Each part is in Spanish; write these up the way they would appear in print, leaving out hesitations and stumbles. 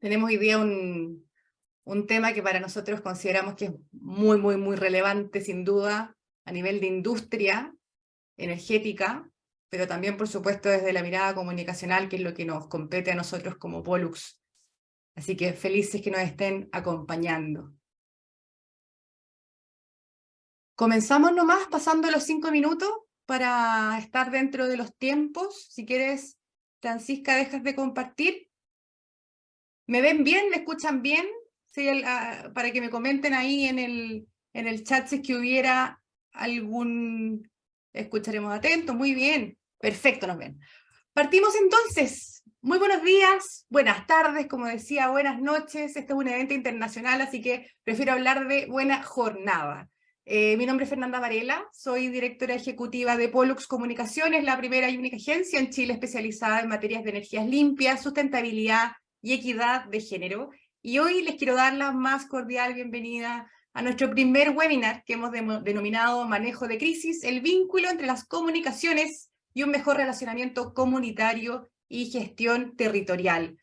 Tenemos hoy día un tema que para nosotros consideramos que es muy relevante, sin duda, a nivel de industria energética, pero también, por supuesto, desde la mirada comunicacional, que es lo que nos compete a nosotros como Pollux. Así que felices que nos estén acompañando. Comenzamos nomás pasando los 5 minutos para estar dentro de los tiempos. Si quieres, Francisca, dejas de compartir. ¿Me ven bien? ¿Me escuchan bien? Sí, para que me comenten ahí en el chat si es que hubiera algún... Escucharemos atentos, muy bien. Perfecto, nos ven. Partimos entonces. Muy buenos días, buenas tardes, como decía, buenas noches. Este es un evento internacional, así que prefiero hablar de buena jornada. Mi nombre es Fernanda Varela, soy directora ejecutiva de Pollux Comunicaciones, la primera y única agencia en Chile especializada en materias de energías limpias, sustentabilidad y equidad de género. Y hoy les quiero dar la más cordial bienvenida a nuestro primer webinar que hemos denominado Manejo de Crisis, el vínculo entre las comunicaciones y un mejor relacionamiento comunitario y gestión territorial.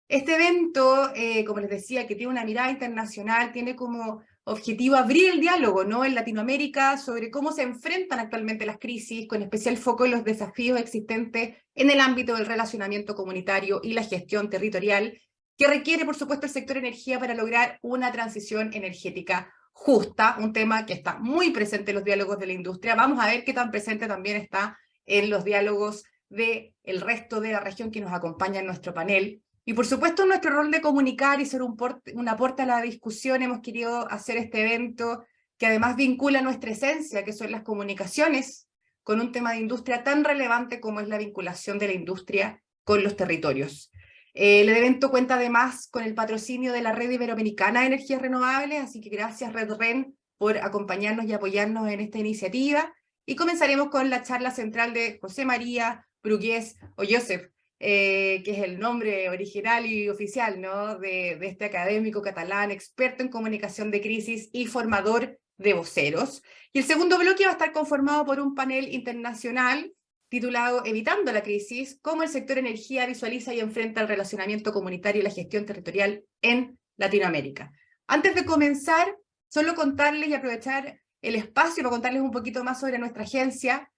Este evento, como les decía, que tiene una mirada internacional, tiene como objetivo abrir el diálogo, ¿no?, en Latinoamérica sobre cómo se enfrentan actualmente las crisis, con especial foco en los desafíos existentes en el ámbito del relacionamiento comunitario y la gestión territorial, que requiere, por supuesto, el sector energía para lograr una transición energética justa, un tema que está muy presente en los diálogos de la industria. Vamos a ver qué tan presente también está en los diálogos del resto de la región que nos acompaña en nuestro panel. Y por supuesto, en nuestro rol de comunicar y ser un aporte a la discusión, hemos querido hacer este evento que además vincula nuestra esencia, que son las comunicaciones, con un tema de industria tan relevante como es la vinculación de la industria con los territorios. El evento cuenta además con el patrocinio de la Red Iberoamericana de Energías Renovables, así que gracias Red REN por acompañarnos y apoyarnos en esta iniciativa. Y comenzaremos con la charla central de José María Brugués o Josep, que es el nombre original y oficial, ¿no?, de este académico catalán, experto en comunicación de crisis y formador de voceros. Y el segundo bloque va a estar conformado por un panel internacional titulado Evitando la crisis, cómo el sector energía visualiza y enfrenta el relacionamiento comunitario y la gestión territorial en Latinoamérica. Antes de comenzar, solo contarles y aprovechar el espacio para contarles un poquito más sobre nuestra agencia.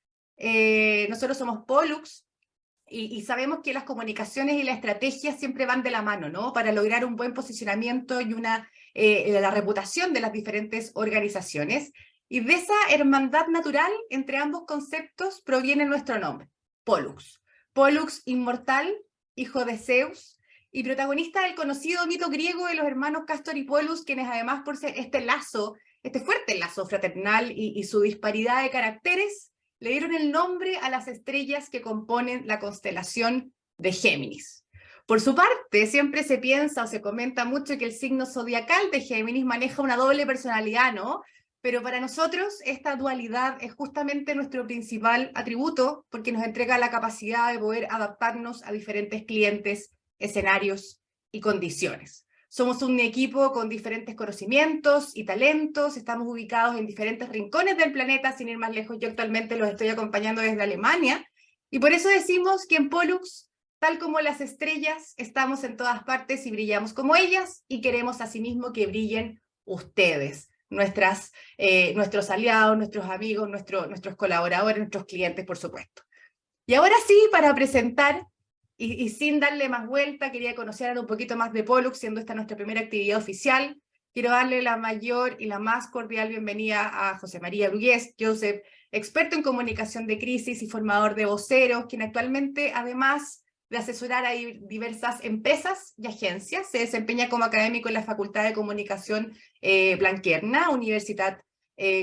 Nosotros somos Pollux, y sabemos que las comunicaciones y la estrategia siempre van de la mano, ¿no?, para lograr un buen posicionamiento y la reputación de las diferentes organizaciones. Y de esa hermandad natural entre ambos conceptos proviene nuestro nombre, Pollux. Pollux inmortal, hijo de Zeus, y protagonista del conocido mito griego de los hermanos Castor y Pollux, quienes además por este fuerte lazo fraternal y su disparidad de caracteres, le dieron el nombre a las estrellas que componen la constelación de Géminis. Por su parte, siempre se piensa o se comenta mucho que el signo zodiacal de Géminis maneja una doble personalidad, ¿no? Pero para nosotros esta dualidad es justamente nuestro principal atributo, porque nos entrega la capacidad de poder adaptarnos a diferentes clientes, escenarios y condiciones. Somos un equipo con diferentes conocimientos y talentos, estamos ubicados en diferentes rincones del planeta, sin ir más lejos, yo actualmente los estoy acompañando desde Alemania, y por eso decimos que en Pollux, tal como las estrellas, estamos en todas partes y brillamos como ellas, y queremos asimismo que brillen ustedes, nuestros aliados, nuestros amigos, nuestros colaboradores, nuestros clientes, por supuesto. Y ahora sí, para presentar, y sin darle más vuelta, quería conocer un poquito más de Pollux, siendo esta nuestra primera actividad oficial. Quiero darle la mayor y la más cordial bienvenida a José María Brugués, Josep, experto en comunicación de crisis y formador de voceros, quien actualmente, además de asesorar a diversas empresas y agencias, se desempeña como académico en la Facultad de Comunicación Blanquerna, Universitat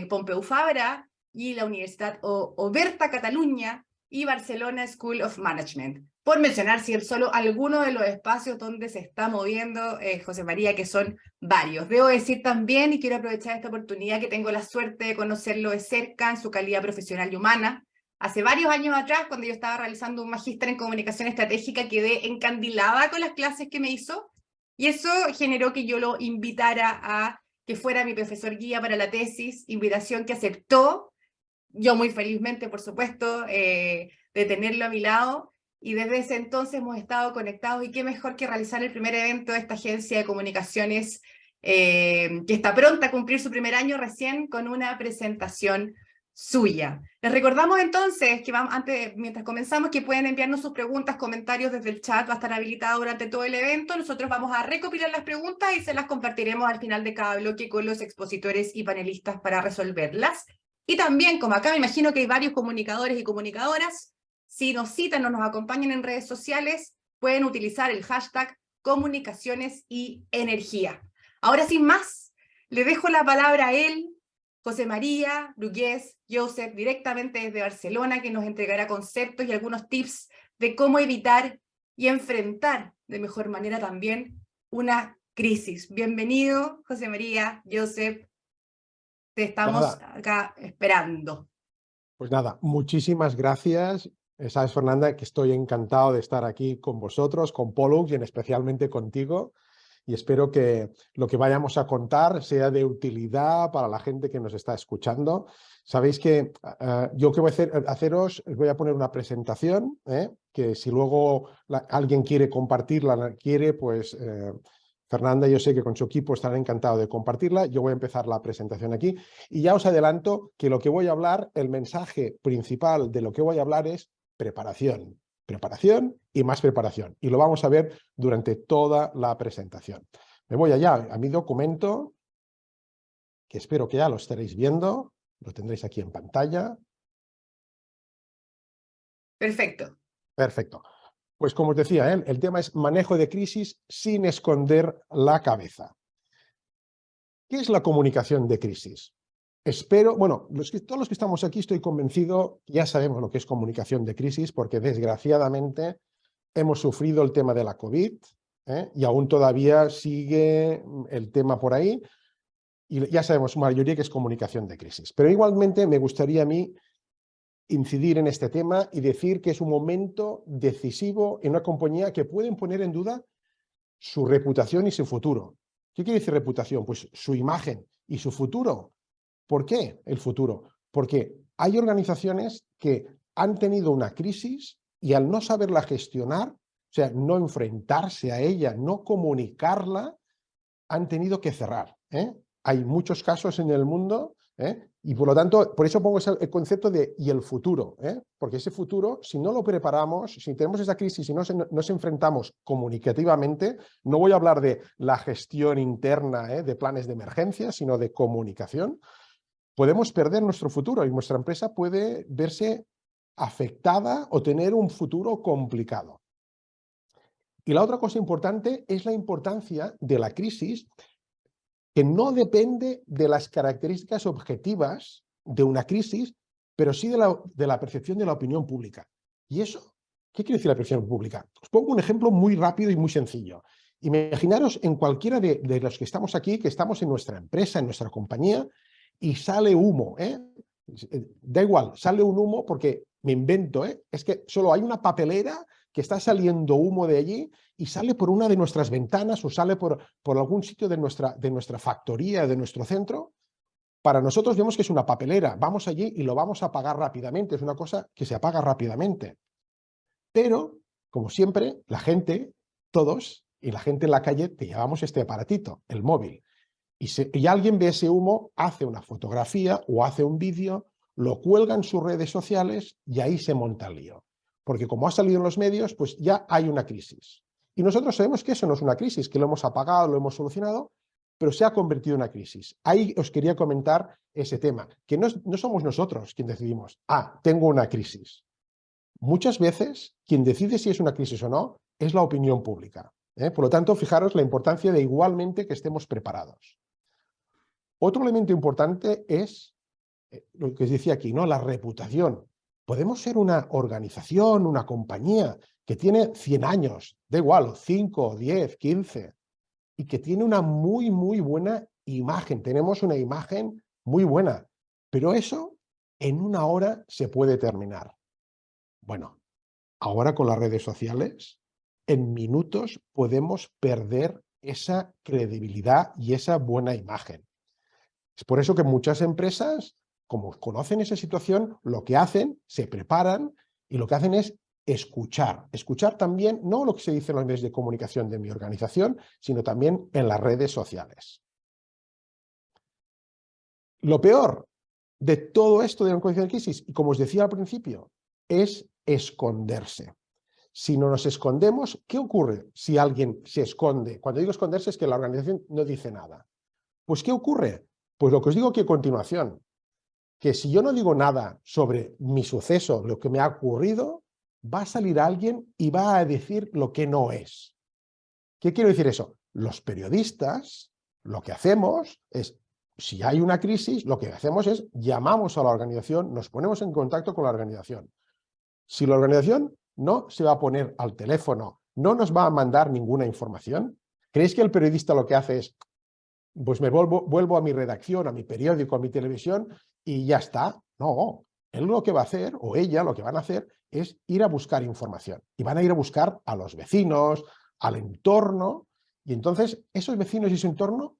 Pompeu Fabra y la Universitat Oberta Catalunya, y Barcelona School of Management, por mencionar solo algunos de los espacios donde se está moviendo José María, que son varios. Debo decir también, y quiero aprovechar esta oportunidad, que tengo la suerte de conocerlo de cerca en su calidad profesional y humana. Hace varios años atrás, cuando yo estaba realizando un magíster en comunicación estratégica, quedé encandilada con las clases que me hizo, y eso generó que yo lo invitara a que fuera mi profesor guía para la tesis, invitación que aceptó. Yo muy felizmente, por supuesto, de tenerlo a mi lado, y desde ese entonces hemos estado conectados y qué mejor que realizar el primer evento de esta agencia de comunicaciones que está pronta a cumplir su primer año recién con una presentación suya. Les recordamos entonces que mientras comenzamos, que pueden enviarnos sus preguntas, comentarios desde el chat, va a estar habilitado durante todo el evento. Nosotros vamos a recopilar las preguntas y se las compartiremos al final de cada bloque con los expositores y panelistas para resolverlas. Y también, como acá me imagino que hay varios comunicadores y comunicadoras, si nos citan o nos acompañan en redes sociales, pueden utilizar el hashtag comunicaciones y energía. Ahora sin más, le dejo la palabra a él, José María Brugués Joseph, directamente desde Barcelona, que nos entregará conceptos y algunos tips de cómo evitar y enfrentar de mejor manera también una crisis. Bienvenido, José María Joseph, te estamos Nada, acá esperando. pues nada, muchísimas gracias. Sabes, Fernanda, que estoy encantado de estar aquí con vosotros, con Pollux y especialmente contigo. Y espero que lo que vayamos a contar sea de utilidad para la gente que nos está escuchando. Sabéis que yo que voy a haceros, os voy a poner una presentación, que si luego alguien quiere compartirla, pues Fernanda, yo sé que con su equipo estará encantado de compartirla. Yo voy a empezar la presentación aquí y ya os adelanto que lo que voy a hablar, el mensaje principal de lo que voy a hablar es preparación. Preparación y más preparación. Y lo vamos a ver durante toda la presentación. Me voy allá a mi documento, que espero que ya lo estaréis viendo. Lo tendréis aquí en pantalla. Perfecto. Perfecto. Pues como os decía, el tema es manejo de crisis sin esconder la cabeza. ¿Qué es la comunicación de crisis? Espero, bueno, todos los que estamos aquí estoy convencido, ya sabemos lo que es comunicación de crisis, porque desgraciadamente hemos sufrido el tema de la COVID, y aún todavía sigue el tema por ahí, y ya sabemos, su mayoría que es comunicación de crisis. Pero igualmente me gustaría a mí incidir en este tema y decir que es un momento decisivo en una compañía que pueden poner en duda su reputación y su futuro. ¿Qué quiere decir reputación? Pues su imagen y su futuro. ¿Por qué el futuro? Porque hay organizaciones que han tenido una crisis y al no saberla gestionar, o sea, no enfrentarse a ella, no comunicarla, han tenido que cerrar. Hay muchos casos en el mundo, y por lo tanto, por eso pongo el concepto de y el futuro, porque ese futuro, si no lo preparamos, si tenemos esa crisis y nos enfrentamos comunicativamente, no voy a hablar de la gestión interna de planes de emergencia, sino de comunicación, podemos perder nuestro futuro y nuestra empresa puede verse afectada o tener un futuro complicado. Y la otra cosa importante es la importancia de la crisis, que no depende de las características objetivas de una crisis, pero sí de la percepción de la opinión pública. ¿Y eso? ¿Qué quiere decir la percepción pública? Os pongo un ejemplo muy rápido y muy sencillo. Imaginaros en cualquiera de los que estamos aquí, que estamos en nuestra empresa, en nuestra compañía, y sale humo. Da igual, sale un humo porque me invento, es que solo hay una papelera que está saliendo humo de allí y sale por una de nuestras ventanas o sale por algún sitio de nuestra factoría, de nuestro centro. Para nosotros vemos que es una papelera, vamos allí y lo vamos a apagar rápidamente, es una cosa que se apaga rápidamente. Pero, como siempre, la gente, todos, y la gente en la calle, te llevamos este aparatito, el móvil. Y alguien ve ese humo, hace una fotografía o hace un vídeo, lo cuelga en sus redes sociales y ahí se monta el lío. Porque como ha salido en los medios, pues ya hay una crisis. Y nosotros sabemos que eso no es una crisis, que lo hemos apagado, lo hemos solucionado, pero se ha convertido en una crisis. Ahí os quería comentar ese tema, que no somos nosotros quien decidimos, tengo una crisis. Muchas veces, quien decide si es una crisis o no, es la opinión pública. Por lo tanto, fijaros la importancia de igualmente que estemos preparados. Otro elemento importante es lo que os decía aquí, ¿no? La reputación. Podemos ser una organización, una compañía que tiene 100 años, da igual, 5, 10, 15, y que tiene una muy, muy buena imagen. Tenemos una imagen muy buena, pero eso en una hora se puede terminar. Bueno, ahora con las redes sociales, en minutos podemos perder esa credibilidad y esa buena imagen. Es por eso que muchas empresas, como conocen esa situación, lo que hacen, se preparan y lo que hacen es escuchar. Escuchar también, no lo que se dice en los medios de comunicación de mi organización, sino también en las redes sociales. Lo peor de todo esto de una condición de crisis, y como os decía al principio, es esconderse. Si no nos escondemos, ¿qué ocurre si alguien se esconde? Cuando digo esconderse es que la organización no dice nada. Pues ¿qué ocurre? Pues lo que os digo aquí a continuación, que si yo no digo nada sobre mi suceso, lo que me ha ocurrido, va a salir alguien y va a decir lo que no es. ¿Qué quiero decir eso? Los periodistas, lo que hacemos es, si hay una crisis, lo que hacemos es llamamos a la organización, nos ponemos en contacto con la organización. Si la organización no se va a poner al teléfono, no nos va a mandar ninguna información, ¿creéis que el periodista lo que hace es, pues me vuelvo a mi redacción, a mi periódico, a mi televisión y ya está? No, él lo que va a hacer, o ella lo que van a hacer, es ir a buscar información. Y van a ir a buscar a los vecinos, al entorno, y entonces esos vecinos y su entorno,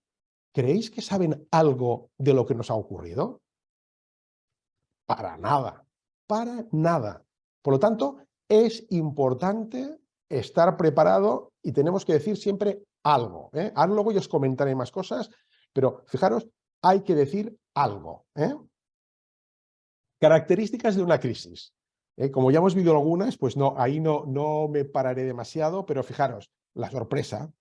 ¿creéis que saben algo de lo que nos ha ocurrido? Para nada, para nada. Por lo tanto, es importante estar preparado y tenemos que decir siempre algo. Ahora luego yo os comentaré más cosas, pero fijaros, hay que decir algo. Características de una crisis. Como ya hemos visto algunas, pues no, ahí no me pararé demasiado, pero fijaros, la sorpresa.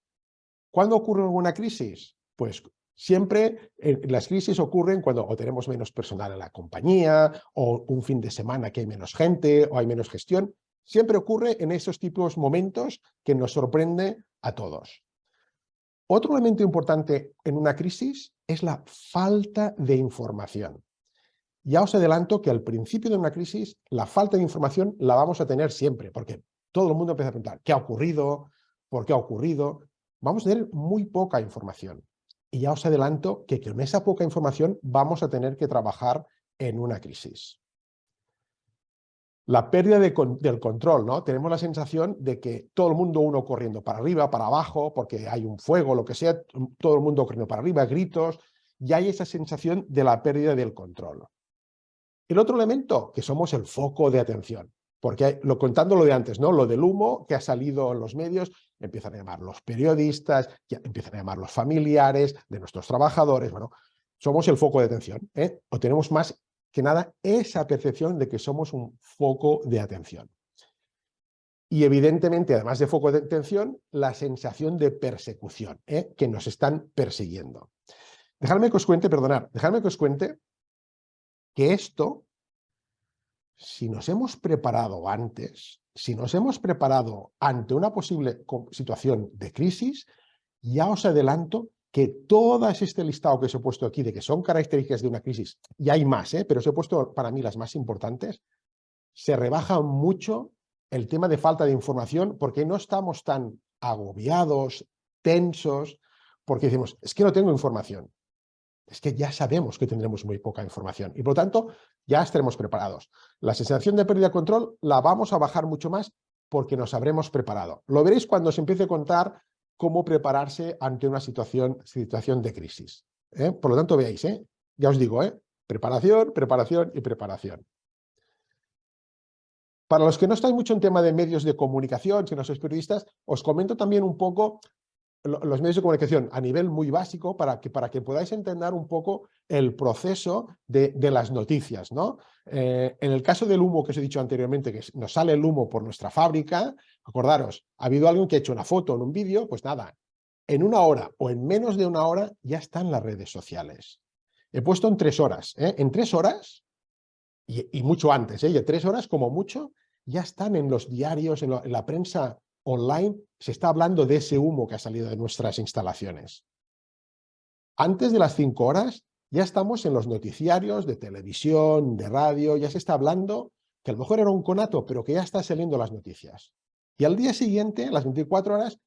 ¿Cuándo ocurre alguna crisis? Pues siempre las crisis ocurren cuando o tenemos menos personal en la compañía, o un fin de semana que hay menos gente, o hay menos gestión. Siempre ocurre en esos tipos de momentos que nos sorprende a todos. Otro elemento importante en una crisis es la falta de información. Ya os adelanto que al principio de una crisis la falta de información la vamos a tener siempre, porque todo el mundo empieza a preguntar ¿qué ha ocurrido? ¿Por qué ha ocurrido? Vamos a tener muy poca información. Y ya os adelanto que con esa poca información vamos a tener que trabajar en una crisis. La pérdida del control, ¿no? Tenemos la sensación de que todo el mundo, uno corriendo para arriba, para abajo, porque hay un fuego, lo que sea, todo el mundo corriendo para arriba, gritos, y hay esa sensación de la pérdida del control. El otro elemento, que somos el foco de atención, porque contando lo de antes, ¿no? Lo del humo que ha salido en los medios, empiezan a llamar los periodistas, ya empiezan a llamar los familiares de nuestros trabajadores, bueno, somos el foco de atención, o tenemos más que nada esa percepción de que somos un foco de atención. Y evidentemente, además de foco de atención, la sensación de persecución, que nos están persiguiendo. Dejadme que os cuente, perdonad, dejadme que os cuente que esto, si nos hemos preparado antes, si nos hemos preparado ante una posible situación de crisis, ya os adelanto que todo este listado que os he puesto aquí de que son características de una crisis, y hay más, pero os he puesto para mí las más importantes, se rebaja mucho el tema de falta de información porque no estamos tan agobiados, tensos, porque decimos, es que no tengo información. Es que ya sabemos que tendremos muy poca información y por lo tanto ya estaremos preparados. La sensación de pérdida de control la vamos a bajar mucho más porque nos habremos preparado. Lo veréis cuando os empiece a contar cómo prepararse ante una situación de crisis. Por lo tanto, veáis, ya os digo, preparación, preparación y preparación. Para los que no estáis mucho en tema de medios de comunicación, si no sois periodistas, os comento también un poco los medios de comunicación a nivel muy básico para que podáis entender un poco el proceso de las noticias, ¿no? En el caso del humo que os he dicho anteriormente, que nos sale el humo por nuestra fábrica, acordaros, ha habido alguien que ha hecho una foto en un vídeo, pues nada, en una hora o en menos de una hora ya están las redes sociales. He puesto en 3 horas, en 3 horas, y mucho antes, y 3 horas como mucho, ya están en los diarios, en la prensa online, se está hablando de ese humo que ha salido de nuestras instalaciones. Antes de las 5 horas ya estamos en los noticiarios de televisión, de radio, ya se está hablando que a lo mejor era un conato, pero que ya está saliendo las noticias. Y al día siguiente, a las 24 horas,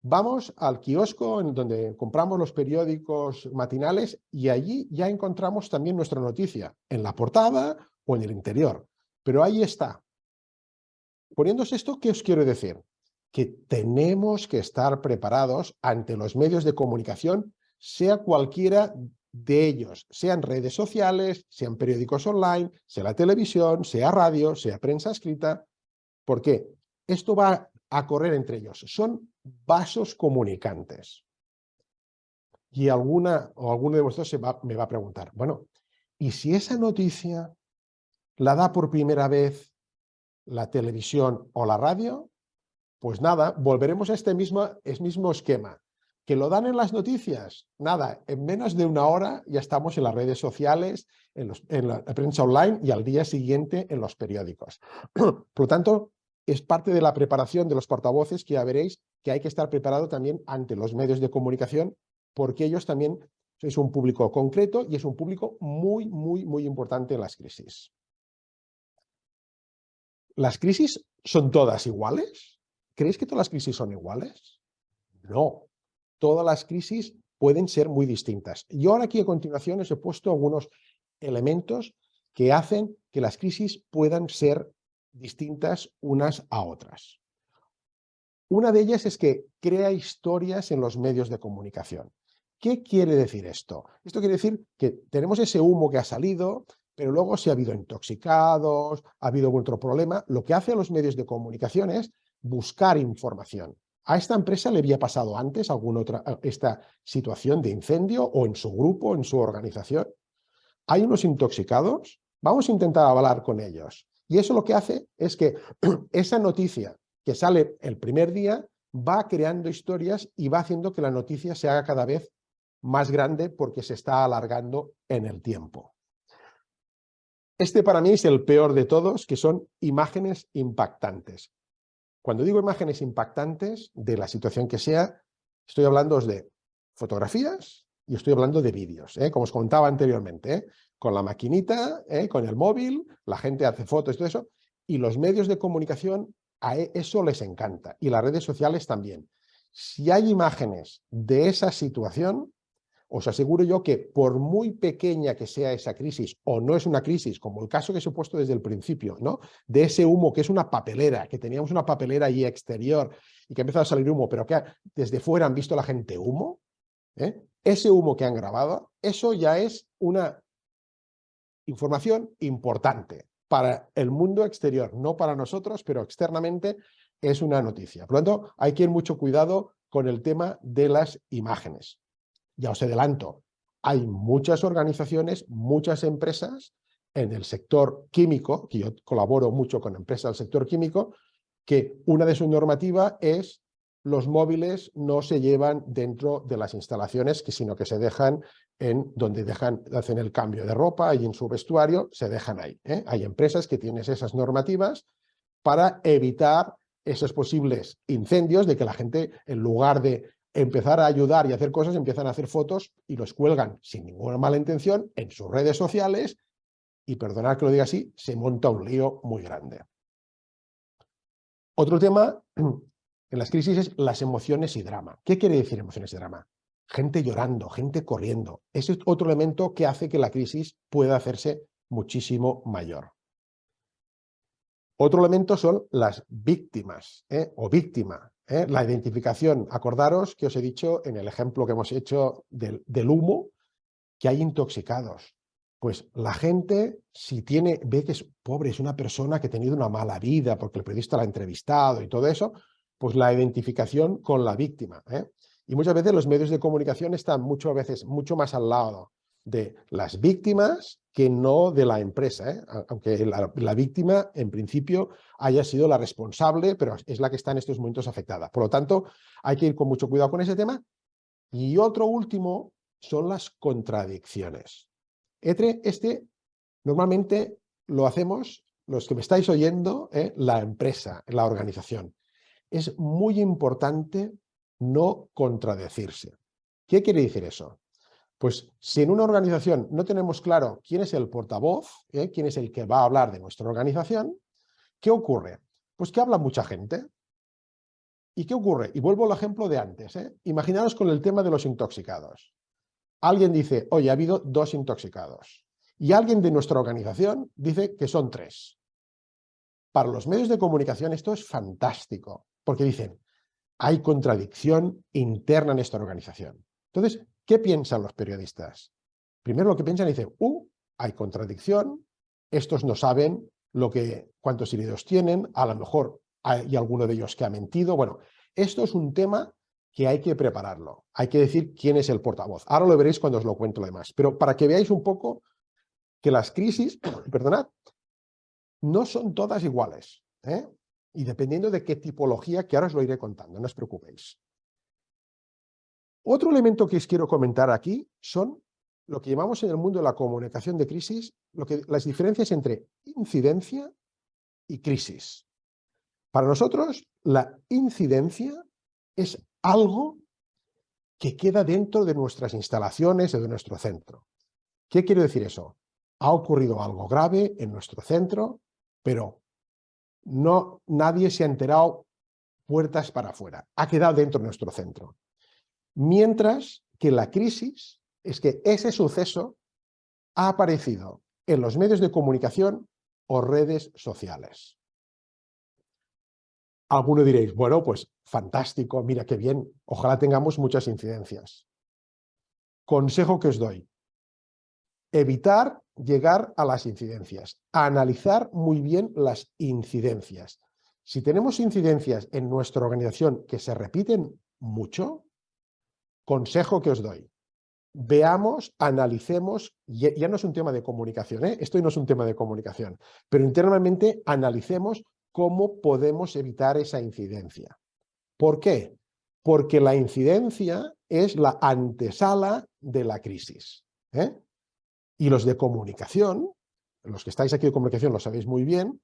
vamos al kiosco en donde compramos los periódicos matinales y allí ya encontramos también nuestra noticia, en la portada o en el interior. Pero ahí está. Poniéndose esto, ¿qué os quiero decir? Que tenemos que estar preparados ante los medios de comunicación, sea cualquiera de ellos, sean redes sociales, sean periódicos online, sea la televisión, sea radio, sea prensa escrita, ¿Por qué? Esto va a correr entre ellos. Son vasos comunicantes. Y alguno de vosotros me va a preguntar, bueno, ¿y si esa noticia la da por primera vez la televisión o la radio? Pues nada, volveremos a este mismo esquema. ¿Que lo dan en las noticias? Nada, en menos de una hora ya estamos en las redes sociales, en la prensa online y al día siguiente en los periódicos. Por lo tanto, es parte de la preparación de los portavoces que ya veréis que hay que estar preparado también ante los medios de comunicación, porque ellos también es un público concreto y es un público muy, muy, muy importante en las crisis. ¿Las crisis son todas iguales? ¿Creéis que todas las crisis son iguales? No, todas las crisis pueden ser muy distintas. Yo ahora aquí a continuación os he puesto algunos elementos que hacen que las crisis puedan ser distintas unas a otras. Una de ellas es que crea historias en los medios de comunicación. ¿Qué quiere decir esto? Esto quiere decir que tenemos ese humo que ha salido, pero luego si ha habido intoxicados, ha habido algún otro problema, lo que hace a los medios de comunicación es buscar información. ¿A esta empresa le había pasado antes alguna otra esta situación de incendio o en su grupo, en su organización? ¿Hay unos intoxicados? Vamos a intentar hablar con ellos. Y eso lo que hace es que esa noticia que sale el primer día va creando historias y va haciendo que la noticia se haga cada vez más grande porque se está alargando en el tiempo. Este para mí es el peor de todos, que son imágenes impactantes. Cuando digo imágenes impactantes, de la situación que sea, estoy hablando de fotografías y estoy hablando de vídeos, como os contaba anteriormente, con la maquinita, con el móvil, la gente hace fotos y todo eso, y los medios de comunicación a eso les encanta, y las redes sociales también. Si hay imágenes de esa situación, os aseguro yo que por muy pequeña que sea esa crisis, o no es una crisis, como el caso que os he puesto desde el principio, ¿no? De ese humo que es una papelera, que teníamos una papelera ahí exterior y que ha empezado a salir humo, pero que desde fuera han visto la gente humo, ese humo que han grabado, eso ya es una información importante para el mundo exterior, no para nosotros, pero externamente es una noticia. Por lo tanto, hay que ir mucho cuidado con el tema de las imágenes. Ya os adelanto, hay muchas organizaciones, muchas empresas en el sector químico, que yo colaboro mucho con empresas del sector químico, que una de sus normativas es los móviles no se llevan dentro de las instalaciones, sino que se dejan en donde hacen el cambio de ropa y en su vestuario se dejan ahí. Hay empresas que tienen esas normativas para evitar esos posibles incendios, de que la gente, en lugar de empezar a ayudar y hacer cosas, empiezan a hacer fotos y los cuelgan sin ninguna mala intención en sus redes sociales y, perdonad que lo diga así, se monta un lío muy grande. Otro tema en las crisis es las emociones y drama. ¿Qué quiere decir emociones y drama? Gente llorando, gente corriendo. Ese es otro elemento que hace que la crisis pueda hacerse muchísimo mayor. Otro elemento son las víctimas o víctima. La identificación. Acordaros que os he dicho en el ejemplo que hemos hecho del humo, que hay intoxicados. Pues la gente, si ve que es pobre, es una persona que ha tenido una mala vida porque el periodista la ha entrevistado y todo eso, pues la identificación con la víctima. Y muchas veces los medios de comunicación están muchas veces mucho más al lado de las víctimas que no de la empresa, aunque la víctima en principio haya sido la responsable, pero es la que está en estos momentos afectada. Por lo tanto, hay que ir con mucho cuidado con ese tema. Y otro último son las contradicciones. Normalmente lo hacemos los que me estáis oyendo, la empresa, la organización. Es muy importante no contradecirse. ¿Qué quiere decir eso? Pues si en una organización no tenemos claro quién es el portavoz, quién es el que va a hablar de nuestra organización, ¿qué ocurre? Pues que habla mucha gente. ¿Y qué ocurre? Y vuelvo al ejemplo de antes. Imaginaos con el tema de los intoxicados. Alguien dice, oye, ha habido 2 intoxicados. Y alguien de nuestra organización dice que son 3. Para los medios de comunicación esto es fantástico, porque dicen, hay contradicción interna en esta organización. Entonces, ¿qué piensan los periodistas? Primero lo que piensan y dicen, hay contradicción, estos no saben cuántos heridos tienen, a lo mejor hay alguno de ellos que ha mentido. Bueno, esto es un tema que hay que prepararlo. Hay que decir quién es el portavoz. Ahora lo veréis cuando os lo cuento lo demás. Pero para que veáis un poco que las crisis, perdonad, no son todas iguales, ¿eh? Y dependiendo de qué tipología, que ahora os lo iré contando, no os preocupéis. Otro elemento que os quiero comentar aquí son lo que llamamos en el mundo de la comunicación de crisis, las diferencias entre incidencia y crisis. Para nosotros, la incidencia es algo que queda dentro de nuestras instalaciones o de nuestro centro. ¿Qué quiere decir eso? Ha ocurrido algo grave en nuestro centro, pero nadie se ha enterado puertas para afuera. Ha quedado dentro de nuestro centro. Mientras que la crisis es que ese suceso ha aparecido en los medios de comunicación o redes sociales. Algunos diréis, bueno, pues fantástico, mira qué bien, ojalá tengamos muchas incidencias. Consejo que os doy: evitar llegar a las incidencias, analizar muy bien las incidencias. Si tenemos incidencias en nuestra organización que se repiten mucho, consejo que os doy: veamos, analicemos, ya no es un tema de comunicación, esto no es un tema de comunicación, pero internamente analicemos cómo podemos evitar esa incidencia. ¿Por qué? Porque la incidencia es la antesala de la crisis, ¿eh? Y los de comunicación, los que estáis aquí de comunicación lo sabéis muy bien,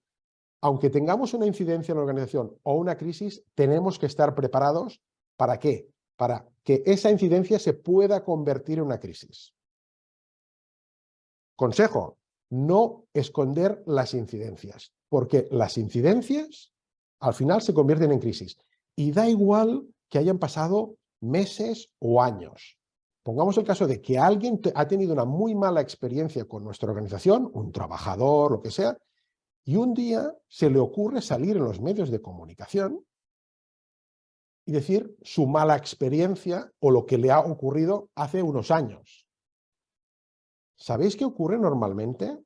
aunque tengamos una incidencia en la organización o una crisis, tenemos que estar preparados. ¿Para qué? Para que esa incidencia se pueda convertir en una crisis. Consejo: no esconder las incidencias, porque las incidencias al final se convierten en crisis. Y da igual que hayan pasado meses o años. Pongamos el caso de que alguien ha tenido una muy mala experiencia con nuestra organización, un trabajador, lo que sea, y un día se le ocurre salir en los medios de comunicación y decir su mala experiencia o lo que le ha ocurrido hace unos años. ¿Sabéis qué ocurre normalmente?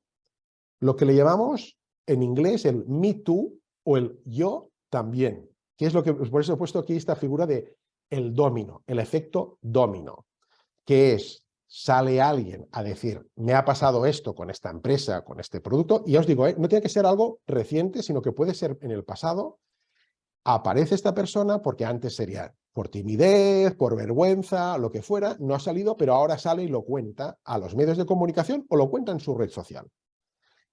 Lo que le llamamos en inglés el Me Too o el yo también, que es lo que, por eso he puesto aquí esta figura de el domino, el efecto domino, que es: sale alguien a decir, me ha pasado esto con esta empresa, con este producto, y ya os digo, no tiene que ser algo reciente, sino que puede ser en el pasado. Aparece esta persona porque antes sería por timidez, por vergüenza, lo que fuera, no ha salido, pero ahora sale y lo cuenta a los medios de comunicación o lo cuenta en su red social.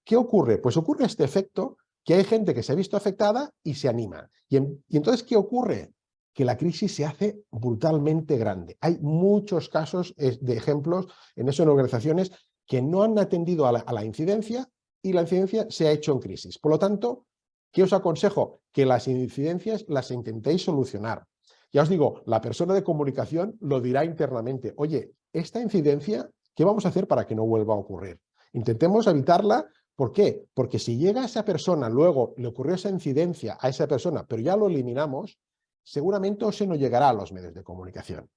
¿Qué ocurre? Pues ocurre este efecto, que hay gente que se ha visto afectada y se anima. Y entonces, ¿qué ocurre? Que la crisis se hace brutalmente grande. Hay muchos casos de ejemplos en eso, en organizaciones que no han atendido a la incidencia y la incidencia se ha hecho en crisis. Por lo tanto, ¿qué os aconsejo? Que las incidencias las intentéis solucionar. Ya os digo, la persona de comunicación lo dirá internamente: oye, esta incidencia, ¿qué vamos a hacer para que no vuelva a ocurrir? Intentemos evitarla. ¿Por qué? Porque si llega a esa persona, luego le ocurrió esa incidencia a esa persona, pero ya lo eliminamos, seguramente se no llegará a los medios de comunicación.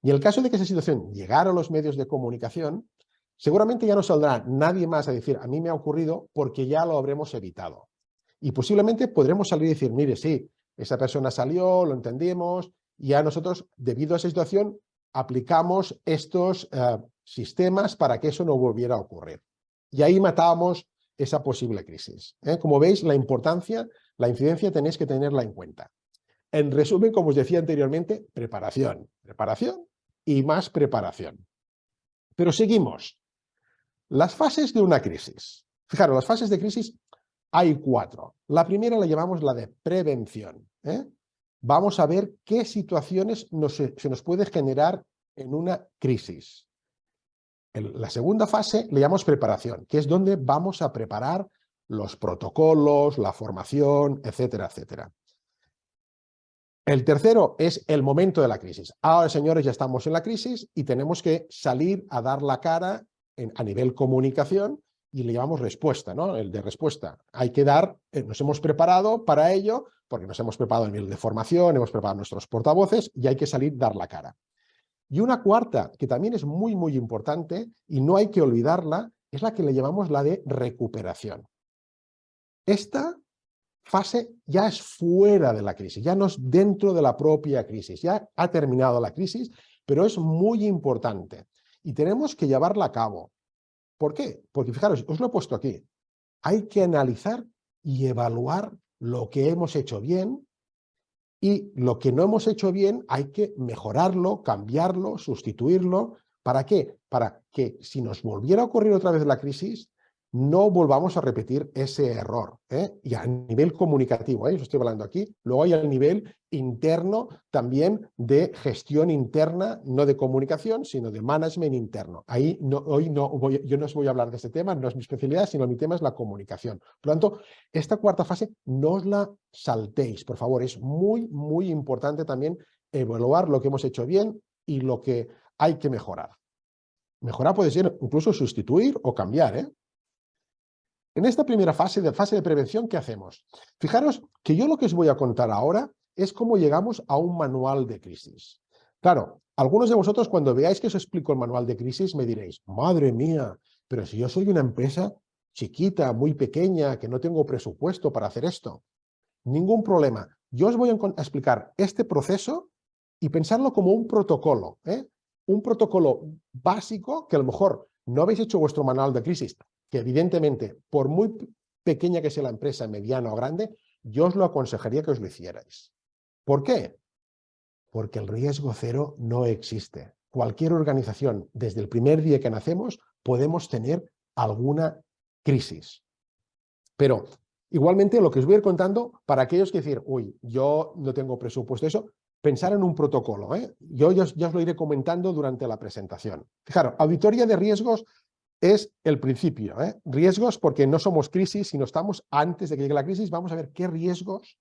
Y en el caso de que esa situación llegara a los medios de comunicación, seguramente ya no saldrá nadie más a decir, a mí me ha ocurrido, porque ya lo habremos evitado. Y posiblemente podremos salir y decir, mire, sí, esa persona salió, lo entendimos, y ya nosotros, debido a esa situación, aplicamos estos sistemas para que eso no volviera a ocurrir. Y ahí matábamos esa posible crisis. Como veis, la importancia, la incidencia tenéis que tenerla en cuenta. En resumen, como os decía anteriormente, preparación, preparación y más preparación. Pero seguimos. Las fases de una crisis. Fijaros, las fases de crisis hay 4. La primera la llamamos la de prevención. Vamos a ver qué situaciones se nos puede generar en una crisis. La segunda fase le llamamos preparación, que es donde vamos a preparar los protocolos, la formación, etcétera, etcétera. El tercero es el momento de la crisis. Ahora, señores, ya estamos en la crisis y tenemos que salir a dar la cara a nivel comunicación, y le llamamos respuesta, ¿no? El de respuesta. Hay que dar, nos hemos preparado para ello, porque nos hemos preparado a nivel de formación, hemos preparado nuestros portavoces y hay que salir a dar la cara. Y una cuarta, que también es muy, muy importante y no hay que olvidarla, es la que le llamamos la de recuperación. Esta fase ya es fuera de la crisis, ya no es dentro de la propia crisis, ya ha terminado la crisis, pero es muy importante y tenemos que llevarla a cabo. ¿Por qué? Porque fijaros, os lo he puesto aquí, hay que analizar y evaluar lo que hemos hecho bien y lo que no hemos hecho bien hay que mejorarlo, cambiarlo, sustituirlo. ¿Para qué? Para que si nos volviera a ocurrir otra vez la crisis, no volvamos a repetir ese error, ¿eh? Y a nivel comunicativo, ¿eh? Os estoy hablando aquí. Luego hay el nivel interno también de gestión interna, no de comunicación, sino de management interno. Ahí hoy yo no os voy a hablar de este tema, no es mi especialidad, sino mi tema es la comunicación. Por lo tanto, esta cuarta fase no os la saltéis, por favor. Es muy, muy importante también evaluar lo que hemos hecho bien y lo que hay que mejorar. Mejorar puede ser incluso sustituir o cambiar, ¿eh? En esta primera fase de prevención, ¿qué hacemos? Fijaros que yo lo que os voy a contar ahora es cómo llegamos a un manual de crisis. Claro, algunos de vosotros cuando veáis que os explico el manual de crisis me diréis, madre mía, pero si yo soy una empresa chiquita, muy pequeña, que no tengo presupuesto para hacer esto. Ningún problema. Yo os voy a explicar este proceso y pensarlo como un protocolo, ¿eh? Un protocolo básico que a lo mejor no habéis hecho vuestro manual de crisis, que evidentemente, por muy pequeña que sea la empresa, mediana o grande, yo os lo aconsejaría que os lo hicierais. ¿Por qué? Porque el riesgo cero no existe. Cualquier organización, desde el primer día que nacemos, podemos tener alguna crisis. Pero igualmente lo que os voy a ir contando, para aquellos que decir, uy, yo no tengo presupuesto, eso, pensar en un protocolo, ¿eh? Yo ya os lo iré comentando durante la presentación. Fijaros, auditoría de riesgos es el principio, ¿eh? Riesgos porque no somos crisis, sino estamos antes de que llegue la crisis, vamos a ver qué riesgos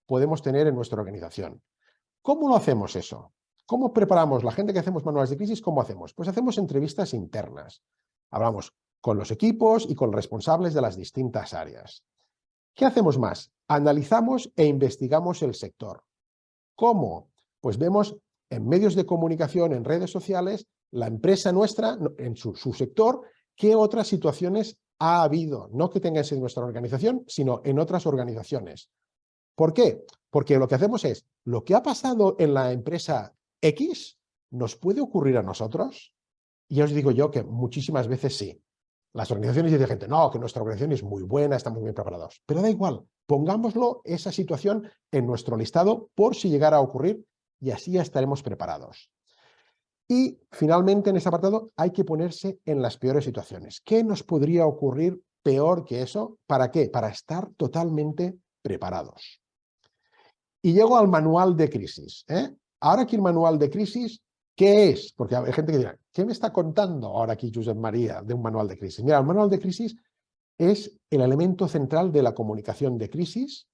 podemos tener en nuestra organización. ¿Cómo lo hacemos eso? ¿Cómo preparamos la gente que hacemos manuales de crisis? ¿Cómo hacemos? Pues hacemos entrevistas internas. Hablamos con los equipos y con responsables de las distintas áreas. ¿Qué hacemos más? Analizamos e investigamos el sector. ¿Cómo? Pues vemos en medios de comunicación, en redes sociales, la empresa nuestra, en su sector, qué otras situaciones ha habido, no que tenga en nuestra organización, sino en otras organizaciones. ¿Por qué? Porque lo que hacemos es, lo que ha pasado en la empresa X, ¿nos puede ocurrir a nosotros? Y os digo yo que muchísimas veces sí. Las organizaciones dicen gente, no, que nuestra organización es muy buena, estamos muy bien preparados. Pero da igual, pongámoslo, esa situación, en nuestro listado por si llegara a ocurrir y así ya estaremos preparados. Y finalmente en este apartado hay que ponerse en las peores situaciones. ¿Qué nos podría ocurrir peor que eso? ¿Para qué? Para estar totalmente preparados. Y llego al manual de crisis, ¿eh? Ahora aquí el manual de crisis, ¿qué es? Porque hay gente que dirá, ¿qué me está contando ahora aquí Josep María de un manual de crisis? Mira, el manual de crisis es el elemento central de la comunicación de crisis.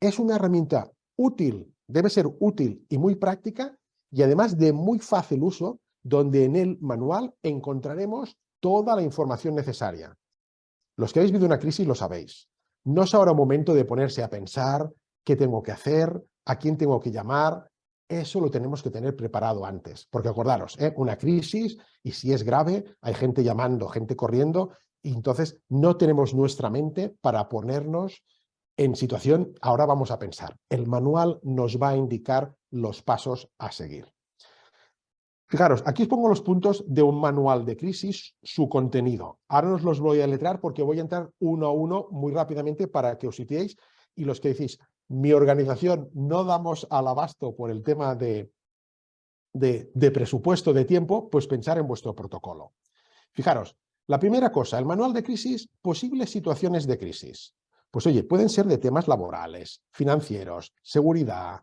Es una herramienta útil, debe ser útil y muy práctica y además de muy fácil uso, donde en el manual encontraremos toda la información necesaria. Los que habéis vivido una crisis lo sabéis. No es ahora un momento de ponerse a pensar qué tengo que hacer, a quién tengo que llamar. Eso lo tenemos que tener preparado antes. Porque acordaros, una crisis, y si es grave, hay gente llamando, gente corriendo, y entonces no tenemos nuestra mente para ponernos en situación. Ahora vamos a pensar. El manual nos va a indicar los pasos a seguir. Fijaros, aquí os pongo los puntos de un manual de crisis, su contenido. Ahora os los voy a letrar porque voy a entrar uno a uno muy rápidamente para que os situéis y los que decís, mi organización no damos al abasto por el tema de presupuesto, de tiempo, pues pensar en vuestro protocolo. Fijaros, la primera cosa, el manual de crisis, posibles situaciones de crisis. Pues oye, pueden ser de temas laborales, financieros, seguridad,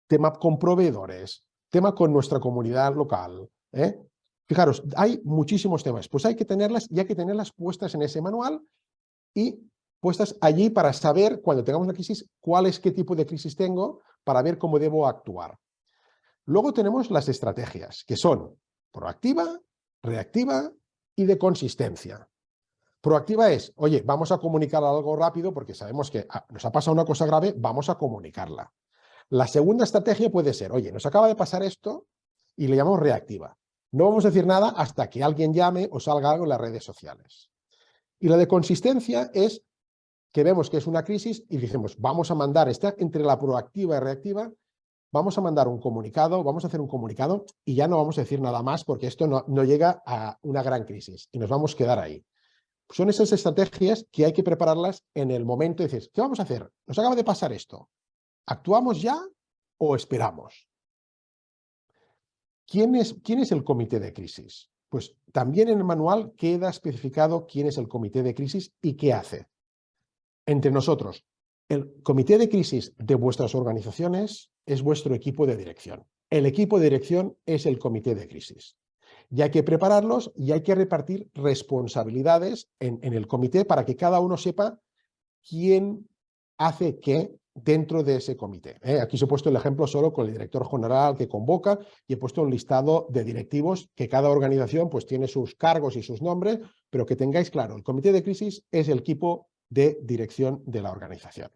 tema con proveedores, tema con nuestra comunidad local, ¿eh? Fijaros, hay muchísimos temas, pues hay que tenerlas y hay que tenerlas puestas en ese manual y puestas allí para saber, cuando tengamos una crisis, qué tipo de crisis tengo para ver cómo debo actuar. Luego tenemos las estrategias, que son proactiva, reactiva y de consistencia. Proactiva es, oye, vamos a comunicar algo rápido porque sabemos que nos ha pasado una cosa grave, vamos a comunicarla. La segunda estrategia puede ser, oye, nos acaba de pasar esto y le llamamos reactiva. No vamos a decir nada hasta que alguien llame o salga algo en las redes sociales. Y la de consistencia es, que vemos que es una crisis y dijimos, vamos a mandar, está entre la proactiva y reactiva, vamos a mandar un comunicado, vamos a hacer un comunicado y ya no vamos a decir nada más porque esto no llega a una gran crisis y nos vamos a quedar ahí. Son esas estrategias que hay que prepararlas en el momento y dices, ¿qué vamos a hacer? Nos acaba de pasar esto. ¿Actuamos ya o esperamos? ¿Quién es el comité de crisis? Pues también en el manual queda especificado quién es el comité de crisis y qué hace. Entre nosotros, el comité de crisis de vuestras organizaciones es vuestro equipo de dirección. El equipo de dirección es el comité de crisis. Y hay que prepararlos y hay que repartir responsabilidades en el comité para que cada uno sepa quién hace qué dentro de ese comité. Aquí os he puesto el ejemplo solo con el director general que convoca y he puesto un listado de directivos que cada organización pues tiene sus cargos y sus nombres, pero que tengáis claro, el comité de crisis es el equipo de dirección de la organización.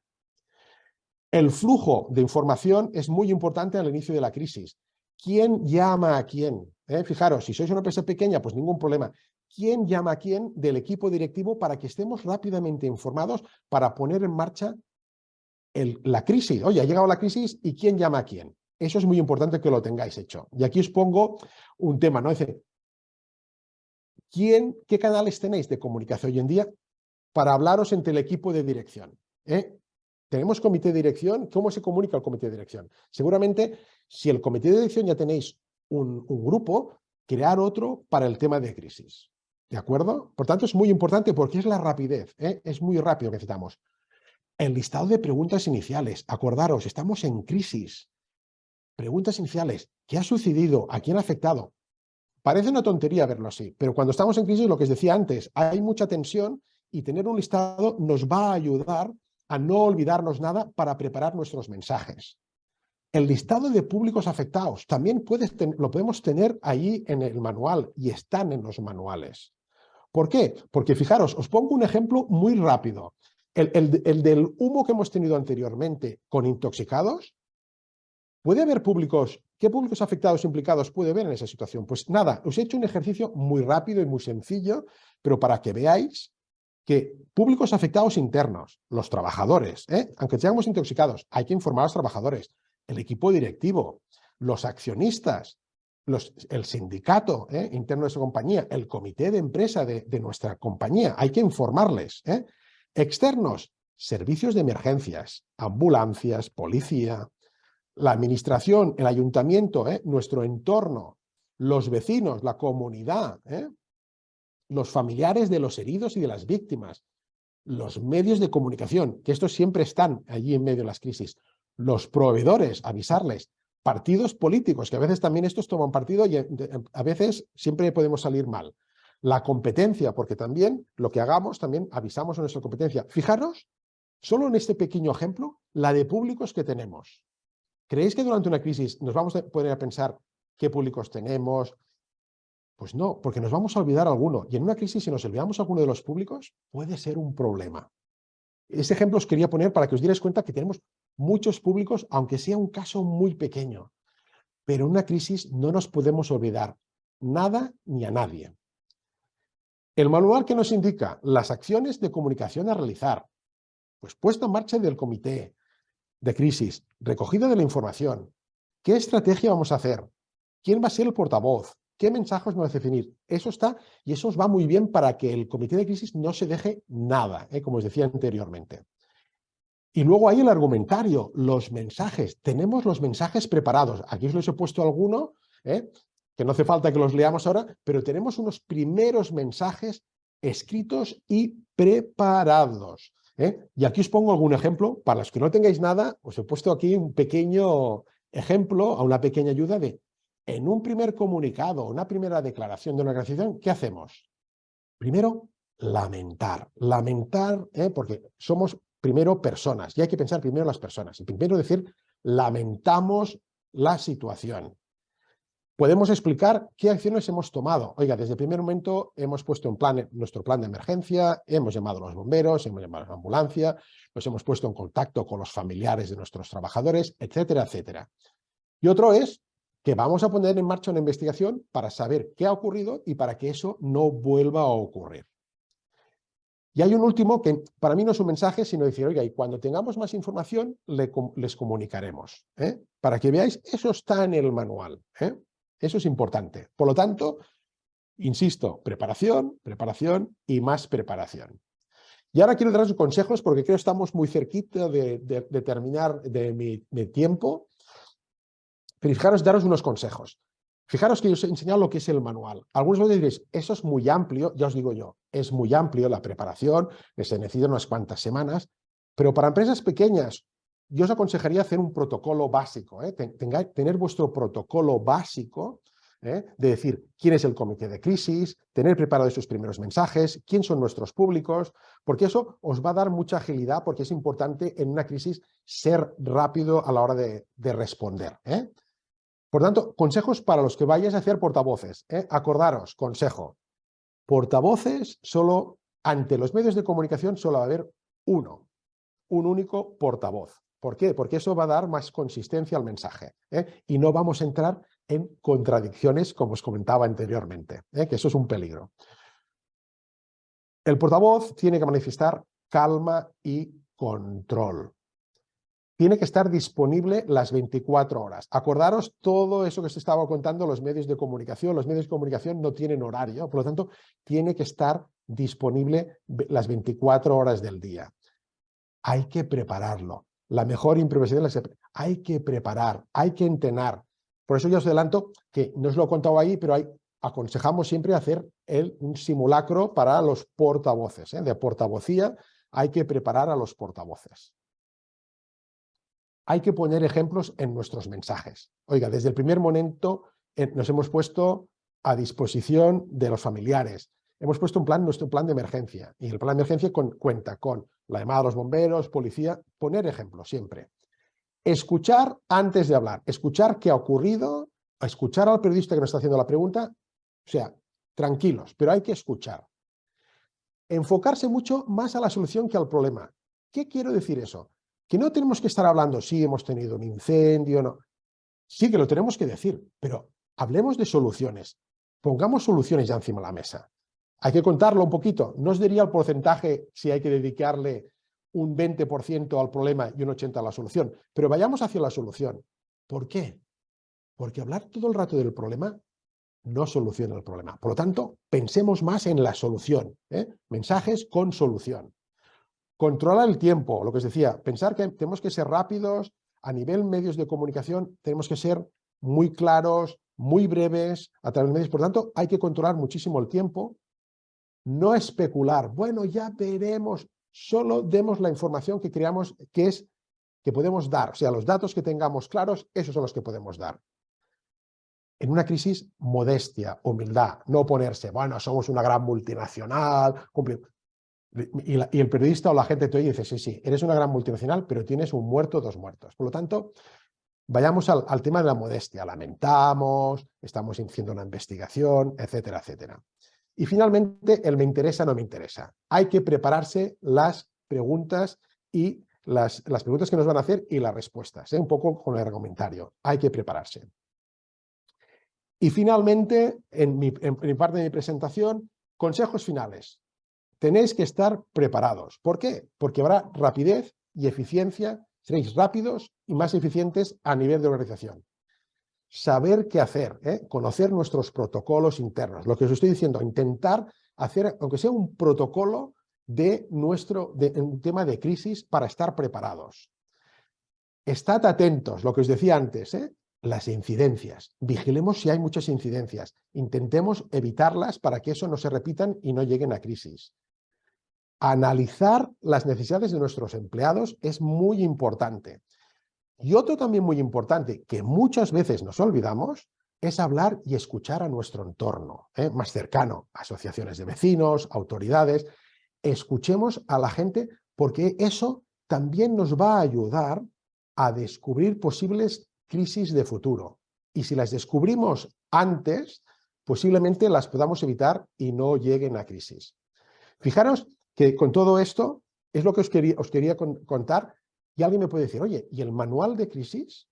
El flujo de información es muy importante al inicio de la crisis. ¿Quién llama a quién? Fijaros, si sois una empresa pequeña, pues ningún problema. ¿Quién llama a quién del equipo directivo para que estemos rápidamente informados para poner en marcha la crisis? Oye, ha llegado la crisis y ¿quién llama a quién? Eso es muy importante que lo tengáis hecho. Y aquí os pongo un tema, ¿no? Dice, ¿qué canales tenéis de comunicación hoy en día para hablaros entre el equipo de dirección? ¿Tenemos comité de dirección? ¿Cómo se comunica el comité de dirección? Seguramente, si el comité de dirección ya tenéis un grupo, crear otro para el tema de crisis. ¿De acuerdo? Por tanto, es muy importante porque es la rapidez. Es muy rápido que necesitamos. El listado de preguntas iniciales. Acordaros, estamos en crisis. Preguntas iniciales. ¿Qué ha sucedido? ¿A quién ha afectado? Parece una tontería verlo así, pero cuando estamos en crisis, lo que os decía antes, hay mucha tensión y tener un listado nos va a ayudar a no olvidarnos nada para preparar nuestros mensajes. El listado de públicos afectados también lo podemos tener ahí en el manual y están en los manuales. ¿Por qué? Porque fijaros, os pongo un ejemplo muy rápido. El del humo que hemos tenido anteriormente con intoxicados, ¿puede haber públicos? ¿Qué públicos afectados implicados puede haber en esa situación? Pues nada, os he hecho un ejercicio muy rápido y muy sencillo, pero para que veáis que públicos afectados internos, los trabajadores, aunque seamos intoxicados, hay que informar a los trabajadores, el equipo directivo, los accionistas, el sindicato interno de su compañía, el comité de empresa de nuestra compañía, hay que informarles. Externos, servicios de emergencias, ambulancias, policía, la administración, el ayuntamiento, nuestro entorno, los vecinos, la comunidad, los familiares de los heridos y de las víctimas, los medios de comunicación, que estos siempre están allí en medio de las crisis, los proveedores, avisarles, partidos políticos, que a veces también estos toman partido y a veces siempre podemos salir mal. La competencia, porque también lo que hagamos, también avisamos a nuestra competencia. Fijaros, solo en este pequeño ejemplo, la de públicos que tenemos. ¿Creéis que durante una crisis nos vamos a poner a pensar qué públicos tenemos? Pues no, porque nos vamos a olvidar alguno. Y en una crisis, si nos olvidamos alguno de los públicos, puede ser un problema. Ese ejemplo os quería poner para que os dierais cuenta que tenemos muchos públicos, aunque sea un caso muy pequeño. Pero en una crisis no nos podemos olvidar nada ni a nadie. El manual que nos indica las acciones de comunicación a realizar, pues puesta en marcha del comité de crisis, recogida de la información, qué estrategia vamos a hacer, quién va a ser el portavoz, qué mensajes vamos a definir. Eso está y eso os va muy bien para que el comité de crisis no se deje nada, como os decía anteriormente. Y luego hay el argumentario, los mensajes. Tenemos los mensajes preparados. Aquí os los he puesto alguno, que no hace falta que los leamos ahora, pero tenemos unos primeros mensajes escritos y preparados. Y aquí os pongo algún ejemplo. Para los que no tengáis nada, os he puesto aquí un pequeño ejemplo, a una pequeña ayuda de, en un primer comunicado, una primera declaración de una organización, ¿qué hacemos? Primero, lamentar. Lamentar, porque somos primero personas y hay que pensar primero en las personas. Y primero decir, lamentamos la situación. Podemos explicar qué acciones hemos tomado. Oiga, desde el primer momento hemos puesto en plan nuestro plan de emergencia, hemos llamado a los bomberos, hemos llamado a la ambulancia, nos hemos puesto en contacto con los familiares de nuestros trabajadores, etcétera, etcétera. Y otro es que vamos a poner en marcha una investigación para saber qué ha ocurrido y para que eso no vuelva a ocurrir. Y hay un último que para mí no es un mensaje, sino decir, oiga, y cuando tengamos más información les comunicaremos. Para que veáis, eso está en el manual. Eso es importante. Por lo tanto, insisto, preparación, preparación y más preparación. Y ahora quiero daros consejos porque creo que estamos muy cerquita de terminar de mi tiempo. Pero fijaros, daros unos consejos. Fijaros que yo os he enseñado lo que es el manual. Algunos de vosotros diréis, eso es muy amplio, ya os digo yo, es muy amplio la preparación, se necesitan unas cuantas semanas, pero para empresas pequeñas, yo os aconsejaría hacer un protocolo básico, tener vuestro protocolo básico, de decir quién es el comité de crisis, tener preparados esos primeros mensajes, quién son nuestros públicos, porque eso os va a dar mucha agilidad, porque es importante en una crisis ser rápido a la hora de responder. Por tanto, consejos para los que vayáis a hacer portavoces. Acordaros, consejo, portavoces solo, ante los medios de comunicación solo va a haber uno, un único portavoz. ¿Por qué? Porque eso va a dar más consistencia al mensaje, y no vamos a entrar en contradicciones, como os comentaba anteriormente, que eso es un peligro. El portavoz tiene que manifestar calma y control. Tiene que estar disponible las 24 horas. Acordaros todo eso que os estaba contando, los medios de comunicación. Los medios de comunicación no tienen horario, por lo tanto, tiene que estar disponible las 24 horas del día. Hay que prepararlo. La mejor improvisación es hay que preparar, hay que entrenar. Por eso yo os adelanto que no os lo he contado ahí, pero aconsejamos siempre hacer un simulacro para los portavoces. De portavocía hay que preparar a los portavoces. Hay que poner ejemplos en nuestros mensajes. Oiga, desde el primer momento nos hemos puesto a disposición de los familiares. Hemos puesto nuestro plan de emergencia. Y el plan de emergencia cuenta con la llamada a los bomberos, policía, poner ejemplos siempre. Escuchar antes de hablar. Escuchar qué ha ocurrido, escuchar al periodista que nos está haciendo la pregunta. O sea, tranquilos, pero hay que escuchar. Enfocarse mucho más a la solución que al problema. ¿Qué quiero decir eso? Que no tenemos que estar hablando, sí, hemos tenido un incendio, no. Sí que lo tenemos que decir, pero hablemos de soluciones. Pongamos soluciones ya encima de la mesa. Hay que contarlo un poquito. No os diría el porcentaje si hay que dedicarle un 20% al problema y un 80% a la solución, pero vayamos hacia la solución. ¿Por qué? Porque hablar todo el rato del problema no soluciona el problema. Por lo tanto, pensemos más en la solución. Mensajes con solución. Controlar el tiempo, lo que os decía, pensar que tenemos que ser rápidos, a nivel medios de comunicación tenemos que ser muy claros, muy breves a través de medios, por lo tanto hay que controlar muchísimo el tiempo, no especular, bueno, ya veremos, solo demos la información que creamos que podemos dar, o sea, los datos que tengamos claros, esos son los que podemos dar. En una crisis, modestia, humildad, no ponerse, bueno, somos una gran multinacional, y el periodista o la gente te oye y dice, sí, sí, eres una gran multinacional, pero tienes un muerto, 2 muertos. Por lo tanto, vayamos al tema de la modestia. Lamentamos, estamos haciendo una investigación, etcétera, etcétera. Y finalmente, el me interesa, no me interesa. Hay que prepararse las preguntas y las preguntas que nos van a hacer y las respuestas, un poco con el argumentario. Hay que prepararse. Y finalmente, en mi parte de mi presentación, consejos finales. Tenéis que estar preparados. ¿Por qué? Porque habrá rapidez y eficiencia, seréis rápidos y más eficientes a nivel de organización. Saber qué hacer, conocer nuestros protocolos internos. Lo que os estoy diciendo, intentar hacer, aunque sea un protocolo de un tema de crisis para estar preparados. Estad atentos, lo que os decía antes, las incidencias. Vigilemos si hay muchas incidencias. Intentemos evitarlas para que eso no se repitan y no lleguen a crisis. Analizar las necesidades de nuestros empleados es muy importante. Y otro también muy importante, que muchas veces nos olvidamos, es hablar y escuchar a nuestro entorno, más cercano, asociaciones de vecinos, autoridades. Escuchemos a la gente porque eso también nos va a ayudar a descubrir posibles crisis de futuro. Y si las descubrimos antes, posiblemente las podamos evitar y no lleguen a crisis. Fijaros que con todo esto es lo que os quería contar, y alguien me puede decir, oye, ¿y el manual de crisis?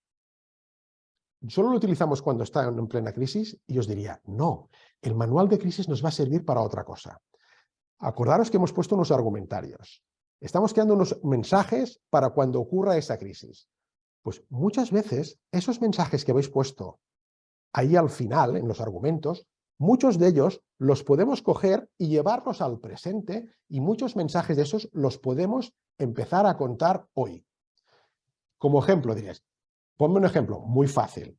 ¿Solo lo utilizamos cuando está en plena crisis? Y os diría, no, el manual de crisis nos va a servir para otra cosa. Acordaros que hemos puesto unos argumentarios. Estamos creando unos mensajes para cuando ocurra esa crisis. Pues muchas veces esos mensajes que habéis puesto ahí al final, en los argumentos, muchos de ellos los podemos coger y llevarlos al presente, y muchos mensajes de esos los podemos empezar a contar hoy. Como ejemplo, diréis, ponme un ejemplo muy fácil.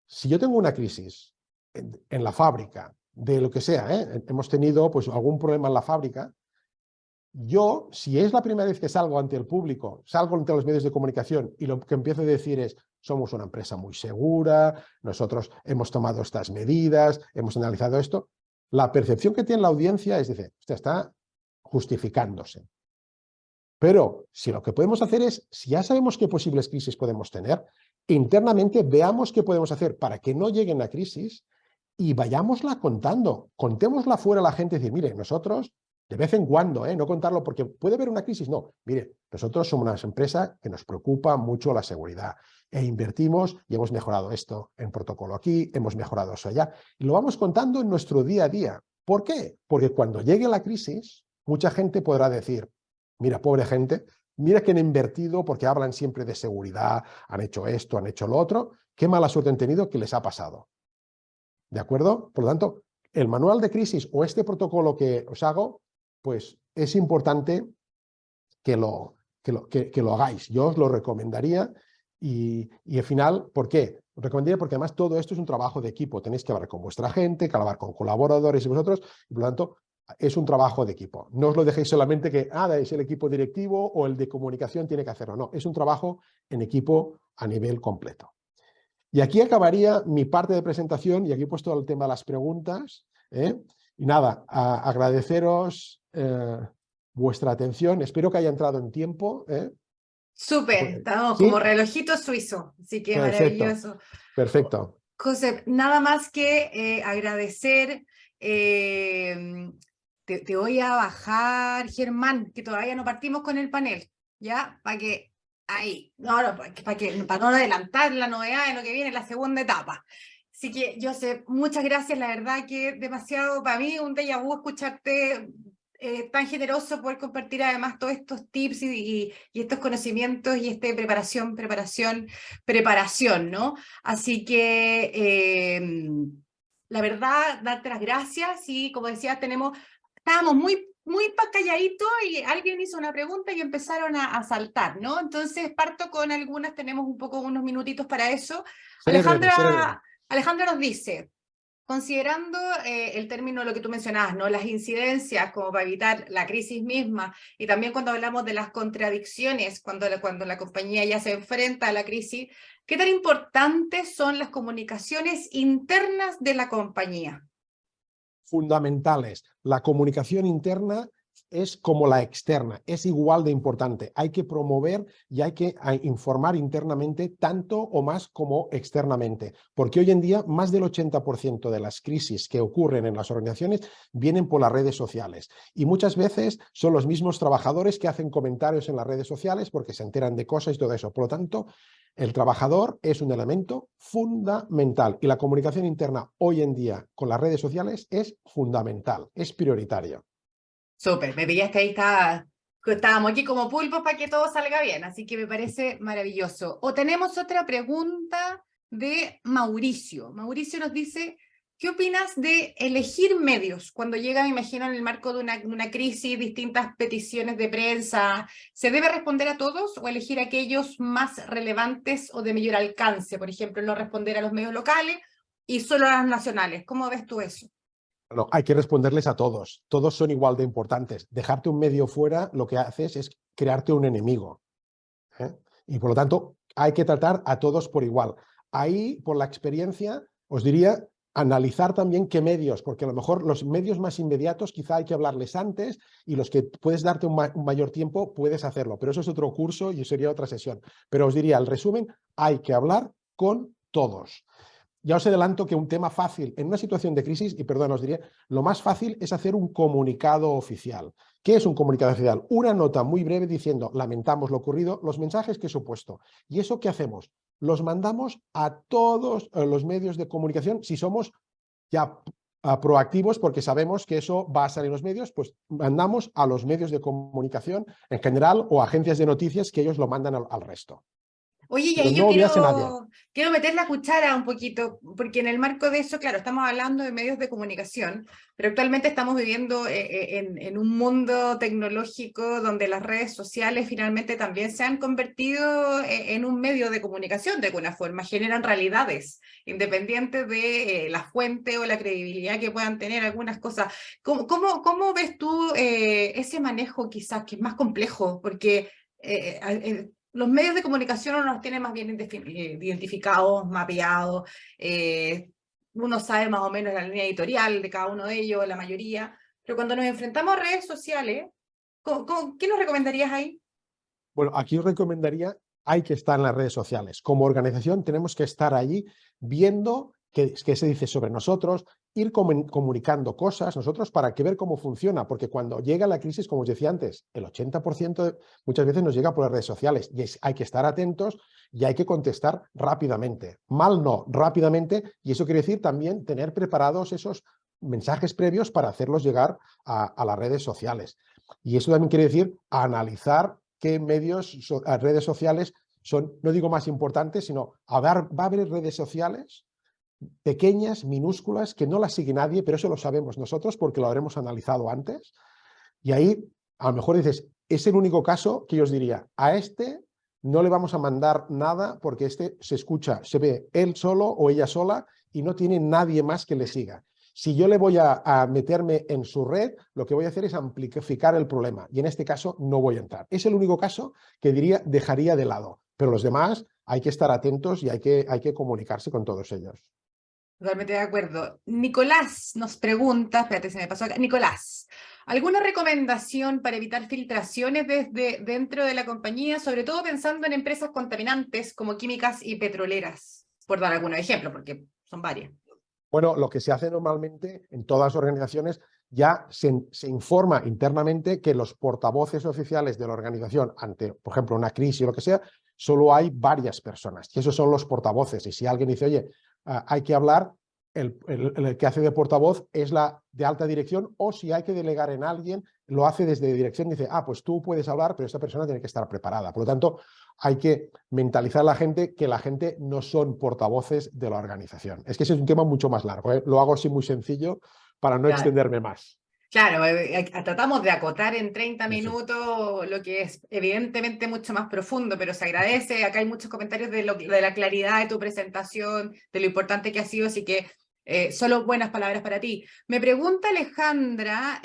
Si yo tengo una crisis en la fábrica, de lo que sea, hemos tenido pues, algún problema en la fábrica, yo, si es la primera vez que salgo ante el público, salgo ante los medios de comunicación y lo que empiezo a decir es, somos una empresa muy segura, nosotros hemos tomado estas medidas, hemos analizado esto, la percepción que tiene la audiencia es decir, usted está justificándose. Pero si lo que podemos hacer es, si ya sabemos qué posibles crisis podemos tener, internamente veamos qué podemos hacer para que no lleguen a crisis y vayámosla contando, contémosla fuera a la gente y decir, mire, nosotros de vez en cuando, no contarlo porque puede haber una crisis, no, mire, nosotros somos una empresa que nos preocupa mucho la seguridad e invertimos y hemos mejorado esto en protocolo aquí, hemos mejorado eso allá, y lo vamos contando en nuestro día a día. ¿Por qué? Porque cuando llegue la crisis, mucha gente podrá decir, mira, pobre gente, mira que han invertido porque hablan siempre de seguridad, han hecho esto, han hecho lo otro, qué mala suerte han tenido, ¿qué les ha pasado? ¿De acuerdo? Por lo tanto, el manual de crisis o este protocolo que os hago, pues es importante que lo hagáis. Yo os lo recomendaría y al final, ¿por qué? Os recomendaría porque además todo esto es un trabajo de equipo. Tenéis que hablar con vuestra gente, que hablar con colaboradores y vosotros, y por lo tanto es un trabajo de equipo. No os lo dejéis solamente que es el equipo directivo o el de comunicación tiene que hacerlo. No, es un trabajo en equipo a nivel completo. Y aquí acabaría mi parte de presentación y aquí he puesto el tema de las preguntas. Y nada, agradeceros vuestra atención. Espero que haya entrado en tiempo. Súper, estamos como ¿Sí? relojito suizo, así que Perfecto, maravilloso. perfecto. José, nada más que agradecer. Te voy a bajar, Germán, que todavía no partimos con el panel, ¿ya? Para que ahí, para no adelantar la novedad de lo que viene en la segunda etapa. Así que, José, muchas gracias, la verdad que demasiado para mí un déjà vu escucharte tan generoso poder compartir además todos estos tips y estos conocimientos y preparación, ¿no? Así que la verdad, darte las gracias y como decías, estábamos muy calladitos y alguien hizo una pregunta y empezaron a saltar, ¿no? Entonces parto con algunas, tenemos unos minutitos para eso. Seré breve, seré breve. Alejandra nos dice, considerando el término, lo que tú mencionabas, ¿no? Las incidencias como para evitar la crisis misma y también cuando hablamos de las contradicciones, cuando la compañía ya se enfrenta a la crisis, ¿qué tan importantes son las comunicaciones internas de la compañía? Fundamentales. La comunicación interna es como la externa, es igual de importante. Hay que promover y hay que informar internamente tanto o más como externamente, porque hoy en día más del 80% de las crisis que ocurren en las organizaciones vienen por las redes sociales y muchas veces son los mismos trabajadores que hacen comentarios en las redes sociales porque se enteran de cosas y todo eso. Por lo tanto, el trabajador es un elemento fundamental y la comunicación interna hoy en día con las redes sociales es fundamental, es prioritaria. Súper, me pillaste ahí, estábamos aquí como pulpos para que todo salga bien, así que me parece maravilloso. O tenemos otra pregunta de Mauricio. Mauricio nos dice, ¿qué opinas de elegir medios cuando llega, me imagino, en el marco de una crisis, distintas peticiones de prensa? ¿Se debe responder a todos o elegir aquellos más relevantes o de mayor alcance? Por ejemplo, no responder a los medios locales y solo a los nacionales. ¿Cómo ves tú eso? No, hay que responderles a todos. Todos son igual de importantes. Dejarte un medio fuera lo que haces es crearte un enemigo. Y por lo tanto, hay que tratar a todos por igual. Ahí, por la experiencia, os diría analizar también qué medios, porque a lo mejor los medios más inmediatos quizá hay que hablarles antes y los que puedes darte un mayor tiempo puedes hacerlo, pero eso es otro curso y sería otra sesión. Pero os diría, al resumen, hay que hablar con todos. Ya os adelanto que un tema fácil en una situación de crisis, y perdón, os diría, lo más fácil es hacer un comunicado oficial. ¿Qué es un comunicado oficial? Una nota muy breve diciendo, lamentamos lo ocurrido, los mensajes que he supuesto. ¿Y eso qué hacemos? Los mandamos a todos los medios de comunicación si somos ya proactivos porque sabemos que eso va a salir en los medios, pues mandamos a los medios de comunicación en general o agencias de noticias que ellos lo mandan al resto. Oye, y Pero ahí yo no olvidarse a nadie. quiero meter la cuchara un poquito, porque en el marco de eso, claro, estamos hablando de medios de comunicación, pero actualmente estamos viviendo en un mundo tecnológico donde las redes sociales finalmente también se han convertido en un medio de comunicación de alguna forma, generan realidades, independientes de la fuente o la credibilidad que puedan tener algunas cosas. ¿Cómo ves tú ese manejo quizás que es más complejo? Porque los medios de comunicación uno los tiene más bien identificados, mapeados, uno sabe más o menos la línea editorial de cada uno de ellos, la mayoría, pero cuando nos enfrentamos a redes sociales, ¿qué nos recomendarías ahí? Bueno, aquí os recomendaría, hay que estar en las redes sociales. Como organización tenemos que estar allí viendo qué se dice sobre nosotros, ir comunicando cosas nosotros para que ver cómo funciona, porque cuando llega la crisis, como os decía antes, el 80% muchas veces nos llega por las redes sociales y hay que estar atentos y hay que contestar rápidamente. Mal no, rápidamente, y eso quiere decir también tener preparados esos mensajes previos para hacerlos llegar a las redes sociales. Y eso también quiere decir analizar qué medios, redes sociales son, no digo más importantes, sino va a haber redes sociales pequeñas, minúsculas, que no las sigue nadie, pero eso lo sabemos nosotros porque lo habremos analizado antes. Y ahí a lo mejor dices, es el único caso que yo os diría, a este no le vamos a mandar nada porque este se escucha, se ve él solo o ella sola y no tiene nadie más que le siga. Si yo le voy a meterme en su red, lo que voy a hacer es amplificar el problema y en este caso no voy a entrar. Es el único caso que dejaría de lado, pero los demás hay que estar atentos y hay que comunicarse con todos ellos. Totalmente de acuerdo. Nicolás nos pregunta, espérate, se me pasó acá. Nicolás, ¿alguna recomendación para evitar filtraciones desde dentro de la compañía, sobre todo pensando en empresas contaminantes como químicas y petroleras? Por dar algunos ejemplos, porque son varias. Bueno, lo que se hace normalmente en todas las organizaciones ya se informa internamente que los portavoces oficiales de la organización ante, por ejemplo, una crisis o lo que sea, solo hay varias personas y esos son los portavoces. Y si alguien dice, oye, hay que hablar, el que hace de portavoz es la de alta dirección o si hay que delegar en alguien, lo hace desde dirección y dice, pues tú puedes hablar, pero esta persona tiene que estar preparada. Por lo tanto, hay que mentalizar a la gente que la gente no son portavoces de la organización. Es que ese es un tema mucho más largo, ¿eh? Lo hago así muy sencillo para no Claro. extenderme más. Claro, tratamos de acotar en 30 Eso. minutos lo que es evidentemente mucho más profundo, pero se agradece. Acá hay muchos comentarios de la claridad de tu presentación, de lo importante que ha sido, así que solo buenas palabras para ti. Me pregunta Alejandra,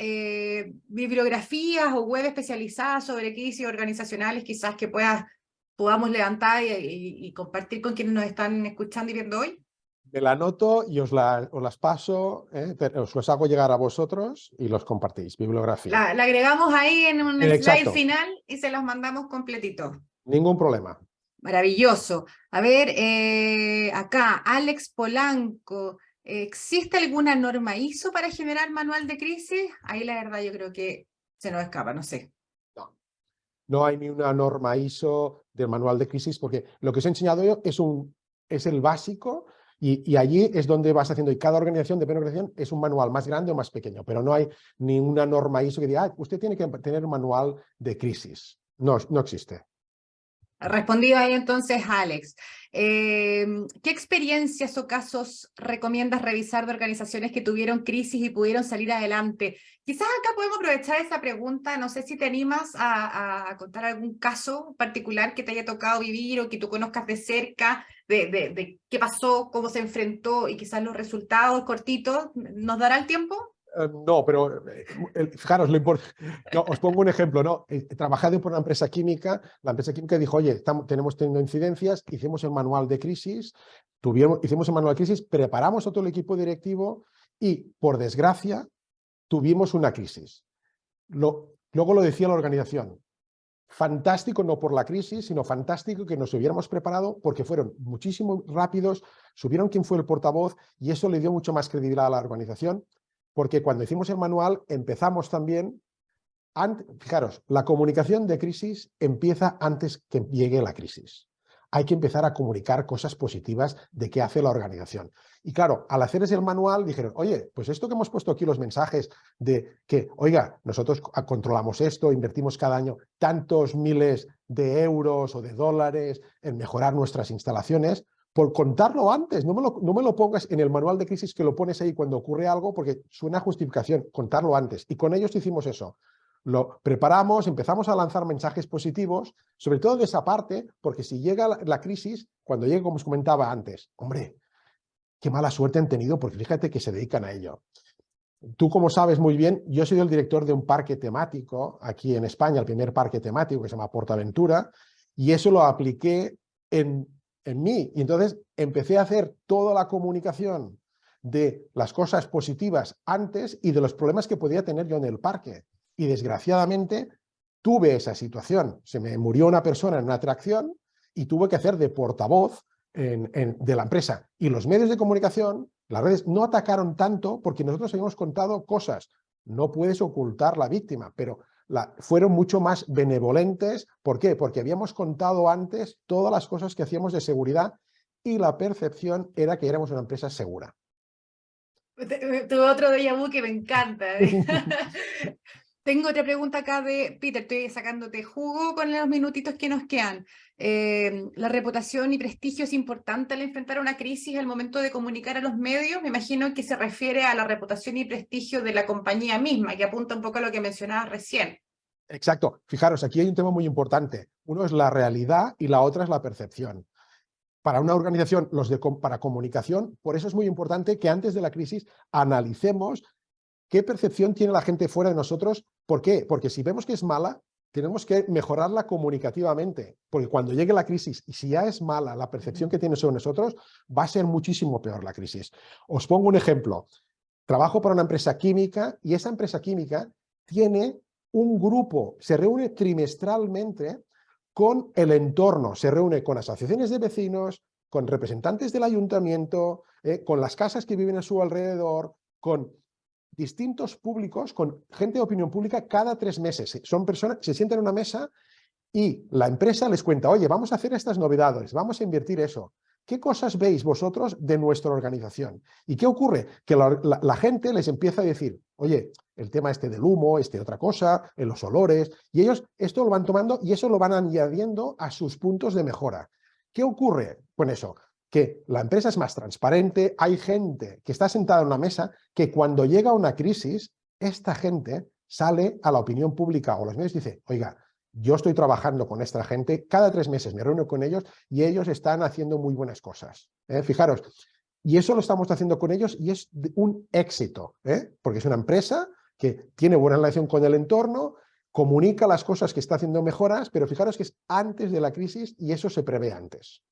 bibliografías o web especializadas sobre crisis organizacionales quizás que podamos levantar y compartir con quienes nos están escuchando y viendo hoy. Me la anoto y os las paso, os los hago llegar a vosotros y los compartís, bibliografía. La agregamos ahí en un slide Exacto, final y se los mandamos completitos. ningún problema. Maravilloso. A ver, acá, Alex Polanco, ¿existe alguna norma ISO para generar manual de crisis? Ahí la verdad yo creo que se nos escapa, no sé. No, no hay ni una norma ISO del manual de crisis porque lo que os he enseñado yo es el básico y allí es donde vas haciendo y cada organización, depende de la organización, es un manual más grande o más pequeño, pero no hay ni una norma ISO que diga, usted tiene que tener un manual de crisis. No, no existe. Respondido ahí entonces, Alex. ¿Qué experiencias o casos recomiendas revisar de organizaciones que tuvieron crisis y pudieron salir adelante? Quizás acá podemos aprovechar esa pregunta. No sé si te animas a contar algún caso particular que te haya tocado vivir o que tú conozcas de cerca, de qué pasó, cómo se enfrentó y quizás los resultados cortitos. ¿Nos dará el tiempo? No, pero fijaros, no, os pongo un ejemplo, ¿no? Trabajando por una empresa química, la empresa química dijo, oye, tenemos teniendo incidencias, hicimos el manual de crisis, hicimos el manual de crisis, preparamos a todo el equipo directivo y, por desgracia, tuvimos una crisis. Luego lo decía la organización, fantástico no por la crisis, sino fantástico que nos hubiéramos preparado porque fueron muchísimo rápidos, supieron quién fue el portavoz y eso le dio mucho más credibilidad a la organización. Porque cuando hicimos el manual empezamos también, fijaros, la comunicación de crisis empieza antes que llegue la crisis. hay que empezar a comunicar cosas positivas de qué hace la organización. Y claro, al hacer ese manual dijeron, oye, pues esto que hemos puesto aquí, los mensajes de que, oiga, nosotros controlamos esto, invertimos cada año tantos miles de euros o de dólares en mejorar nuestras instalaciones, por contarlo antes, no me lo pongas en el manual de crisis que lo pones ahí cuando ocurre algo, porque suena justificación, contarlo antes. Y con ellos hicimos eso. Lo preparamos, empezamos a lanzar mensajes positivos, sobre todo de esa parte, porque si llega la crisis, cuando llegue, como os comentaba antes, hombre, qué mala suerte han tenido, porque fíjate que se dedican a ello. Tú, como sabes muy bien, yo soy el director de un parque temático aquí en España, el primer parque temático que se llama PortAventura, y eso lo apliqué en mí. Y entonces empecé a hacer toda la comunicación de las cosas positivas antes y de los problemas que podía tener yo en el parque. Y desgraciadamente tuve esa situación. Se me murió una persona en una atracción y tuve que hacer de portavoz de la empresa. Y los medios de comunicación, las redes, no atacaron tanto porque nosotros habíamos contado cosas. No puedes ocultar la víctima, pero fueron mucho más benevolentes. ¿Por qué? Porque habíamos contado antes todas las cosas que hacíamos de seguridad y la percepción era que éramos una empresa segura. Tuve otro déjà vu que me encanta. Tengo otra pregunta acá de Peter, estoy sacándote jugo con los minutitos que nos quedan. ¿La reputación y prestigio es importante al enfrentar una crisis al momento de comunicar a los medios? Me imagino que se refiere a la reputación y prestigio de la compañía misma, que apunta un poco a lo que mencionabas recién. Exacto. Fijaros, aquí hay un tema muy importante. Uno es la realidad y la otra es la percepción. Para una organización, para comunicación, por eso es muy importante que antes de la crisis analicemos qué percepción tiene la gente fuera de nosotros. ¿Por qué? Porque si vemos que es mala, tenemos que mejorarla comunicativamente, porque cuando llegue la crisis, y si ya es mala la percepción que tiene sobre nosotros, va a ser muchísimo peor la crisis. Os pongo un ejemplo. Trabajo para una empresa química y esa empresa química tiene un grupo, se reúne trimestralmente con el entorno, se reúne con asociaciones de vecinos, con representantes del ayuntamiento, con las casas que viven a su alrededor, con distintos públicos, con gente de opinión pública cada 3 meses. Son personas, se sientan en una mesa y la empresa les cuenta, oye, vamos a hacer estas novedades, vamos a invertir eso. ¿Qué cosas veis vosotros de nuestra organización? ¿Y qué ocurre? Que la gente les empieza a decir, oye, el tema este del humo, otra cosa, en los olores, y ellos esto lo van tomando y eso lo van añadiendo a sus puntos de mejora. ¿Qué ocurre con eso? Que la empresa es más transparente, hay gente que está sentada en una mesa que cuando llega una crisis, esta gente sale a la opinión pública o los medios y dice, oiga, yo estoy trabajando con esta gente, cada 3 meses me reúno con ellos y ellos están haciendo muy buenas cosas. Fijaros, y eso lo estamos haciendo con ellos y es un éxito, porque es una empresa que tiene buena relación con el entorno, comunica las cosas que está haciendo mejoras, pero fijaros que es antes de la crisis y eso se prevé antes.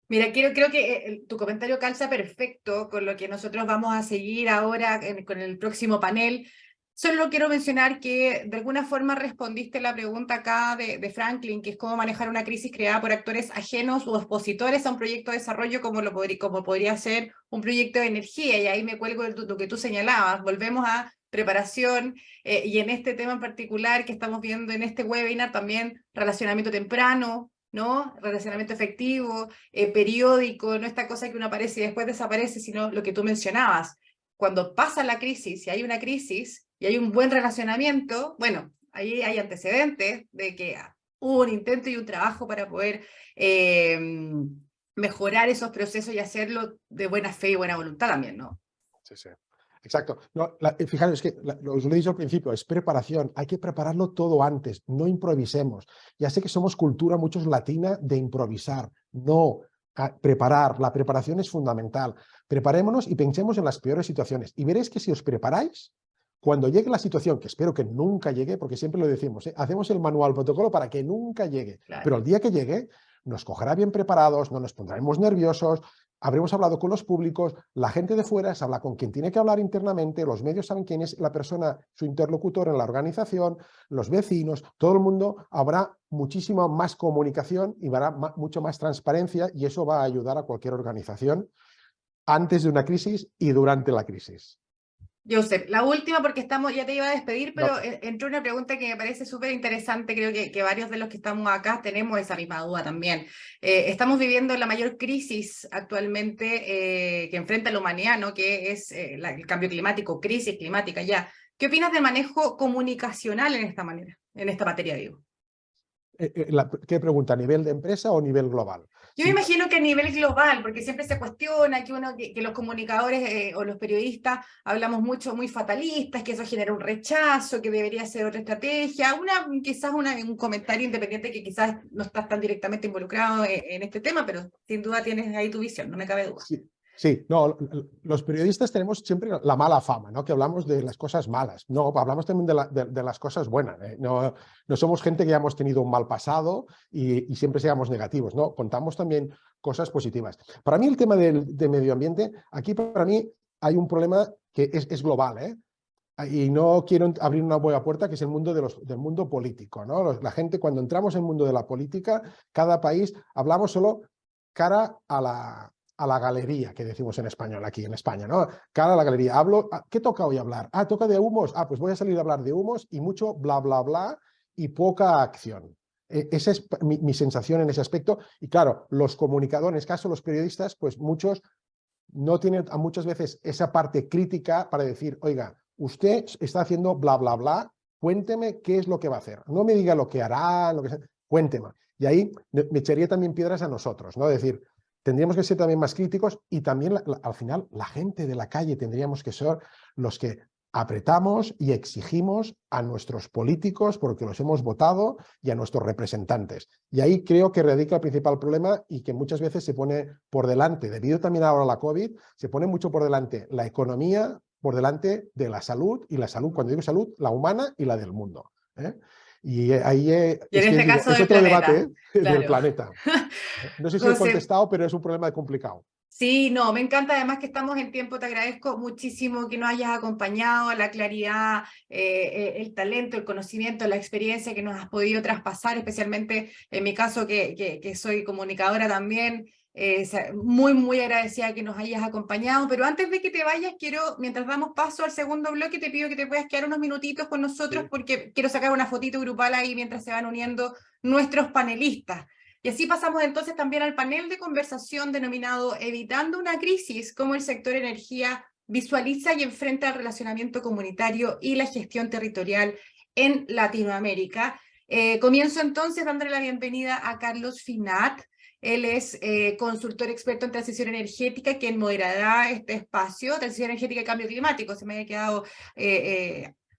Mira, creo que tu comentario calza perfecto con lo que nosotros vamos a seguir ahora con el próximo panel. Solo quiero mencionar que de alguna forma respondiste la pregunta acá de Franklin, que es cómo manejar una crisis creada por actores ajenos o expositores a un proyecto de desarrollo como podría ser un proyecto de energía. Y ahí me cuelgo de lo que tú señalabas. Volvemos a preparación y en este tema en particular que estamos viendo en este webinar también relacionamiento temprano, ¿no? Relacionamiento efectivo, periódico, no esta cosa que uno aparece y después desaparece, sino lo que tú mencionabas. Cuando pasa la crisis, y hay una crisis, y hay un buen relacionamiento, bueno, ahí hay antecedentes de que hubo un intento y un trabajo para poder mejorar esos procesos y hacerlo de buena fe y buena voluntad también, ¿no? Sí, sí. Exacto. No, fijaros, es que os lo he dicho al principio, es preparación. Hay que prepararlo todo antes, no improvisemos. Ya sé que somos cultura muchos latina de improvisar. No, preparar. La preparación es fundamental. Preparémonos y pensemos en las peores situaciones. Y veréis que si os preparáis, cuando llegue la situación, que espero que nunca llegue, porque siempre lo decimos, hacemos el manual protocolo para que nunca llegue. Claro. Pero el día que llegue, nos cogerá bien preparados, no nos pondremos nerviosos, habremos hablado con los públicos, la gente de fuera se habla con quien tiene que hablar internamente, los medios saben quién es la persona, su interlocutor en la organización, los vecinos, todo el mundo, habrá muchísima más comunicación y habrá mucho más transparencia y eso va a ayudar a cualquier organización antes de una crisis y durante la crisis. Joseph, la última porque estamos, ya te iba a despedir, pero No, entró una pregunta que me parece súper interesante, creo que varios de los que estamos acá tenemos esa misma duda también. Estamos viviendo la mayor crisis actualmente que enfrenta la humanidad, ¿no? Que es el cambio climático, crisis climática ya. ¿Qué opinas del manejo comunicacional en esta manera, en esta materia, digo? ¿qué pregunta? ¿A nivel de empresa o a nivel global? Yo me Sí, imagino que a nivel global, porque siempre se cuestiona que los comunicadores o los periodistas hablamos mucho muy fatalistas, que eso genera un rechazo, que debería ser otra estrategia, quizás un comentario independiente que quizás no estás tan directamente involucrado en este tema, pero sin duda tienes ahí tu visión, no me cabe duda. sí, sí, no, los periodistas tenemos siempre la mala fama, ¿no? Que hablamos de las cosas malas. No, hablamos también de las cosas buenas. No, no somos gente que ya hemos tenido un mal pasado y siempre seamos negativos, ¿no? Contamos también cosas positivas. Para mí el tema de medio ambiente, aquí para mí hay un problema que es global, ¿eh? Y no quiero abrir una buena puerta, que es el mundo del mundo político, ¿no? La gente, cuando entramos en el mundo de la política, cada país, hablamos solo cara a la galería, que decimos en español aquí en España, ¿no? Cara a la galería. ¿Qué toca hoy hablar? Ah, toca de humos. Ah, pues voy a salir a hablar de humos y mucho bla, bla, bla y poca acción. Esa es mi sensación en ese aspecto. Y claro, los comunicadores, en este caso los periodistas, pues muchos no tienen muchas veces esa parte crítica para decir, oiga, usted está haciendo bla, bla, bla, cuénteme qué es lo que va a hacer. No me diga lo que hará, lo que sea, cuénteme. Y ahí me echaría también piedras a nosotros, ¿no? Es decir, tendríamos que ser también más críticos y también al final la gente de la calle tendríamos que ser los que apretamos y exigimos a nuestros políticos porque los hemos votado y a nuestros representantes. Y ahí creo que radica el principal problema y que muchas veces se pone por delante, debido también ahora a la COVID, se pone mucho por delante la economía, por delante de la salud, y la salud, cuando digo salud, la humana y la del mundo. ¿Eh? Y ahí Y en es que este digo, caso es del otro debate planeta, del claro. planeta. No sé si he José, contestado, pero es un problema complicado. sí, no, me encanta además que estamos en tiempo, te agradezco muchísimo que nos hayas acompañado, la claridad, el talento, el conocimiento, la experiencia que nos has podido traspasar, especialmente en mi caso que soy comunicadora también, muy, muy agradecida que nos hayas acompañado, pero antes de que te vayas, quiero, mientras damos paso al segundo bloque, te pido que te puedas quedar unos minutitos con nosotros Sí. porque quiero sacar una fotito grupal ahí mientras se van uniendo nuestros panelistas. Y así pasamos entonces también al panel de conversación denominado Evitando una crisis, cómo el sector energía visualiza y enfrenta el relacionamiento comunitario y la gestión territorial en Latinoamérica. Comienzo entonces dándole la bienvenida a Carlos Finat. Él es consultor experto en transición energética, quien moderará este espacio, transición energética y cambio climático, se me había quedado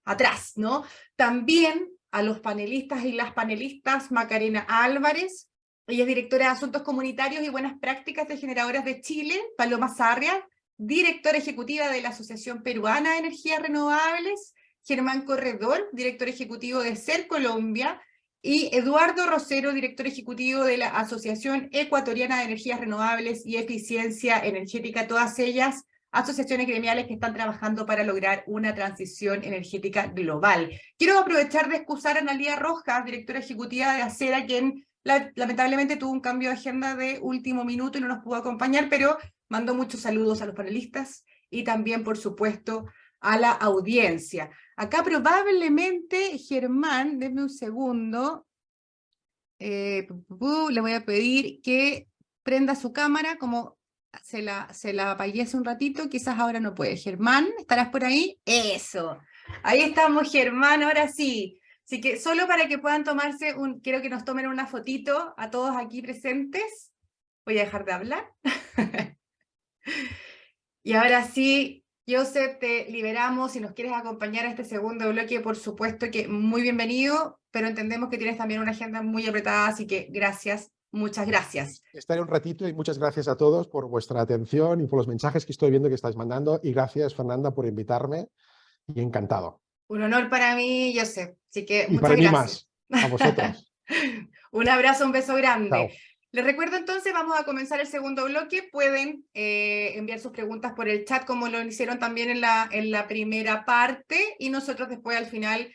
atrás, ¿no? También a los panelistas y las panelistas, Macarena Álvarez, ella es directora de Asuntos Comunitarios y Buenas Prácticas de Generadoras de Chile, Paloma Sarria, directora ejecutiva de la Asociación Peruana de Energías Renovables, Germán Corredor, director ejecutivo de SER Colombia, y Eduardo Rosero, director ejecutivo de la Asociación Ecuatoriana de Energías Renovables y Eficiencia Energética, todas ellas asociaciones gremiales que están trabajando para lograr una transición energética global. Quiero aprovechar de excusar a Analía Rojas, directora ejecutiva de Acera, quien lamentablemente tuvo un cambio de agenda de último minuto y no nos pudo acompañar, pero mando muchos saludos a los panelistas y también, por supuesto, a la audiencia. Acá probablemente, Germán, denme un segundo, le voy a pedir que prenda su cámara, como se la apagué hace un ratito, quizás ahora no puede. Germán, ¿estarás por ahí? Eso. Ahí estamos, Germán, ahora sí. Así que solo para que puedan tomarse quiero que nos tomen una fotito a todos aquí presentes. Voy a dejar de hablar. Y ahora sí, Joseph, te liberamos. Si nos quieres acompañar a este segundo bloque, por supuesto que muy bienvenido, pero entendemos que tienes también una agenda muy apretada, así que gracias, muchas gracias. Estaré un ratito y muchas gracias a todos por vuestra atención y por los mensajes que estoy viendo que estáis mandando. Y gracias, Fernanda, por invitarme y encantado. Un honor para mí, Joseph, así que Y para muchas mí gracias. más, a vosotros. Un abrazo, un beso grande. Chao. Les recuerdo entonces, vamos a comenzar el segundo bloque. Pueden enviar sus preguntas por el chat, como lo hicieron también en la primera parte, y nosotros después al final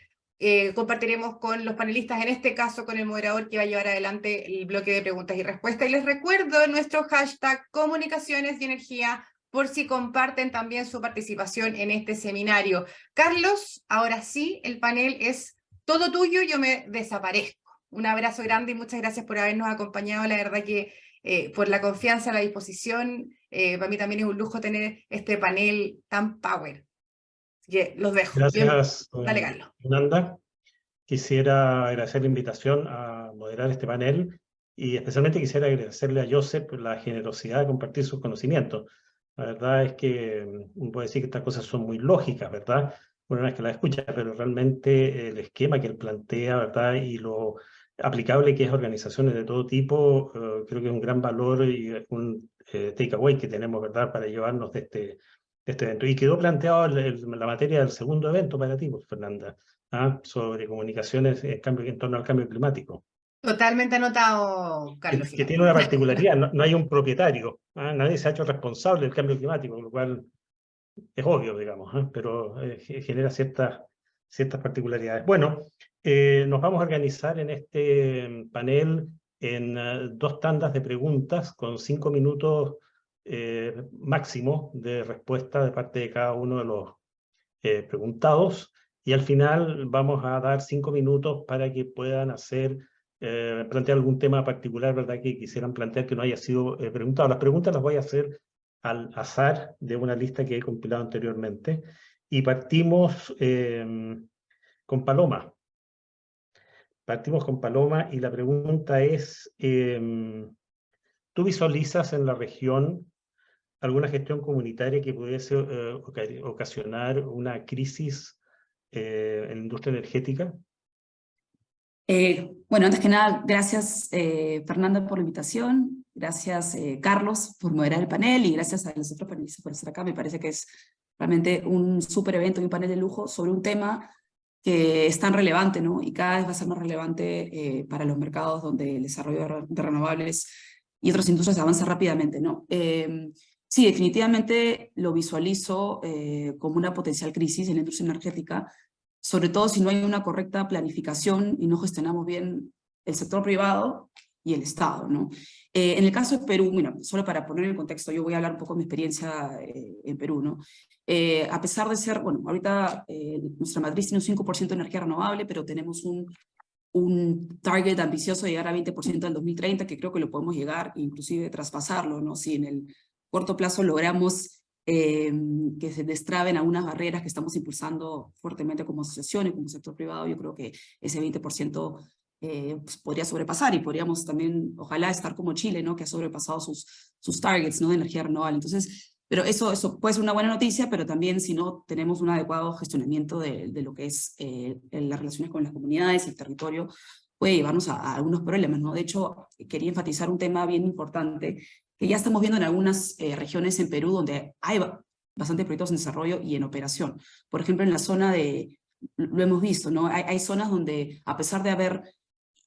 compartiremos con los panelistas, en este caso con el moderador que va a llevar adelante el bloque de preguntas y respuestas. Y les recuerdo nuestro hashtag comunicaciones y energía por si comparten también su participación en este seminario. Carlos, ahora sí, el panel es todo tuyo, yo me desaparezco. Un abrazo grande y muchas gracias por habernos acompañado. La verdad que por la confianza, la disposición, para mí también es un lujo tener este panel tan power. Así que los dejo. Gracias, Dale, Carlos. Fernanda. Quisiera agradecer la invitación a moderar este panel y especialmente quisiera agradecerle a Josep la generosidad de compartir sus conocimientos. La verdad es que uno puede decir que estas cosas son muy lógicas, ¿verdad? Una vez que las escucha, pero realmente el esquema que él plantea, ¿verdad? Y lo aplicable que es a organizaciones de todo tipo, creo que es un gran valor y un takeaway que tenemos, ¿verdad? Para llevarnos de este evento. Y quedó planteado la materia del segundo evento para ti, pues, Fernanda, sobre comunicaciones en torno al cambio climático. Totalmente anotado, Carlos. Que tiene una particularidad, no hay un propietario, nadie se ha hecho responsable del cambio climático, lo cual es obvio, digamos, pero genera ciertas particularidades. Bueno, nos vamos a organizar en este panel en 2 tandas de preguntas con 5 minutos máximo de respuesta de parte de cada uno de los preguntados, y al final vamos a dar 5 minutos para que puedan plantear algún tema particular, ¿verdad?, que quisieran plantear que no haya sido preguntado. Las preguntas las voy a hacer al azar de una lista que he compilado anteriormente, y partimos con Paloma. Partimos con Paloma y la pregunta es, ¿tú visualizas en la región alguna gestión comunitaria que pudiese ocasionar una crisis en la industria energética? Bueno, antes que nada, gracias Fernanda por la invitación, gracias Carlos por moderar el panel y gracias a los otros panelistas por estar acá. Me parece que es realmente un súper evento y un panel de lujo sobre un tema que es tan relevante, ¿no? Y cada vez va a ser más relevante para los mercados donde el desarrollo de renovables y otras industrias avanza rápidamente, ¿no? Sí, definitivamente lo visualizo como una potencial crisis en la industria energética, sobre todo si no hay una correcta planificación y no gestionamos bien el sector privado y el Estado, ¿no? En el caso de Perú, bueno, solo para poner en contexto, yo voy a hablar un poco de mi experiencia en Perú, ¿no? A pesar de ser, bueno, ahorita nuestra matriz tiene un 5% de energía renovable, pero tenemos un target ambicioso de llegar a 20% al 2030, que creo que lo podemos llegar, inclusive traspasarlo, ¿no? Si en el corto plazo logramos que se destraben algunas barreras que estamos impulsando fuertemente como asociación y como sector privado, yo creo que ese 20% pues podría sobrepasar, y podríamos también, ojalá, estar como Chile, ¿no? Que ha sobrepasado sus targets, ¿no? De energía renovable. Entonces, pero eso puede ser una buena noticia, pero también si no tenemos un adecuado gestionamiento de lo que es las relaciones con las comunidades y el territorio, puede llevarnos a algunos problemas, ¿no? De hecho, quería enfatizar un tema bien importante que ya estamos viendo en algunas regiones en Perú donde hay bastantes proyectos en desarrollo y en operación. Por ejemplo, en la zona lo hemos visto, ¿no? Hay zonas donde, a pesar de haber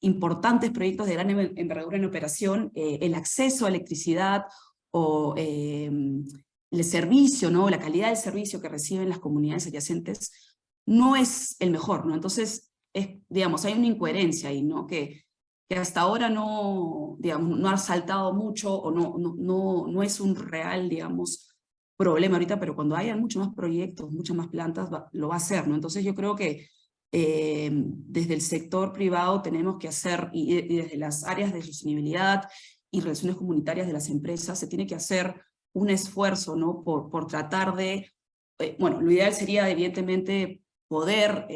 importantes proyectos de gran envergadura en operación, el acceso a electricidad o el servicio, ¿no? La calidad del servicio que reciben las comunidades adyacentes no es el mejor, ¿no? Entonces, digamos, hay una incoherencia ahí, ¿no? Que hasta ahora no, digamos, no ha saltado mucho o no es un real, digamos, problema ahorita, pero cuando haya muchos más proyectos, muchas más plantas, lo va a hacer, ¿no? Entonces yo creo que desde el sector privado tenemos que hacer, y desde las áreas de sostenibilidad y relaciones comunitarias de las empresas, se tiene que hacer un esfuerzo, ¿no? Por tratar de, bueno, lo ideal sería evidentemente poder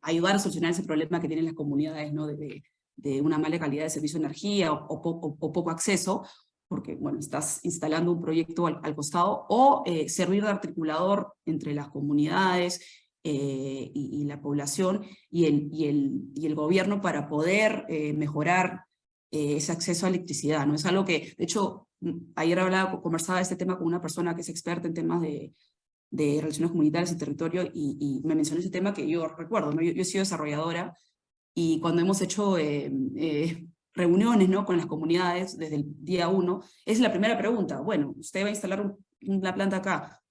ayudar a solucionar ese problema que tienen las comunidades, ¿no? De una mala calidad de servicio de energía o poco acceso, porque, bueno, estás instalando un proyecto al costado, o servir de articulador entre las comunidades y la población y el gobierno para poder mejorar ese acceso a electricidad, ¿no? Es algo que, de hecho, ayer conversaba de este tema con una persona que es experta en temas de relaciones comunitarias y territorio, y me mencionó ese tema que yo recuerdo, ¿no? Yo he sido desarrolladora, y cuando hemos hecho reuniones, ¿no? Con las comunidades desde el día 1, es la primera pregunta: bueno, usted va a instalar una planta acá,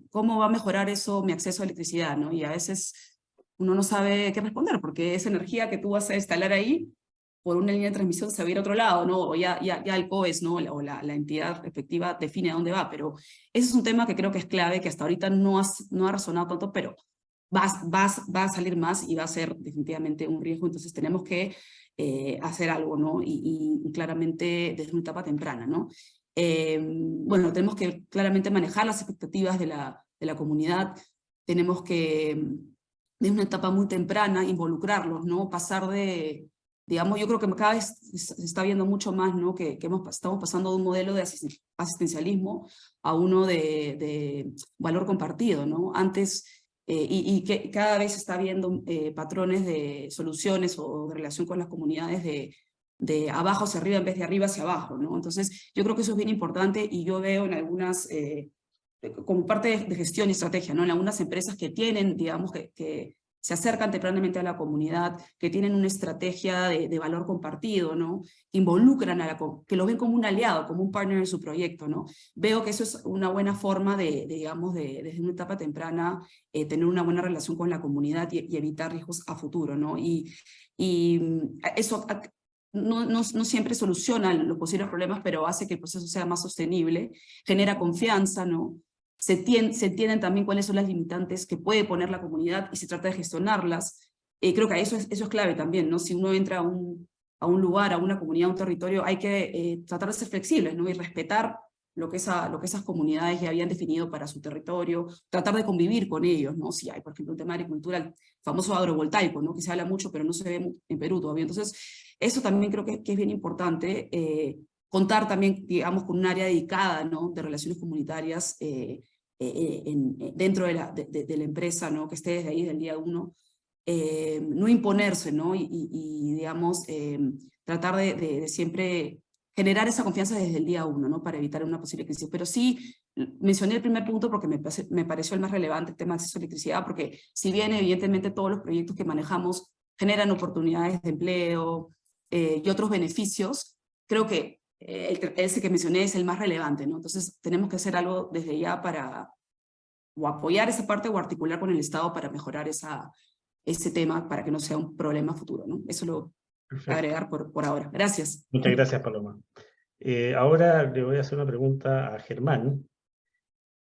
¿cómo va a mejorar eso mi acceso a electricidad, ¿no? Y a veces uno no sabe qué responder, porque esa energía que tú vas a instalar ahí por una línea de transmisión se va a ir a otro lado, ¿no? O ya el COES, ¿no? O la entidad respectiva define a dónde va, pero ese es un tema que creo que es clave, que hasta ahorita no ha resonado tanto, pero va a salir más y va a ser definitivamente un riesgo, entonces tenemos que hacer algo, ¿no? Y claramente desde una etapa temprana, ¿no? Bueno, tenemos que claramente manejar las expectativas de la comunidad, tenemos que, desde una etapa muy temprana, involucrarlos, ¿no? Pasar de, digamos, yo creo que cada vez se está viendo mucho más, ¿no? Que estamos pasando de un modelo de asistencialismo a uno de valor compartido, ¿no? Antes, y que cada vez se está viendo patrones de soluciones o de relación con las comunidades de abajo hacia arriba en vez de arriba hacia abajo, ¿no? Entonces, yo creo que eso es bien importante y yo veo en algunas, como parte de gestión y estrategia, ¿no? En algunas empresas que tienen, digamos, que se acercan tempranamente a la comunidad, que tienen una estrategia de valor compartido, ¿no? Que involucran que los ven como un aliado, como un partner en su proyecto, ¿no? Veo que eso es una buena forma digamos, desde una etapa temprana, tener una buena relación con la comunidad y evitar riesgos a futuro, ¿no? Y eso no siempre soluciona los posibles problemas, pero hace que el proceso sea más sostenible, genera confianza, ¿no? Se entienden también cuáles son las limitantes que puede poner la comunidad y se trata de gestionarlas. Creo que eso es clave también, ¿no? Si uno entra a un lugar, a una comunidad, a un territorio, hay que tratar de ser flexibles, ¿no? Y respetar lo que esas comunidades ya habían definido para su territorio, tratar de convivir con ellos, ¿no? Si hay, por ejemplo, un tema de agricultura, el famoso agrovoltaico, ¿no? Que se habla mucho, pero no se ve en Perú todavía. Entonces, eso también creo que es bien importante, contar también, digamos, con un área dedicada, ¿no? De relaciones comunitarias dentro de la empresa, ¿no? Que esté desde ahí, del día uno, no imponerse, ¿no? Y digamos, tratar de siempre generar esa confianza desde el día uno, ¿no? Para evitar una posible crisis. Pero sí, mencioné el primer punto porque me pareció el más relevante, el tema de acceso a electricidad, porque si bien evidentemente todos los proyectos que manejamos generan oportunidades de empleo y otros beneficios, creo que ese que mencioné es el más relevante, ¿no? Entonces tenemos que hacer algo desde ya para o apoyar esa parte o articular con el Estado para mejorar ese tema para que no sea un problema futuro, ¿no? Eso lo voy a Perfecto. agregar por ahora. Gracias. Muchas gracias, Paloma. Ahora le voy a hacer una pregunta a Germán.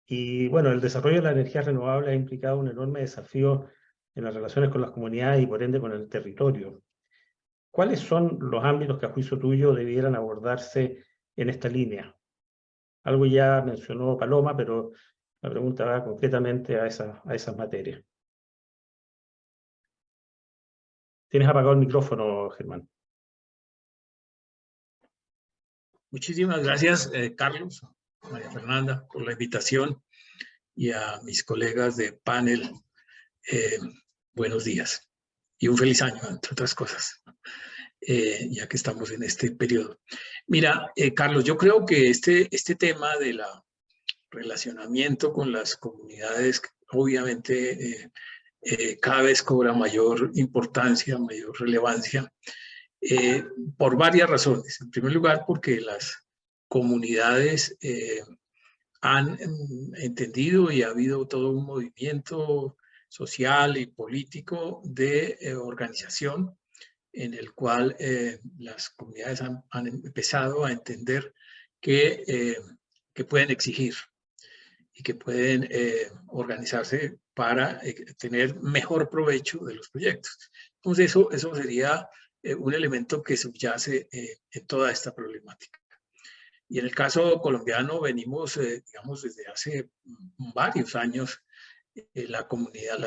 Y bueno, el desarrollo de la energía renovable ha implicado un enorme desafío en las relaciones con las comunidades y por ende con el territorio. ¿Cuáles son los ámbitos que a juicio tuyo debieran abordarse en esta línea? Algo ya mencionó Paloma, pero la pregunta va concretamente a esas materias. Tienes apagado el micrófono, Germán. Muchísimas gracias, Carlos, María Fernanda, por la invitación y a mis colegas de panel. Buenos días y un feliz año, entre otras cosas, ya que estamos en este periodo. Mira, Carlos, yo creo que este tema del relacionamiento con las comunidades, obviamente, cada vez cobra mayor importancia, mayor relevancia, por varias razones. En primer lugar, porque las comunidades han entendido y ha habido todo un movimiento social y político de organización en el cual las comunidades han empezado a entender que pueden exigir y que pueden organizarse para tener mejor provecho de los proyectos. Entonces eso sería un elemento que subyace en toda esta problemática. Y en el caso colombiano venimos, digamos, desde hace varios años, las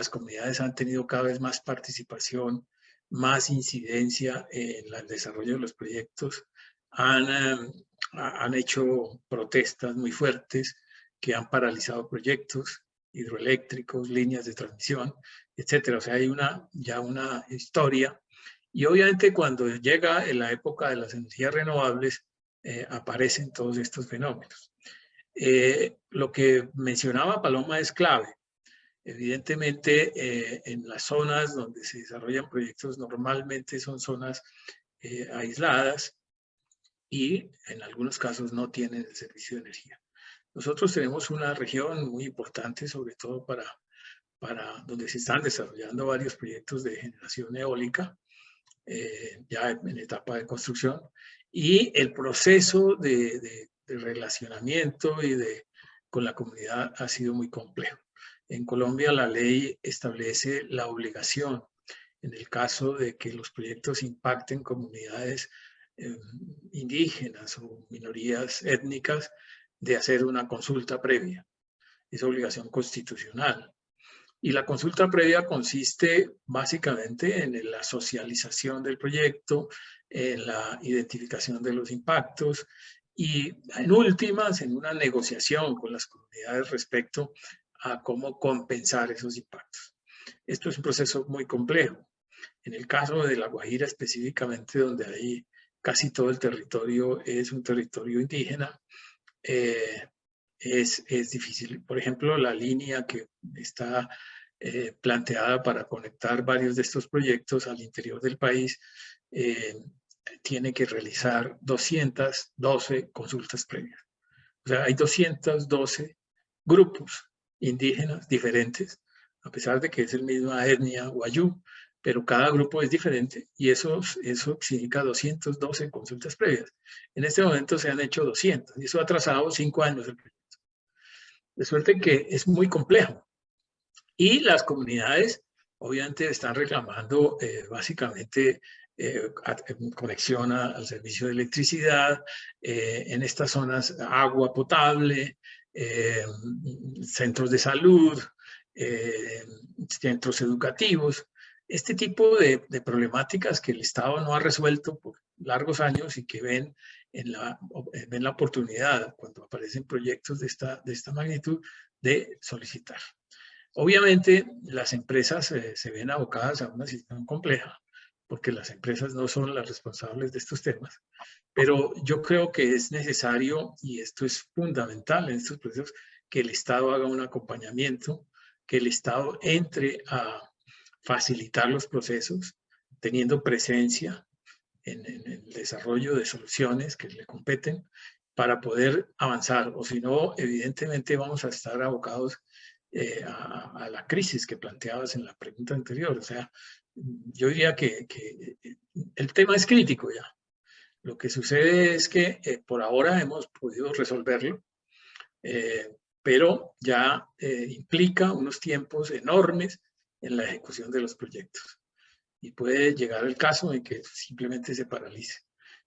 comunidades han tenido cada vez más participación, más incidencia en el desarrollo de los proyectos, han hecho protestas muy fuertes que han paralizado proyectos hidroeléctricos, líneas de transmisión, etcétera. O sea, hay ya una historia. Y obviamente cuando llega en la época de las energías renovables, aparecen todos estos fenómenos. Lo que mencionaba Paloma es clave. Evidentemente, en las zonas donde se desarrollan proyectos normalmente son zonas aisladas y en algunos casos no tienen el servicio de energía. Nosotros tenemos una región muy importante, sobre todo para donde se están desarrollando varios proyectos de generación eólica, ya en etapa de construcción, y el proceso de relacionamiento con la comunidad ha sido muy complejo. En Colombia la ley establece la obligación, en el caso de que los proyectos impacten comunidades indígenas o minorías étnicas, de hacer una consulta previa. Es obligación constitucional. Y la consulta previa consiste básicamente en la socialización del proyecto, en la identificación de los impactos y, en últimas, en una negociación con las comunidades respecto a cómo compensar esos impactos. Esto es un proceso muy complejo. En el caso de La Guajira específicamente, donde ahí casi todo el territorio es un territorio indígena, es difícil. Por ejemplo, la línea que está planteada para conectar varios de estos proyectos al interior del país tiene que realizar 212 consultas previas. O sea, hay 212 grupos indígenas diferentes, a pesar de que es la misma etnia wayú, pero cada grupo es diferente y eso significa 212 consultas previas. En este momento se han hecho 200 y eso ha atrasado 5 años el proyecto. De suerte que es muy complejo. Y las comunidades obviamente están reclamando básicamente conexión al servicio de electricidad, en estas zonas agua potable, centros de salud, centros educativos, este tipo de problemáticas que el Estado no ha resuelto por largos años y que ven la oportunidad cuando aparecen proyectos de esta magnitud de solicitar. Obviamente las empresas se ven abocadas a una situación compleja porque las empresas no son las responsables de estos temas, pero yo creo que es necesario, y esto es fundamental en estos procesos, que el Estado haga un acompañamiento, que el Estado entre a facilitar los procesos, teniendo presencia en el desarrollo de soluciones que le competen para poder avanzar, o si no, evidentemente vamos a estar abocados a la crisis que planteabas en la pregunta anterior. O sea, yo diría que el tema es crítico ya. Lo que sucede es que por ahora hemos podido resolverlo, pero ya implica unos tiempos enormes en la ejecución de los proyectos. Y puede llegar el caso en que simplemente se paralice.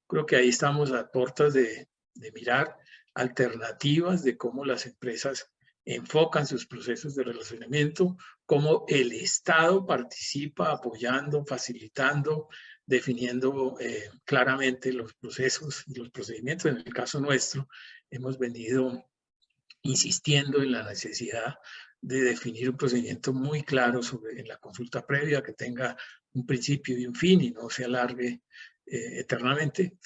Creo que ahí estamos a puertas de mirar alternativas de cómo las empresas enfocan sus procesos de relacionamiento, cómo el Estado participa apoyando, facilitando, definiendo claramente los procesos y los procedimientos. En el caso nuestro, hemos venido insistiendo en la necesidad de definir un procedimiento muy claro en la consulta previa, que tenga un principio y un fin y no se alargue eternamente,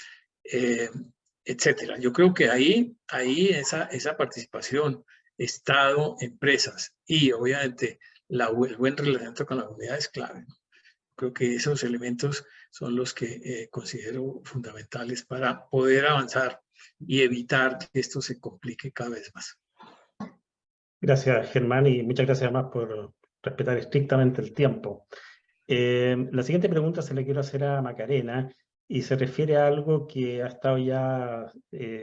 etcétera. Yo creo que ahí esa participación, Estado, empresas y obviamente el buen relacionamiento con la comunidad es clave, ¿no? Creo que esos elementos son los que considero fundamentales para poder avanzar y evitar que esto se complique cada vez más. Gracias, Germán, y muchas gracias además por respetar estrictamente el tiempo. La siguiente pregunta se la quiero hacer a Macarena y se refiere a algo que ha estado ya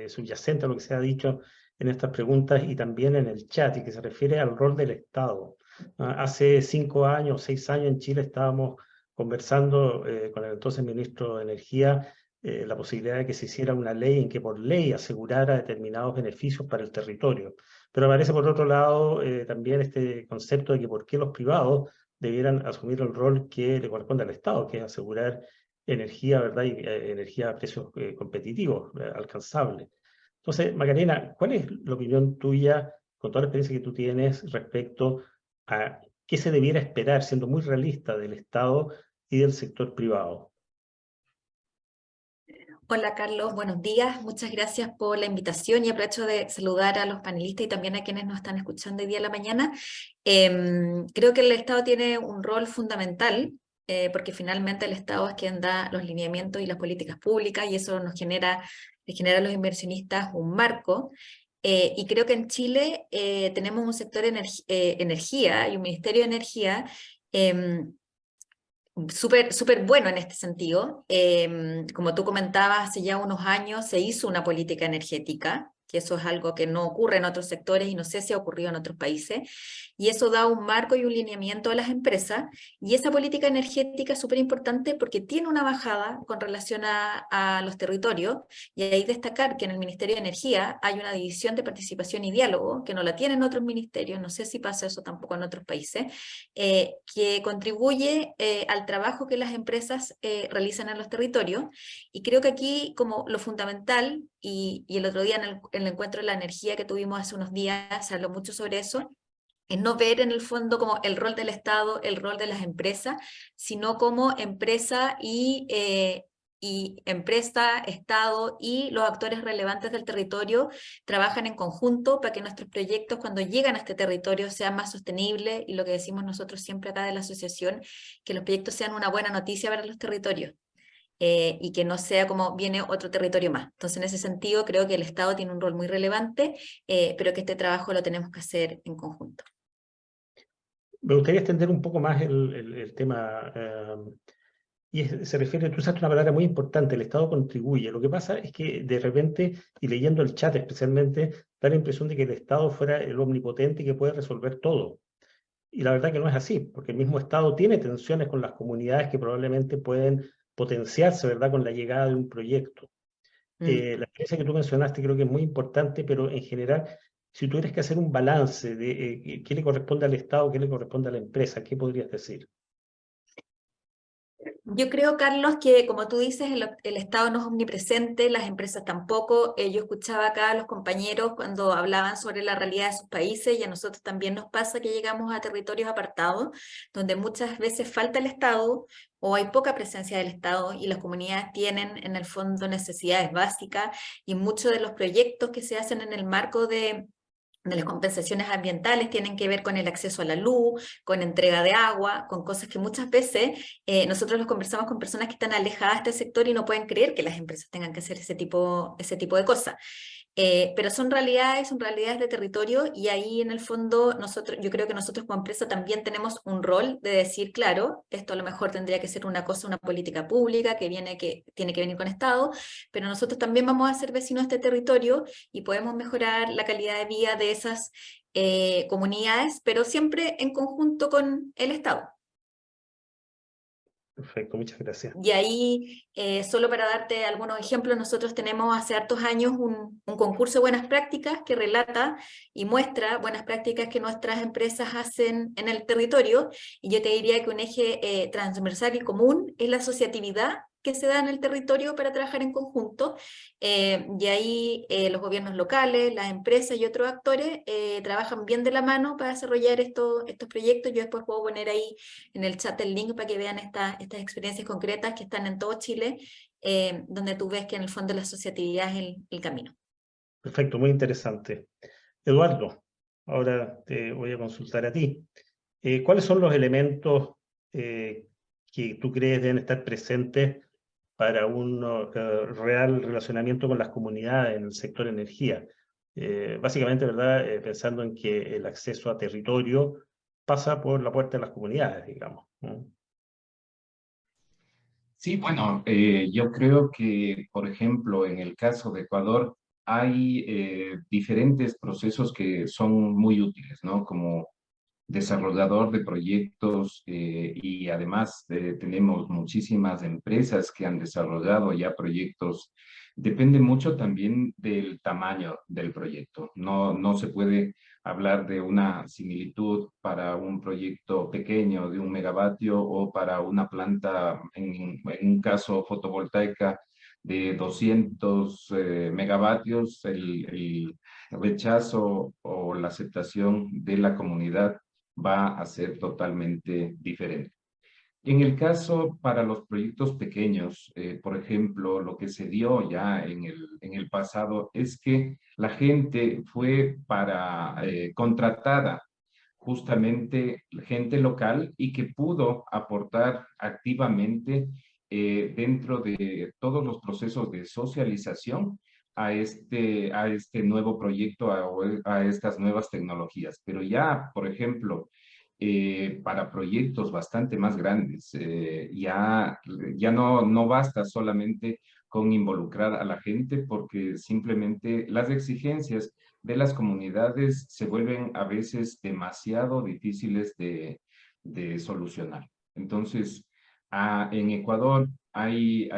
subyacente a lo que se ha dicho en estas preguntas y también en el chat, y que se refiere al rol del Estado. Hace 5 años, 6 años en Chile estábamos conversando con el entonces ministro de Energía la posibilidad de que se hiciera una ley en que por ley asegurara determinados beneficios para el territorio. Pero aparece por otro lado también este concepto de que por qué los privados debieran asumir el rol que le corresponde al Estado, que es asegurar energía, ¿verdad? Y energía a precios competitivos, alcanzables. Entonces, Macarena, ¿cuál es la opinión tuya, con toda la experiencia que tú tienes, respecto a qué se debiera esperar, siendo muy realista, del Estado y del sector privado? Hola Carlos, buenos días. Muchas gracias por la invitación y aprovecho de saludar a los panelistas y también a quienes nos están escuchando hoy día a la mañana. Creo que el Estado tiene un rol fundamental porque finalmente el Estado es quien da los lineamientos y las políticas públicas y eso les genera a los inversionistas un marco. Y creo que en Chile tenemos un sector energía y un Ministerio de Energía súper bueno en este sentido. Como tú comentabas, hace ya unos años se hizo una política energética, que eso es algo que no ocurre en otros sectores y no sé si ha ocurrido en otros países, y eso da un marco y un lineamiento a las empresas, y esa política energética es súper importante porque tiene una bajada con relación a los territorios, y ahí destacar que en el Ministerio de Energía hay una división de participación y diálogo, que no la tienen otros ministerios, no sé si pasa eso tampoco en otros países, que contribuye al trabajo que las empresas realizan en los territorios, y creo que aquí como lo fundamental, y el otro día en el encuentro de la energía que tuvimos hace unos días, se habló mucho sobre eso, es no ver en el fondo como el rol del Estado, el rol de las empresas, sino como empresa empresa, Estado y los actores relevantes del territorio trabajan en conjunto para que nuestros proyectos cuando llegan a este territorio sean más sostenibles, y lo que decimos nosotros siempre acá de la asociación, que los proyectos sean una buena noticia para los territorios. Y que no sea como viene otro territorio más. Entonces, en ese sentido, creo que el Estado tiene un rol muy relevante, pero que este trabajo lo tenemos que hacer en conjunto. Me gustaría extender un poco más el tema, se refiere, tú usaste una palabra muy importante, el Estado contribuye. Lo que pasa es que de repente, y leyendo el chat especialmente, da la impresión de que el Estado fuera el omnipotente y que puede resolver todo. Y la verdad que no es así, porque el mismo Estado tiene tensiones con las comunidades que probablemente pueden potenciarse, ¿verdad?, con la llegada de un proyecto. La experiencia que tú mencionaste creo que es muy importante, pero en general, si tuvieras que hacer un balance de qué le corresponde al Estado, qué le corresponde a la empresa, ¿qué podrías decir? Yo creo, Carlos, que como tú dices, el Estado no es omnipresente, las empresas tampoco. Yo escuchaba acá a los compañeros cuando hablaban sobre la realidad de sus países, y a nosotros también nos pasa que llegamos a territorios apartados, donde muchas veces falta el Estado o hay poca presencia del Estado, y las comunidades tienen en el fondo necesidades básicas, y muchos de los proyectos que se hacen en el marco de las compensaciones ambientales tienen que ver con el acceso a la luz, con entrega de agua, con cosas que muchas veces nosotros los conversamos con personas que están alejadas de este sector y no pueden creer que las empresas tengan que hacer ese tipo de cosas. Pero son realidades de territorio, y ahí en el fondo yo creo que nosotros como empresa también tenemos un rol de decir, claro, esto a lo mejor tendría que ser una política pública que tiene que venir con Estado, pero nosotros también vamos a ser vecinos de este territorio y podemos mejorar la calidad de vida de esas comunidades, pero siempre en conjunto con el Estado. Perfecto, muchas gracias. Y ahí, solo para darte algunos ejemplos, nosotros tenemos hace hartos años un concurso de buenas prácticas que relata y muestra buenas prácticas que nuestras empresas hacen en el territorio, y yo te diría que un eje transversal y común es la asociatividad que se da en el territorio para trabajar en conjunto, y ahí los gobiernos locales, las empresas y otros actores trabajan bien de la mano para desarrollar estos proyectos. Yo después puedo poner ahí en el chat el link para que vean estas experiencias concretas que están en todo Chile, donde tú ves que en el fondo la asociatividad es el camino. Perfecto, muy interesante. Eduardo, ahora te voy a consultar a ti. ¿Cuáles son los elementos que tú crees deben estar presentes para un real relacionamiento con las comunidades en el sector energía? Básicamente, ¿verdad? Pensando en que el acceso a territorio pasa por la puerta de las comunidades, digamos, ¿no? Sí, bueno, yo creo que, por ejemplo, en el caso de Ecuador, hay diferentes procesos que son muy útiles, ¿no? Como desarrollador de proyectos y además tenemos muchísimas empresas que han desarrollado ya proyectos. Depende mucho también del tamaño del proyecto. No se puede hablar de una similitud para un proyecto pequeño de 1 megavatio o para una planta, en un caso fotovoltaica, de 200 megavatios. El rechazo o la aceptación de la comunidad va a ser totalmente diferente. En el caso para los proyectos pequeños, por ejemplo, lo que se dio ya en el pasado es que la gente fue contratada, justamente gente local, y que pudo aportar activamente dentro de todos los procesos de socialización a este nuevo proyecto, a estas nuevas tecnologías. Pero ya, por ejemplo, para proyectos bastante más grandes. Ya no basta solamente con involucrar a la gente, porque simplemente las exigencias de las comunidades se vuelven a veces demasiado difíciles de solucionar. Entonces, en Ecuador hay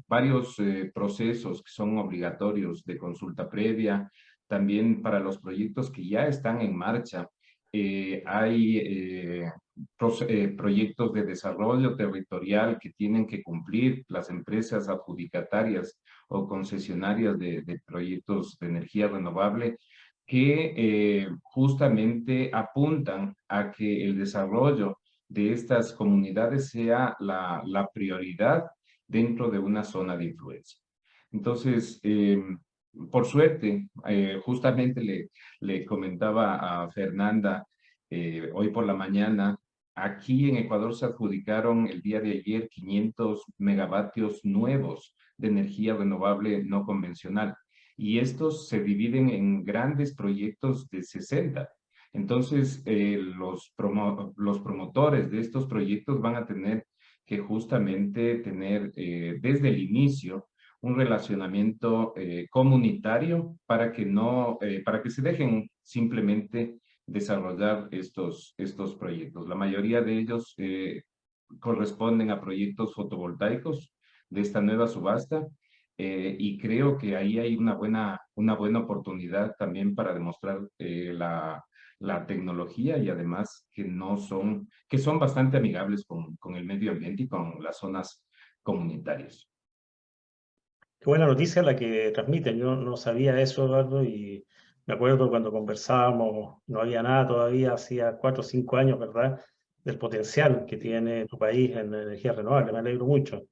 varios procesos que son obligatorios de consulta previa. También para los proyectos que ya están en marcha, hay proyectos de desarrollo territorial que tienen que cumplir las empresas adjudicatarias o concesionarias de proyectos de energía renovable, que justamente apuntan a que el desarrollo de estas comunidades sea la prioridad dentro de una zona de influencia. Entonces, por suerte, justamente le comentaba a Fernanda hoy por la mañana, aquí en Ecuador se adjudicaron el día de ayer 500 megavatios nuevos de energía renovable no convencional, y estos se dividen en grandes proyectos de 60. Entonces, los promotores de estos proyectos van a tener que justamente tener desde el inicio un relacionamiento comunitario para que se dejen simplemente desarrollar estos proyectos. La mayoría de ellos corresponden a proyectos fotovoltaicos de esta nueva subasta, y creo que ahí hay una buena oportunidad también para demostrar la tecnología, y además que son bastante amigables con el medio ambiente y con las zonas comunitarias. Qué buena noticia la que transmiten. Yo no sabía eso, Eduardo, y me acuerdo cuando conversábamos, no había nada todavía, hacía 4 o 5 años, ¿verdad?, del potencial que tiene tu país en energía renovable. Me alegro mucho.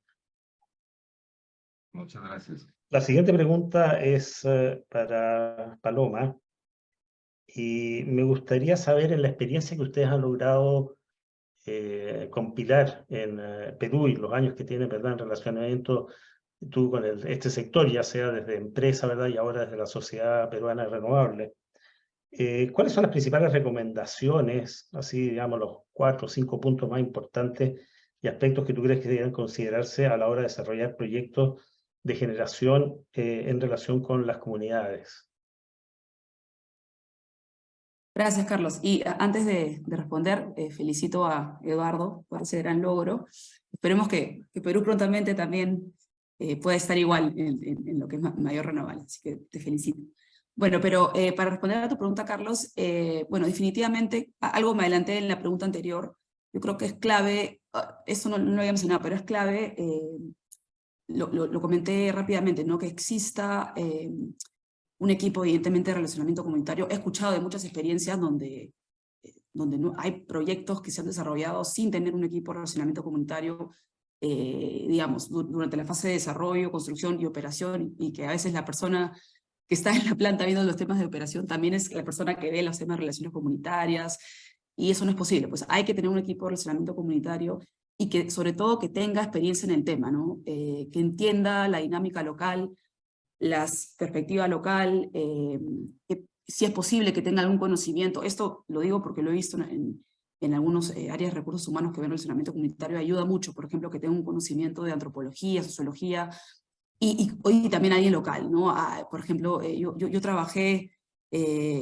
Muchas gracias. La siguiente pregunta es para Paloma, y me gustaría saber, en la experiencia que ustedes han logrado compilar en Perú y los años que tienen, ¿verdad?, en relacionamiento tú con este sector, ya sea desde empresa, ¿verdad?, y ahora desde la Sociedad Peruana Renovable. ¿Cuáles son las principales recomendaciones, así digamos los 4 o 5 puntos más importantes y aspectos que tú crees que deben considerarse a la hora de desarrollar proyectos de generación en relación con las comunidades? Gracias, Carlos. Y antes de responder, felicito a Eduardo por ese gran logro. Esperemos que Perú prontamente también pueda estar igual en lo que es mayor renovable, así que te felicito. Bueno, pero para responder a tu pregunta, Carlos, bueno, definitivamente, algo me adelanté en la pregunta anterior, yo creo que es clave, eso no lo había mencionado, pero es clave, lo comenté rápidamente, ¿no?, que exista un equipo evidentemente de relacionamiento comunitario. He escuchado de muchas experiencias donde no, hay proyectos que se han desarrollado sin tener un equipo de relacionamiento comunitario, digamos, durante la fase de desarrollo, construcción y operación, y que a veces la persona que está en la planta viendo los temas de operación también es la persona que ve los temas de relaciones comunitarias, y eso no es posible. Pues hay que tener un equipo de relacionamiento comunitario y que sobre todo que tenga experiencia en el tema, ¿no? Que entienda la dinámica local, la perspectiva local, que si es posible que tenga algún conocimiento. Esto lo digo porque lo he visto en algunas áreas de recursos humanos que ven el relacionamiento comunitario, ayuda mucho, por ejemplo, que tenga un conocimiento de antropología, sociología, y también alguien local, ¿no? Por ejemplo, yo trabajé,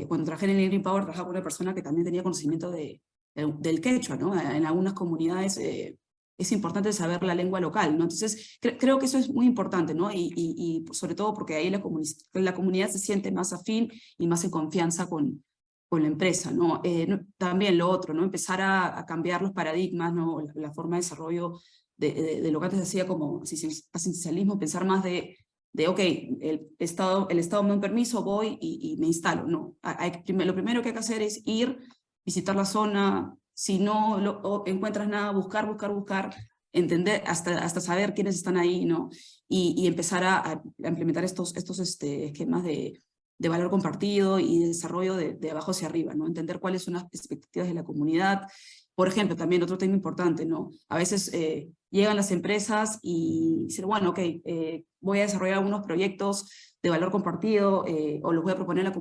cuando trabajé en el Green Power, trabajaba con una persona que también tenía conocimiento del quechua, ¿no? En algunas comunidades es importante saber la lengua local, ¿no? Entonces, creo que eso es muy importante, ¿no? Y sobre todo porque ahí la comunidad se siente más afín y más en confianza con la empresa, ¿no? También lo otro, ¿no? Empezar a cambiar los paradigmas, ¿no? La forma de desarrollo de lo que antes decía como asistencialismo, pensar más de ok, el Estado me da un permiso, voy y me instalo. No, lo primero que hay que hacer es ir, visitar la zona, si no encuentras nada, buscar, entender, hasta saber quiénes están ahí, ¿no? Y empezar a implementar estos esquemas de valor compartido y de desarrollo de abajo hacia arriba, ¿no? Entender cuáles son las expectativas de la comunidad. Por ejemplo, también otro tema importante, ¿no? A veces llegan las empresas y dicen, bueno, ok, voy a desarrollar algunos proyectos de valor compartido o los voy a proponer a la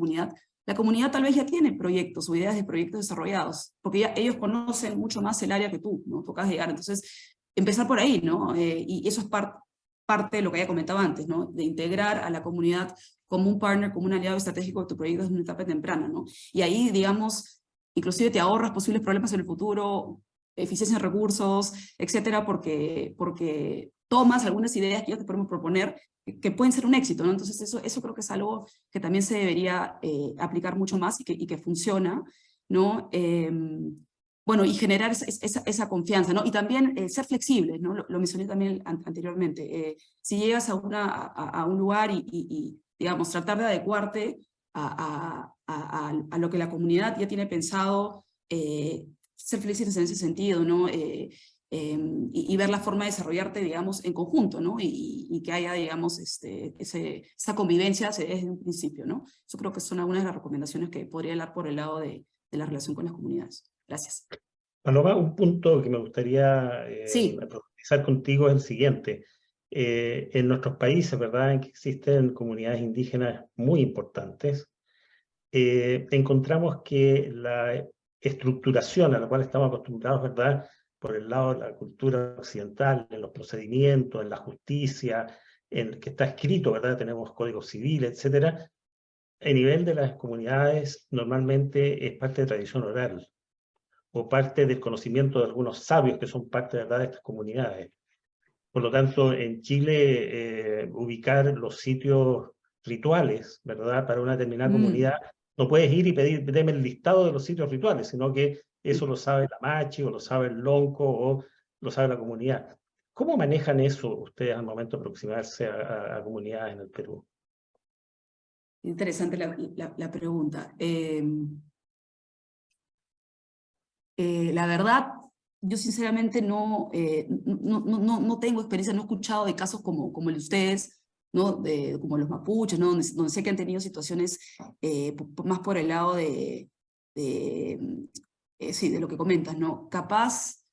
comunidad tal vez ya tiene proyectos o ideas de proyectos desarrollados, porque ya ellos conocen mucho más el área que tú, ¿no? Tú acabas de llegar, entonces empezar por ahí, ¿no? Y eso es parte de lo que ya comentaba antes, ¿no? De integrar a la comunidad como un partner, como un aliado estratégico de tu proyecto desde una etapa temprana, ¿no? Y ahí, digamos, inclusive te ahorras posibles problemas en el futuro, eficiencia en recursos, etcétera, porque tomas algunas ideas que ellos te pueden proponer que pueden ser un éxito, ¿no? Entonces eso creo que es algo que también se debería aplicar mucho más y que funciona, ¿no? Bueno, y generar esa confianza, ¿no? Y también ser flexibles, ¿no? Lo mencioné también anteriormente. Si llegas a un lugar y, digamos, tratar de adecuarte a lo que la comunidad ya tiene pensado, ser flexibles en ese sentido, ¿no? Y ver la forma de desarrollarte, digamos, en conjunto, ¿no? Y que haya, digamos, esa convivencia desde un principio, ¿no? Yo creo que son algunas de las recomendaciones que podría dar por el lado de la relación con las comunidades. Gracias. Paloma, un punto que me gustaría Sí. profundizar contigo es el siguiente. En nuestros países, ¿verdad?, en que existen comunidades indígenas muy importantes, encontramos que la estructuración a la cual estamos acostumbrados, ¿verdad?, por el lado de la cultura occidental, en los procedimientos, en la justicia, en que está escrito, ¿verdad?, tenemos códigos civiles, etcétera. A nivel de las comunidades, normalmente es parte de tradición oral, o parte del conocimiento de algunos sabios que son parte, ¿verdad?, de estas comunidades. Por lo tanto, en Chile, ubicar los sitios rituales, ¿verdad?, para una determinada comunidad, no puedes ir y pedir, deme el listado de los sitios rituales, sino que eso lo sabe la Machi, o lo sabe el Lonco, o lo sabe la comunidad. ¿Cómo manejan eso ustedes al momento de aproximarse a comunidades en el Perú? Interesante la pregunta. La verdad, yo sinceramente no tengo experiencia, no he escuchado de casos como el de ustedes, ¿no? Como los mapuches, ¿no? Donde sé que han tenido situaciones más por el lado sí, de lo que comentas, ¿no? Capaz,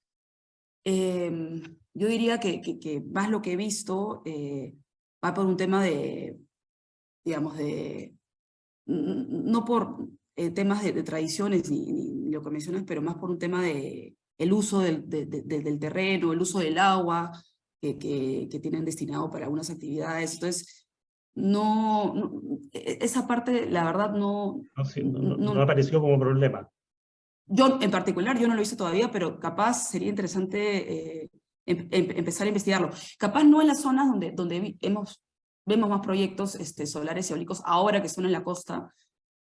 yo diría que más lo que he visto va por un tema digamos, no por temas de tradiciones ni lo que mencionas, pero más por un tema de el uso del terreno, el uso del agua que tienen destinado para algunas actividades. Entonces, esa parte, la verdad, No apareció como problema. Yo, en particular, yo no lo hice todavía, pero capaz sería interesante empezar a investigarlo. Capaz no en las zonas donde vemos más proyectos solares y eólicos ahora que son en la costa,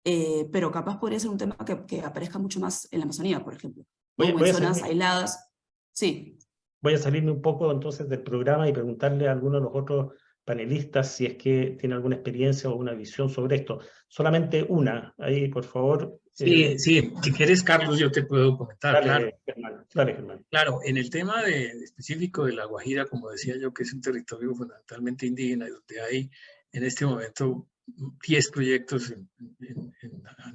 pero capaz podría ser un tema que aparezca mucho más en la Amazonía, por ejemplo, ¿no? O en zonas aisladas. Sí. Voy a salirme un poco entonces del programa y preguntarle a alguno de los otros panelistas si es que tiene alguna experiencia o una visión sobre esto. Solamente una, ahí por favor. Sí, si quieres, Carlos, yo te puedo comentar, claro. Dale, Germán. Claro, en el tema específico de La Guajira, como decía yo, que es un territorio fundamentalmente indígena, donde hay en este momento 10 proyectos en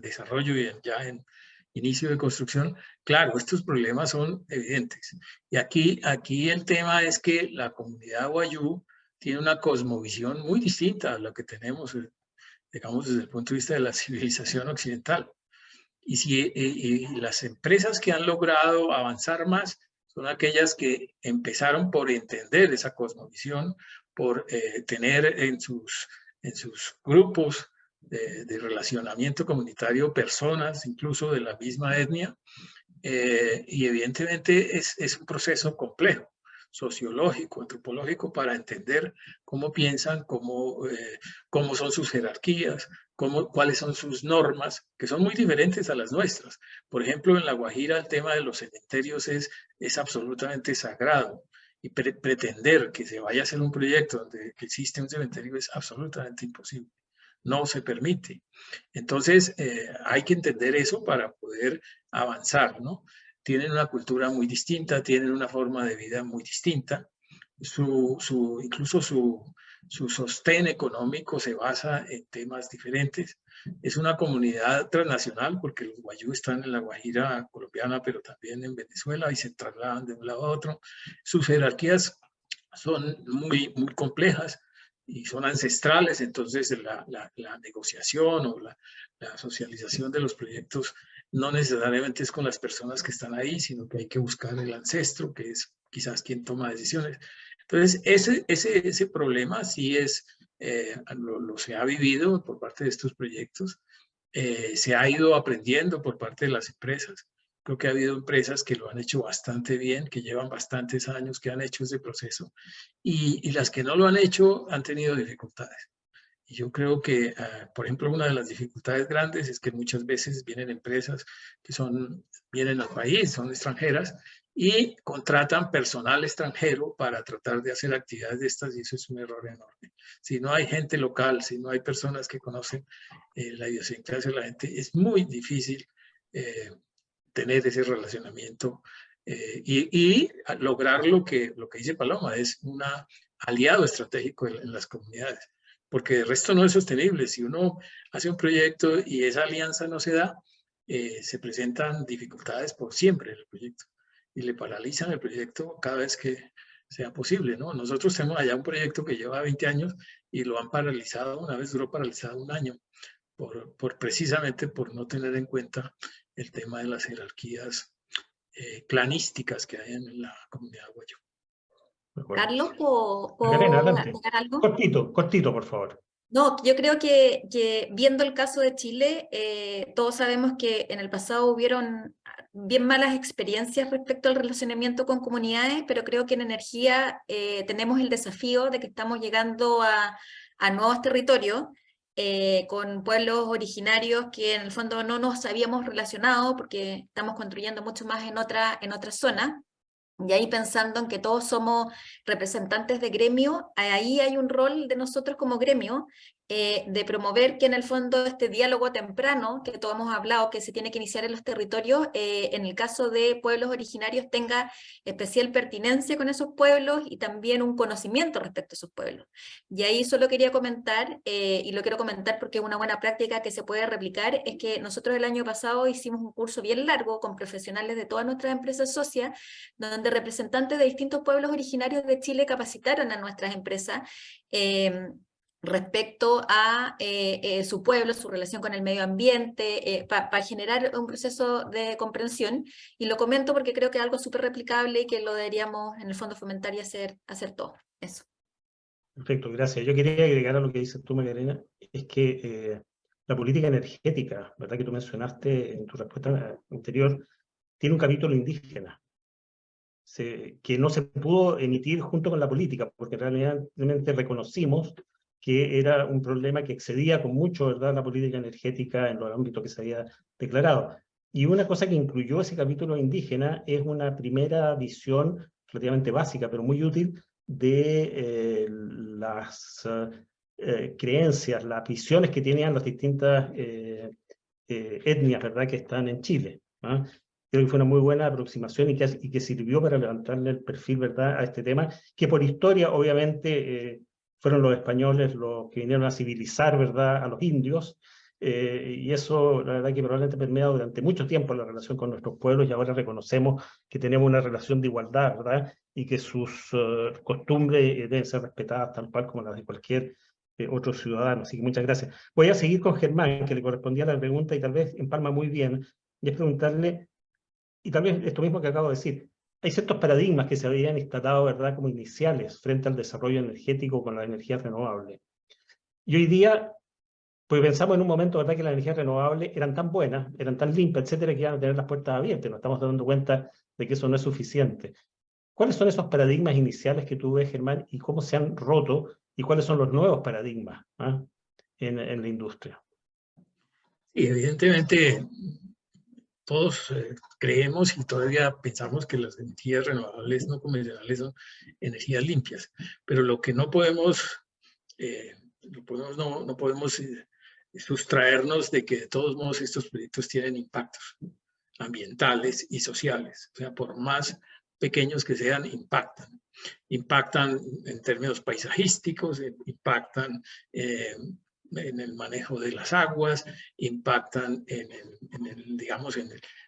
desarrollo y ya en inicio de construcción, claro, estos problemas son evidentes. Y aquí el tema es que la comunidad wayú tiene una cosmovisión muy distinta a la que tenemos, digamos, desde el punto de vista de la civilización occidental. Y las empresas que han logrado avanzar más son aquellas que empezaron por entender esa cosmovisión, por tener en sus grupos de relacionamiento comunitario personas, incluso de la misma etnia, y evidentemente es un proceso complejo, sociológico, antropológico, para entender cómo piensan, cómo son sus jerarquías, cuáles son sus normas, que son muy diferentes a las nuestras. Por ejemplo, en La Guajira el tema de los cementerios es absolutamente sagrado, y pretender que se vaya a hacer un proyecto donde existe un cementerio es absolutamente imposible. No se permite. Entonces, hay que entender eso para poder avanzar, ¿no? Tienen una cultura muy distinta, tienen una forma de vida muy distinta. Incluso su sostén económico se basa en temas diferentes. Es una comunidad transnacional porque los guayú están en la Guajira colombiana, pero también en Venezuela y se trasladan de un lado a otro. Sus jerarquías son muy complejas y son ancestrales, entonces la negociación o la socialización de los proyectos no necesariamente es con las personas que están ahí, sino que hay que buscar el ancestro, que es quizás quien toma decisiones. Entonces, ese problema sí es, lo se ha vivido por parte de estos proyectos, se ha ido aprendiendo por parte de las empresas. Creo que ha habido empresas que lo han hecho bastante bien, que llevan bastantes años, que han hecho ese proceso, y las que no lo han hecho han tenido dificultades. Y yo creo que, por ejemplo, una de las dificultades grandes es que muchas veces vienen empresas que vienen al país, son extranjeras, y contratan personal extranjero para tratar de hacer actividades de estas, y eso es un error enorme. Si no hay gente local, si no hay personas que conocen la idiosincrasia de la gente, es muy difícil tener ese relacionamiento y lograr lo que dice Paloma, es un aliado estratégico en las comunidades, porque el resto no es sostenible. Si uno hace un proyecto y esa alianza no se da, se presentan dificultades por siempre en el proyecto y le paralizan el proyecto cada vez que sea posible, ¿no? Nosotros tenemos allá un proyecto que lleva 20 años y lo han paralizado, una vez duró paralizado un año, precisamente por no tener en cuenta el tema de las jerarquías clanísticas que hay en la comunidad guayú. Carlos, ¿puedo adelante. agregar algo? Cortito, por favor. No, yo creo que viendo el caso de Chile, todos sabemos que en el pasado hubieron bien malas experiencias respecto al relacionamiento con comunidades, pero creo que en energía tenemos el desafío de que estamos llegando a nuevos territorios, con pueblos originarios que en el fondo no nos habíamos relacionado porque estamos construyendo mucho más en otra zona. Y ahí pensando en que todos somos representantes de gremio, ahí hay un rol de nosotros como gremio de promover que en el fondo este diálogo temprano, que todos hemos hablado, que se tiene que iniciar en los territorios, en el caso de pueblos originarios tenga especial pertinencia con esos pueblos y también un conocimiento respecto a esos pueblos. Y ahí solo quería comentar, y lo quiero comentar porque es una buena práctica que se puede replicar, es que nosotros el año pasado hicimos un curso bien largo con profesionales de todas nuestras empresas socias, donde representantes de distintos pueblos originarios de Chile capacitaron a nuestras empresas respecto a su pueblo, su relación con el medio ambiente, para generar un proceso de comprensión. Y lo comento porque creo que es algo súper replicable y que lo deberíamos en el fondo fomentar y hacer todo. Eso. Perfecto, gracias. Yo quería agregar a lo que dices tú, Macarena, es que la política energética, ¿verdad?, que tú mencionaste en tu respuesta anterior, tiene un capítulo indígena, que no se pudo emitir junto con la política, porque realmente reconocimos que era un problema que excedía con mucho, ¿verdad?, la política energética en los ámbitos que se había declarado. Y una cosa que incluyó ese capítulo indígena es una primera visión relativamente básica, pero muy útil, de las creencias, las visiones que tenían las distintas etnias, ¿verdad?, que están en Chile, ¿ah? Creo que fue una muy buena aproximación y que sirvió para levantarle el perfil, ¿verdad?, a este tema, que por historia, obviamente, fueron los españoles los que vinieron a civilizar, ¿verdad?, a los indios, y eso, la verdad, que probablemente permeado durante mucho tiempo la relación con nuestros pueblos, y ahora reconocemos que tenemos una relación de igualdad, ¿verdad?, y que sus costumbres deben ser respetadas tal cual como las de cualquier otro ciudadano. Así que muchas gracias. Voy a seguir con Germán, que le correspondía la pregunta y tal vez empalma muy bien, y es preguntarle, y tal vez esto mismo que acabo de decir, hay ciertos paradigmas que se habían instalado, ¿verdad?, como iniciales frente al desarrollo energético con las energías renovables. Y hoy día, pues pensamos en un momento, ¿verdad?, que las energías renovables eran tan buenas, eran tan limpias, etcétera, que iban a tener las puertas abiertas. Nos estamos dando cuenta de que eso no es suficiente. ¿Cuáles son esos paradigmas iniciales que tú ves, Germán, y cómo se han roto, y cuáles son los nuevos paradigmas en la industria? Y evidentemente todos creemos y todavía pensamos que las energías renovables no convencionales son energías limpias, pero lo que no podemos, no podemos sustraernos de que de todos modos estos proyectos tienen impactos ambientales y sociales. O sea, por más pequeños que sean, impactan en términos paisajísticos, impactan en el manejo de las aguas, impactan digamos,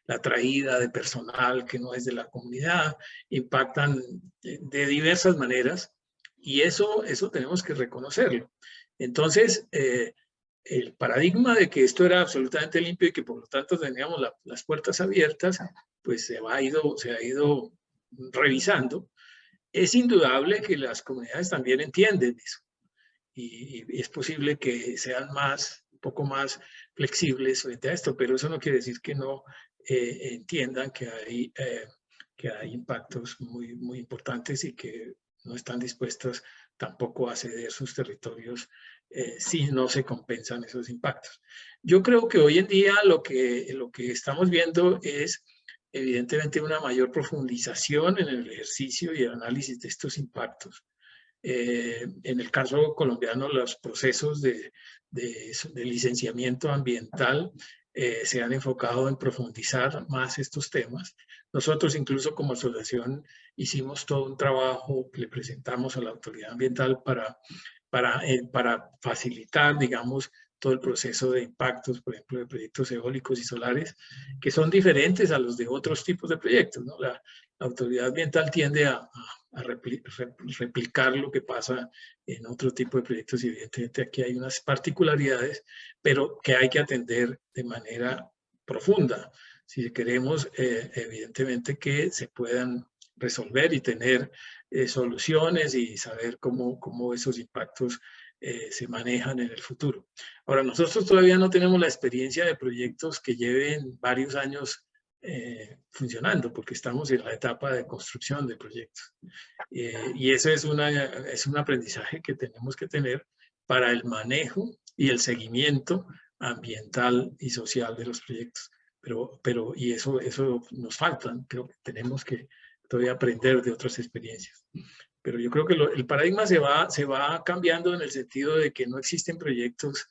la traída de personal que no es de la comunidad, impactan de diversas maneras, y eso tenemos que reconocerlo. Entonces, el paradigma de que esto era absolutamente limpio y que por lo tanto teníamos las puertas abiertas, pues se ha ido revisando. Es indudable que las comunidades también entienden eso, y es posible que sean un poco más flexibles frente a esto, pero eso no quiere decir que no entiendan que hay impactos muy, muy importantes y que no están dispuestos tampoco a ceder sus territorios si no se compensan esos impactos. Yo creo que hoy en día lo que estamos viendo es evidentemente una mayor profundización en el ejercicio y el análisis de estos impactos. En el caso colombiano, los procesos de licenciamiento ambiental se han enfocado en profundizar más estos temas. Nosotros incluso como asociación hicimos todo un trabajo que le presentamos a la autoridad ambiental para facilitar, digamos, todo el proceso de impactos, por ejemplo, de proyectos eólicos y solares, que son diferentes a los de otros tipos de proyectos, ¿no? La autoridad ambiental tiende a replicar lo que pasa en otro tipo de proyectos, y evidentemente aquí hay unas particularidades, pero que hay que atender de manera profunda si queremos evidentemente que se puedan resolver y tener soluciones y saber cómo esos impactos se manejan en el futuro. Ahora, nosotros todavía no tenemos la experiencia de proyectos que lleven varios años funcionando, porque estamos en la etapa de construcción de proyectos. Y eso es un aprendizaje que tenemos que tener para el manejo y el seguimiento ambiental y social de los proyectos. Y eso nos falta, creo que tenemos que todavía aprender de otras experiencias. Pero yo creo que el paradigma se va cambiando en el sentido de que no existen proyectos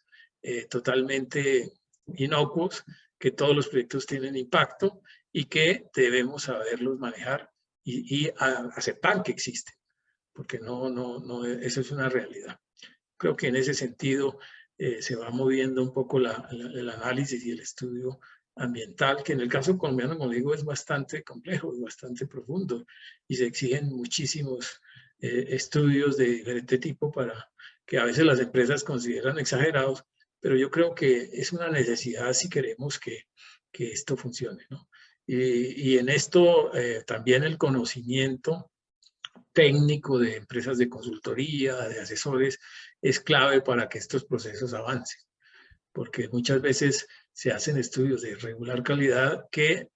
totalmente inocuos, que todos los proyectos tienen impacto y que debemos saberlos manejar y aceptar que existen, porque eso es una realidad. Creo que en ese sentido se va moviendo un poco el análisis y el estudio ambiental, que en el caso colombiano, como digo, es bastante complejo, es bastante profundo, y se exigen muchísimos estudios de diferente tipo para que a veces las empresas consideran exagerados, pero yo creo que es una necesidad si queremos que esto funcione, ¿no? Y en esto también el conocimiento técnico de empresas de consultoría, de asesores, es clave para que estos procesos avancen, porque muchas veces se hacen estudios de regular calidad que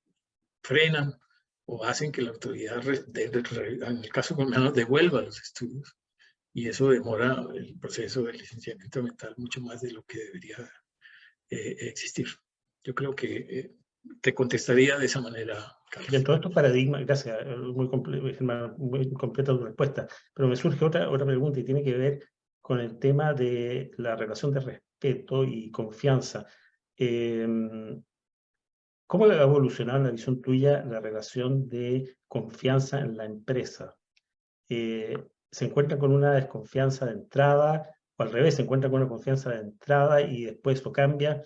frenan o hacen que la autoridad, en el caso colombiano, devuelva los estudios, y eso demora el proceso de licenciamiento ambiental mucho más de lo que debería existir. Yo creo que te contestaría de esa manera, Carlos. Y en todos estos paradigmas, gracias, muy completa tu respuesta, pero me surge otra pregunta y tiene que ver con el tema de la relación de respeto y confianza. ¿Cómo ha evolucionado en la visión tuya la relación de confianza en la empresa? ¿Se encuentra con una desconfianza de entrada, o al revés, se encuentra con una confianza de entrada y después eso cambia?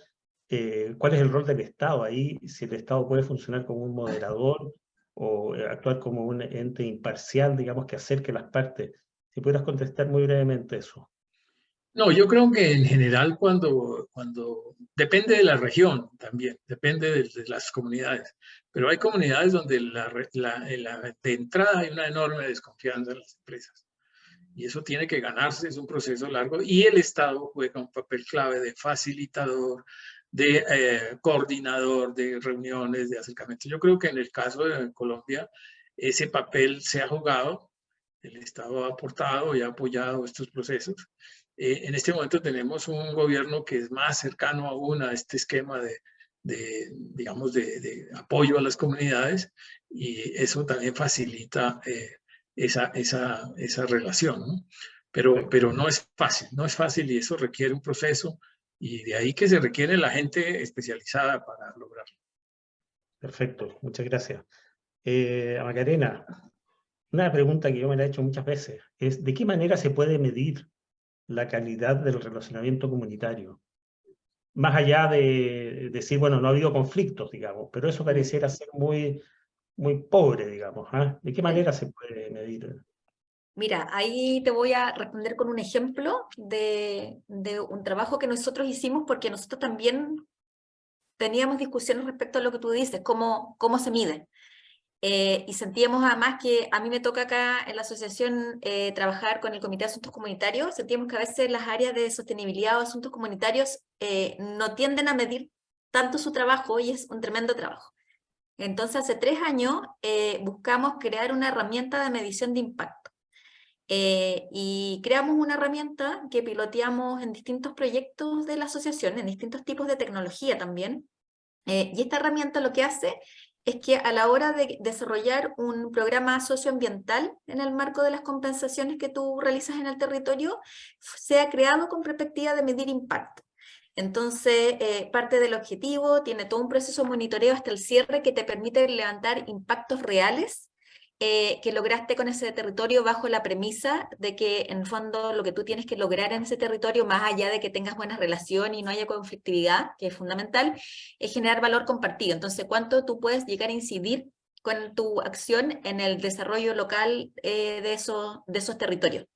¿Cuál es el rol del Estado ahí? Si el Estado puede funcionar como un moderador o actuar como un ente imparcial, digamos, que acerque las partes. Si pudieras contestar muy brevemente eso. No, yo creo que en general cuando depende de la región también, depende de las comunidades, pero hay comunidades donde de entrada hay una enorme desconfianza en las empresas, y eso tiene que ganarse, es un proceso largo, y el Estado juega un papel clave de facilitador, de coordinador de reuniones, de acercamiento. Yo creo que en el caso de Colombia ese papel se ha jugado, el Estado ha aportado y ha apoyado estos procesos. En este momento tenemos un gobierno que es más cercano aún a este esquema digamos, de apoyo a las comunidades, y eso también facilita esa relación, ¿no? Pero no es fácil, y eso requiere un proceso, y de ahí que se requiere la gente especializada para lograrlo. Perfecto, muchas gracias. Macarena, una pregunta que yo me la he hecho muchas veces es: ¿de qué manera se puede medir la calidad del relacionamiento comunitario. Más allá de decir, bueno, no ha habido conflictos, digamos, pero eso pareciera ser muy, muy pobre, digamos. ¿Ah? ¿De qué manera se puede medir? Mira, ahí te voy a responder con un ejemplo de un trabajo que nosotros hicimos, porque nosotros también teníamos discusiones respecto a lo que tú dices, cómo se mide. Y sentíamos además que a mí me toca acá en la asociación trabajar con el Comité de Asuntos Comunitarios, sentíamos que a veces las áreas de sostenibilidad o asuntos comunitarios no tienden a medir tanto su trabajo, y es un tremendo trabajo. Entonces hace 3 años buscamos crear una herramienta de medición de impacto. Y creamos una herramienta que piloteamos en distintos proyectos de la asociación, en distintos tipos de tecnología también. Y esta herramienta lo que hace es que a la hora de desarrollar un programa socioambiental en el marco de las compensaciones que tú realizas en el territorio, sea creado con perspectiva de medir impacto. Entonces, parte del objetivo tiene todo un proceso de monitoreo hasta el cierre que te permite levantar impactos reales que lograste con ese territorio, bajo la premisa de que en el fondo lo que tú tienes que lograr en ese territorio, más allá de que tengas buena relación y no haya conflictividad, que es fundamental, es generar valor compartido. Entonces, ¿cuánto tú puedes llegar a incidir con tu acción en el desarrollo local de esos territorios?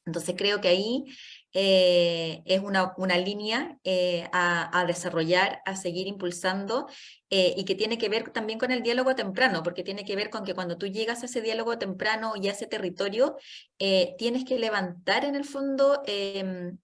Entonces creo que ahí es una línea a desarrollar, a seguir impulsando, y que tiene que ver también con el diálogo temprano, porque tiene que ver con que cuando tú llegas a ese diálogo temprano y a ese territorio, tienes que levantar en el fondo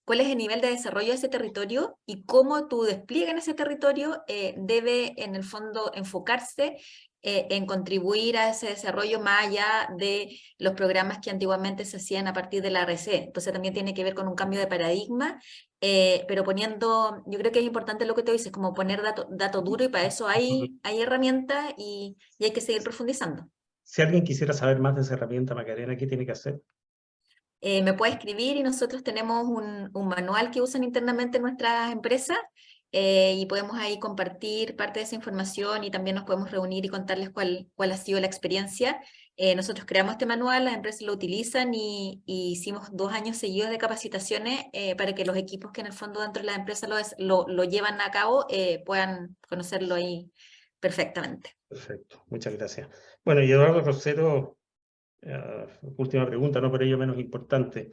cuál es el nivel de desarrollo de ese territorio y cómo tu despliegue en ese territorio debe en el fondo enfocarse en contribuir a ese desarrollo más allá de los programas que antiguamente se hacían a partir de la RC. Entonces también tiene que ver con un cambio de paradigma, pero poniendo, yo creo que es importante lo que te dices, como poner dato duro, y para eso hay herramientas y hay que seguir profundizando. Si alguien quisiera saber más de esa herramienta, Macarena, ¿qué tiene que hacer? Me puede escribir, y nosotros tenemos un manual que usan internamente nuestras empresas, y podemos ahí compartir parte de esa información, y también nos podemos reunir y contarles cuál ha sido la experiencia. Nosotros creamos este manual, las empresas lo utilizan, y hicimos 2 años seguidos de capacitaciones para que los equipos que en el fondo dentro de la empresa lo llevan a cabo puedan conocerlo ahí perfectamente. Perfecto, muchas gracias. Bueno, y Eduardo Rosero, última pregunta, no por ello menos importante.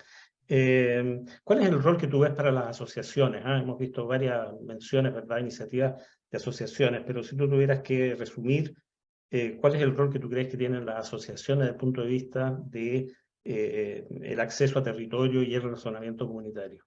¿Cuál es el rol que tú ves para las asociaciones? Hemos visto varias menciones, ¿verdad? Iniciativas de asociaciones, pero si tú tuvieras que resumir, ¿cuál es el rol que tú crees que tienen las asociaciones desde el punto de vista de el acceso a territorio y el relacionamiento comunitario?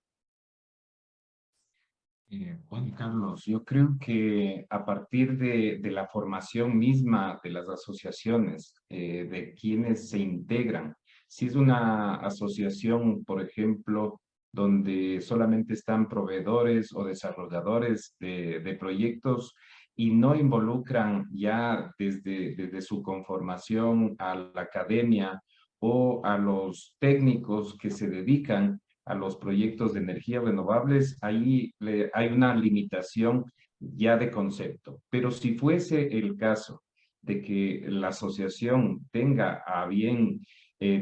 Juan Carlos, yo creo que a partir de la formación misma de las asociaciones, de quienes se integran, si es una asociación, por ejemplo, donde solamente están proveedores o desarrolladores de proyectos y no involucran ya desde su conformación a la academia o a los técnicos que se dedican a los proyectos de energías renovables, ahí hay una limitación ya de concepto. Pero si fuese el caso de que la asociación tenga a bien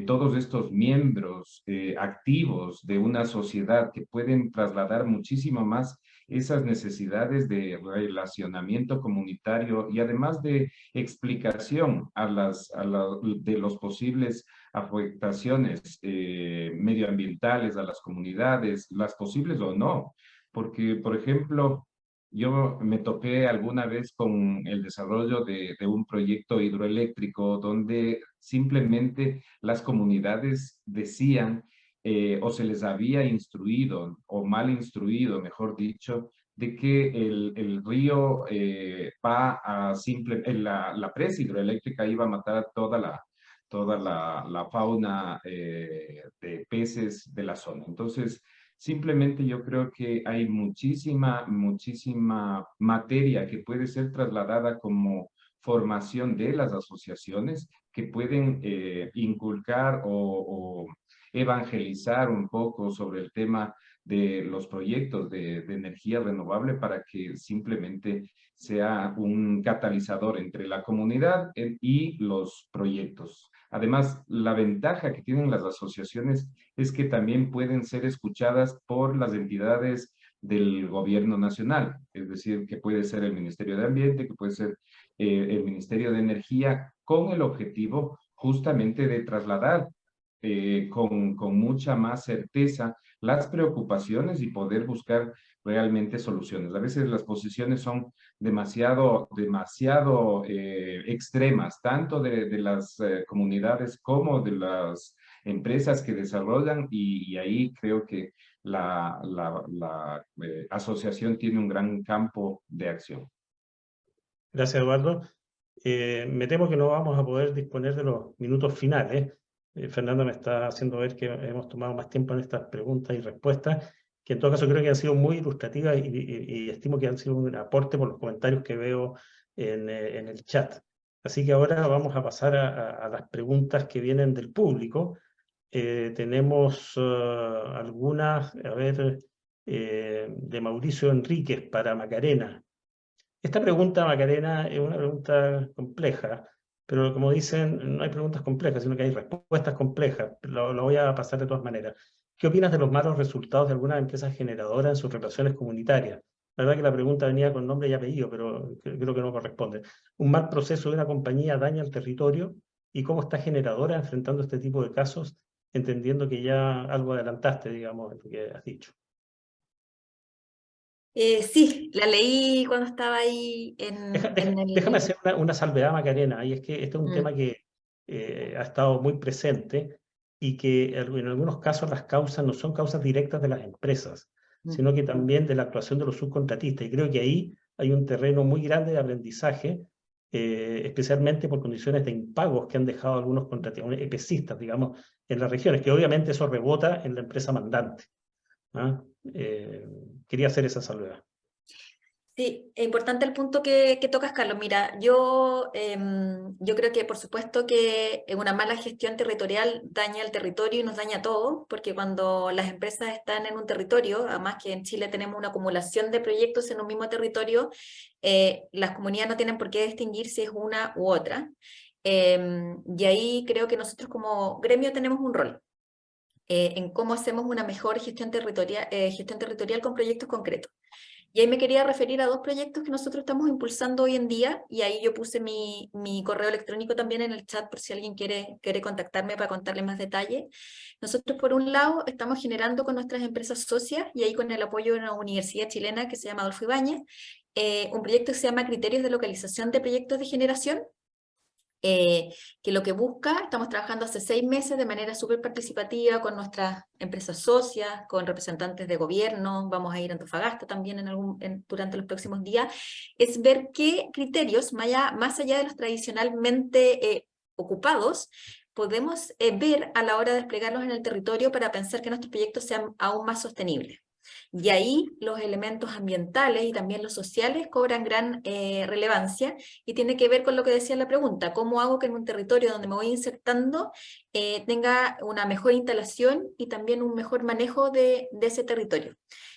todos estos miembros activos de una sociedad que pueden trasladar muchísimo más esas necesidades de relacionamiento comunitario y además de explicación de los posibles afectaciones medioambientales a las comunidades, las posibles o no. Porque, por ejemplo, yo me topé alguna vez con el desarrollo de un proyecto hidroeléctrico donde simplemente las comunidades decían o se les había instruido o mal instruido, mejor dicho, de que el río va a la presa hidroeléctrica iba a matar toda la fauna de peces de la zona. Entonces, simplemente yo creo que hay muchísima materia que puede ser trasladada como formación de las asociaciones que pueden inculcar o evangelizar un poco sobre el tema de los proyectos de energía renovable para que simplemente sea un catalizador entre la comunidad y los proyectos. Además, la ventaja que tienen las asociaciones es que también pueden ser escuchadas por las entidades del gobierno nacional, es decir, que puede ser el Ministerio de Ambiente, que puede ser el Ministerio de Energía, con el objetivo justamente de trasladar con mucha más certeza las preocupaciones y poder buscar realmente soluciones. A veces las posiciones son demasiado extremas, tanto de las comunidades como de las empresas que desarrollan, y ahí creo que la asociación tiene un gran campo de acción. Gracias, Eduardo. Me temo que no vamos a poder disponer de los minutos finales. Fernanda me está haciendo ver que hemos tomado más tiempo en estas preguntas y respuestas, que en todo caso creo que han sido muy ilustrativas y estimo que han sido un aporte por los comentarios que veo en el chat. Así que ahora vamos a pasar a las preguntas que vienen del público. Tenemos algunas, a ver, de Mauricio Enríquez para Macarena. Esta pregunta, Macarena, es una pregunta compleja, pero como dicen, no hay preguntas complejas, sino que hay respuestas complejas. Lo voy a pasar de todas maneras. ¿Qué opinas de los malos resultados de algunas empresas generadoras en sus relaciones comunitarias? La verdad que la pregunta venía con nombre y apellido, pero creo que no corresponde. ¿Un mal proceso de una compañía daña el territorio? ¿Y cómo está generadora enfrentando este tipo de casos, entendiendo que ya algo adelantaste, digamos, en lo que has dicho? Sí, la leí cuando estaba ahí en Déjame el... hacer una salvedad, Macarena, y es que este es un tema que ha estado muy presente y que en algunos casos las causas no son causas directas de las empresas, sino que también de la actuación de los subcontratistas. Y creo que ahí hay un terreno muy grande de aprendizaje, especialmente por condiciones de impagos que han dejado algunos contratistas, EPCistas, digamos, en las regiones, que obviamente eso rebota en la empresa mandante. ¿Ah? Quería hacer esa salvedad. Sí, es importante el punto que tocas, Carlos. Mira, yo creo que por supuesto que una mala gestión territorial daña el territorio y nos daña a todos, porque cuando las empresas están en un territorio, además que en Chile tenemos una acumulación de proyectos en un mismo territorio, las comunidades no tienen por qué distinguir si es una u otra. Y ahí creo que nosotros como gremio tenemos un rol en cómo hacemos una mejor gestión territorial con proyectos concretos. Y ahí me quería referir a dos proyectos que nosotros estamos impulsando hoy en día, y ahí yo puse mi correo electrónico también en el chat por si alguien quiere contactarme para contarle más detalles. Nosotros por un lado estamos generando con nuestras empresas socias, y ahí con el apoyo de una universidad chilena que se llama Adolfo Ibáñez, un proyecto que se llama Criterios de Localización de Proyectos de Generación, que lo que busca, estamos trabajando hace 6 meses de manera súper participativa con nuestras empresas socias, con representantes de gobierno, vamos a ir a Antofagasta también durante los próximos días, es ver qué criterios, más allá de los tradicionalmente ocupados, podemos ver a la hora de desplegarlos en el territorio para pensar que nuestros proyectos sean aún más sostenibles. Y ahí los elementos ambientales y también los sociales cobran gran relevancia, y tiene que ver con lo que decía la pregunta: ¿cómo hago que en un territorio donde me voy insertando tenga una mejor instalación y también un mejor manejo de ese territorio?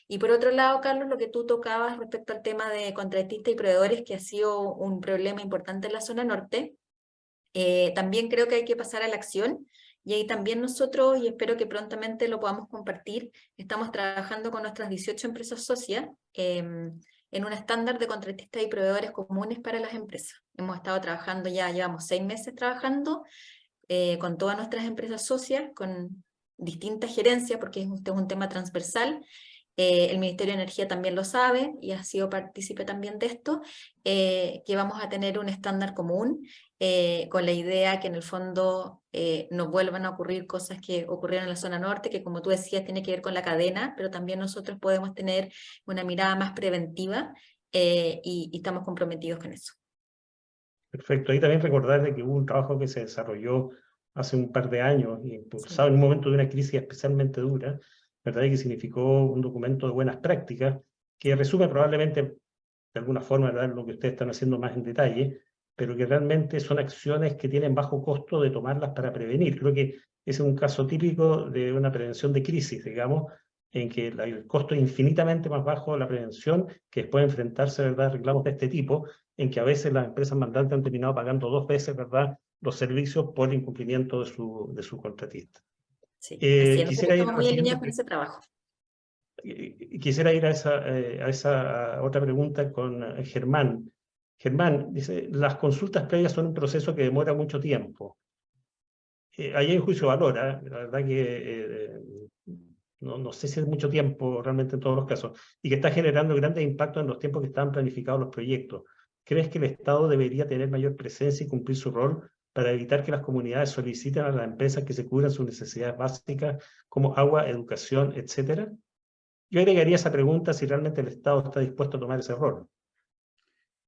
Y por otro lado, Carlos, lo que tú tocabas respecto al tema de contratistas y proveedores, que ha sido un problema importante en la zona norte, también creo que hay que pasar a la acción. Y ahí también nosotros, y espero que prontamente lo podamos compartir, estamos trabajando con nuestras 18 empresas socias en un estándar de contratistas y proveedores comunes para las empresas. Hemos estado trabajando llevamos 6 meses trabajando con todas nuestras empresas socias, con distintas gerencias, porque este es un tema transversal. El Ministerio de Energía también lo sabe y ha sido partícipe también de esto, que vamos a tener un estándar común, con la idea que en el fondo no vuelvan a ocurrir cosas que ocurrieron en la zona norte, que como tú decías tiene que ver con la cadena, pero también nosotros podemos tener una mirada más preventiva y estamos comprometidos con eso. Perfecto. Ahí también recordar de que hubo un trabajo que se desarrolló hace un par de años, impulsado en un momento de una crisis especialmente dura, ¿verdad? Y que significó un documento de buenas prácticas que resume probablemente de alguna forma, ¿verdad?, lo que ustedes están haciendo más en detalle, pero que realmente son acciones que tienen bajo costo de tomarlas para prevenir. Creo que ese es un caso típico de una prevención de crisis, digamos, en que el costo es infinitamente más bajo de la prevención, que después enfrentarse, ¿verdad?, a reclamos de este tipo, en que a veces las empresas mandantes han terminado pagando 2 veces, ¿verdad?, los servicios por el incumplimiento de su contratista. Sí, así es. Nosotros Quisiera ir estamos muy alineados con rapidito, ese trabajo. quisiera ir a esa otra pregunta con Germán. Germán, dice, las consultas previas son un proceso que demora mucho tiempo. Ahí hay un juicio de valor, ¿eh? La verdad que no sé si es mucho tiempo realmente en todos los casos, y que está generando grandes impactos en los tiempos que están planificados los proyectos. ¿Crees que el Estado debería tener mayor presencia y cumplir su rol para evitar que las comunidades soliciten a las empresas que se cubran sus necesidades básicas como agua, educación, etcétera? Yo agregaría esa pregunta si realmente el Estado está dispuesto a tomar ese rol.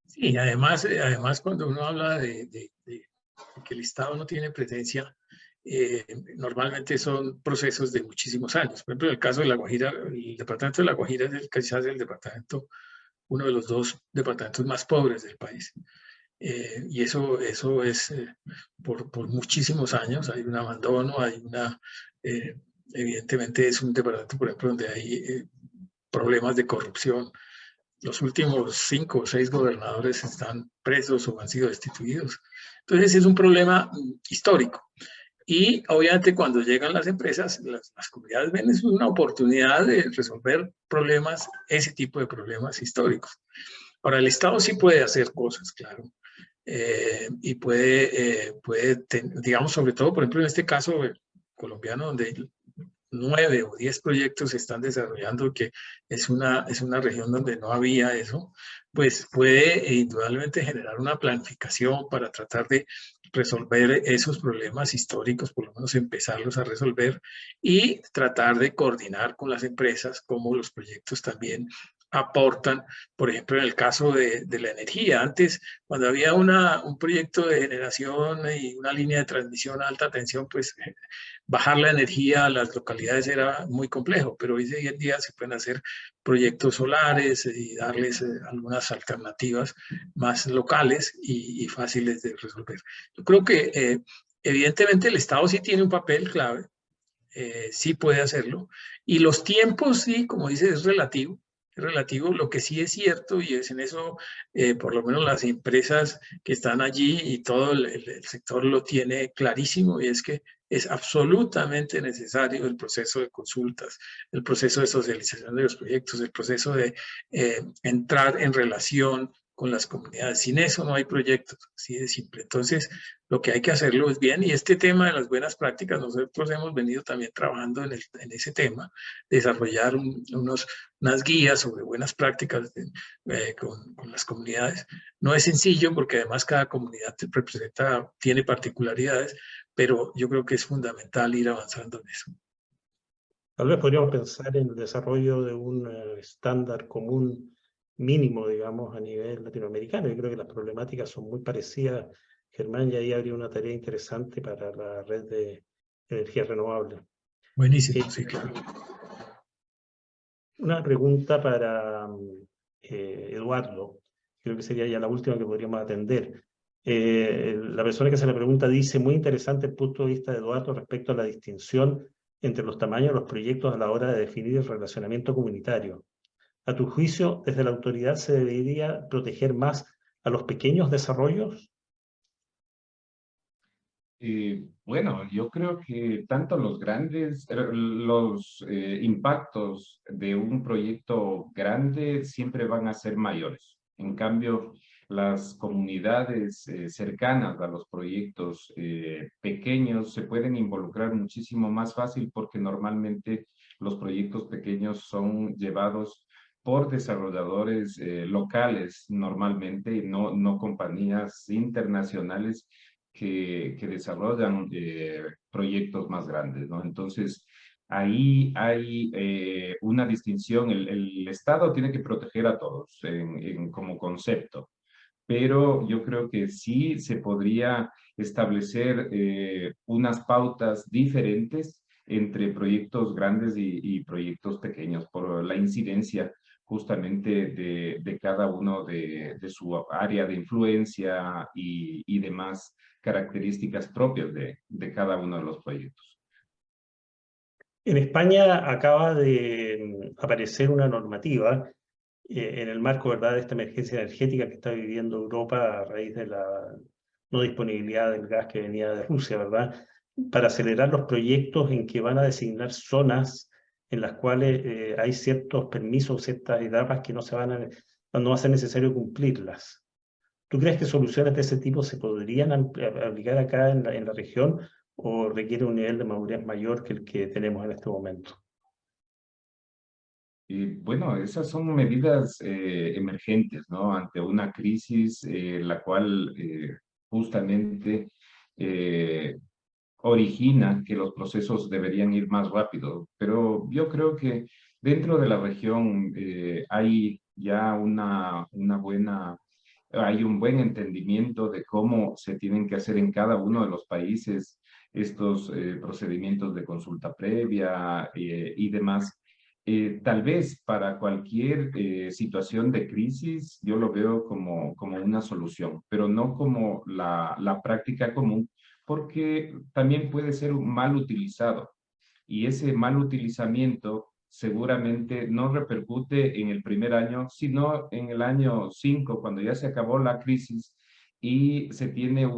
Sí, además cuando uno habla de que el Estado no tiene presencia, normalmente son procesos de muchísimos años. Por ejemplo, en el caso de La Guajira, el departamento de La Guajira es quizás el departamento, uno de los 2 departamentos más pobres del país. Y eso es por muchísimos años, hay un abandono, evidentemente es un departamento, por ejemplo, donde hay problemas de corrupción. Los últimos 5 o 6 gobernadores están presos o han sido destituidos. Entonces es un problema histórico. Y obviamente cuando llegan las empresas, las comunidades ven es una oportunidad de resolver problemas, ese tipo de problemas históricos. Ahora, el Estado sí puede hacer cosas, claro. Y digamos, sobre todo, por ejemplo, en este caso colombiano, donde 9 o 10 proyectos se están desarrollando, que es una región donde no había eso, pues puede indudablemente generar una planificación para tratar de resolver esos problemas históricos, por lo menos empezarlos a resolver y tratar de coordinar con las empresas cómo los proyectos también aportan. Por ejemplo, en el caso de la energía, antes cuando había un proyecto de generación y una línea de transmisión a alta tensión, pues bajar la energía a las localidades era muy complejo, pero hoy en día se pueden hacer proyectos solares y darles algunas alternativas más locales y fáciles de resolver. Yo creo que evidentemente el Estado sí tiene un papel clave, sí puede hacerlo, y los tiempos sí, como dice, es relativo. Lo que sí es cierto, y es en eso, por lo menos las empresas que están allí y todo el sector lo tiene clarísimo, y es que es absolutamente necesario el proceso de consultas, el proceso de socialización de los proyectos, el proceso de entrar en relación con las comunidades. Sin eso no hay proyectos, así de simple. Entonces, lo que hay que hacerlo es bien, y este tema de las buenas prácticas, nosotros hemos venido también trabajando en ese tema, desarrollar unas guías sobre buenas prácticas con las comunidades. No es sencillo porque además cada comunidad tiene particularidades, pero yo creo que es fundamental ir avanzando en eso. Tal vez podríamos pensar en el desarrollo de un estándar común mínimo, digamos, a nivel latinoamericano. Yo creo que las problemáticas son muy parecidas, Germán, y ahí habría una tarea interesante para la red de energía renovable. Buenísimo, sí, claro. Una pregunta para Eduardo, creo que sería ya la última que podríamos atender. La persona que se la pregunta dice, muy interesante el punto de vista de Eduardo respecto a la distinción entre los tamaños de los proyectos a la hora de definir el relacionamiento comunitario. A tu juicio, desde la autoridad se debería proteger más a los pequeños desarrollos. Bueno, yo creo que tanto los impactos de un proyecto grande siempre van a ser mayores. En cambio, las comunidades cercanas a los proyectos pequeños se pueden involucrar muchísimo más fácil porque normalmente los proyectos pequeños son llevados por desarrolladores locales normalmente, no compañías internacionales que desarrollan proyectos más grandes, ¿no? Entonces, ahí hay una distinción. El Estado tiene que proteger a todos como concepto, pero yo creo que sí se podría establecer unas pautas diferentes entre proyectos grandes y proyectos pequeños por la incidencia justamente de cada uno de su área de influencia y demás características propias de cada uno de los proyectos. En España acaba de aparecer una normativa en el marco, ¿verdad?, de esta emergencia energética que está viviendo Europa a raíz de la no disponibilidad del gas que venía de Rusia, ¿verdad?, para acelerar los proyectos en que van a designar zonas en las cuales hay ciertos permisos, ciertas etapas que no va a ser necesario cumplirlas. ¿Tú crees que soluciones de ese tipo se podrían aplicar acá en la región o requiere un nivel de madurez mayor que el que tenemos en este momento? Y bueno, esas son medidas emergentes, ¿no? Ante una crisis la cual justamente origina que los procesos deberían ir más rápido. Pero yo creo que dentro de la región hay ya hay un buen entendimiento de cómo se tienen que hacer en cada uno de los países estos procedimientos de consulta previa y demás. Tal vez para cualquier situación de crisis yo lo veo como una solución, pero no como la práctica común, porque también puede ser mal utilizado y ese mal utilizamiento seguramente no repercute en el primer año, sino en el año 5, cuando ya se acabó la crisis y se tiene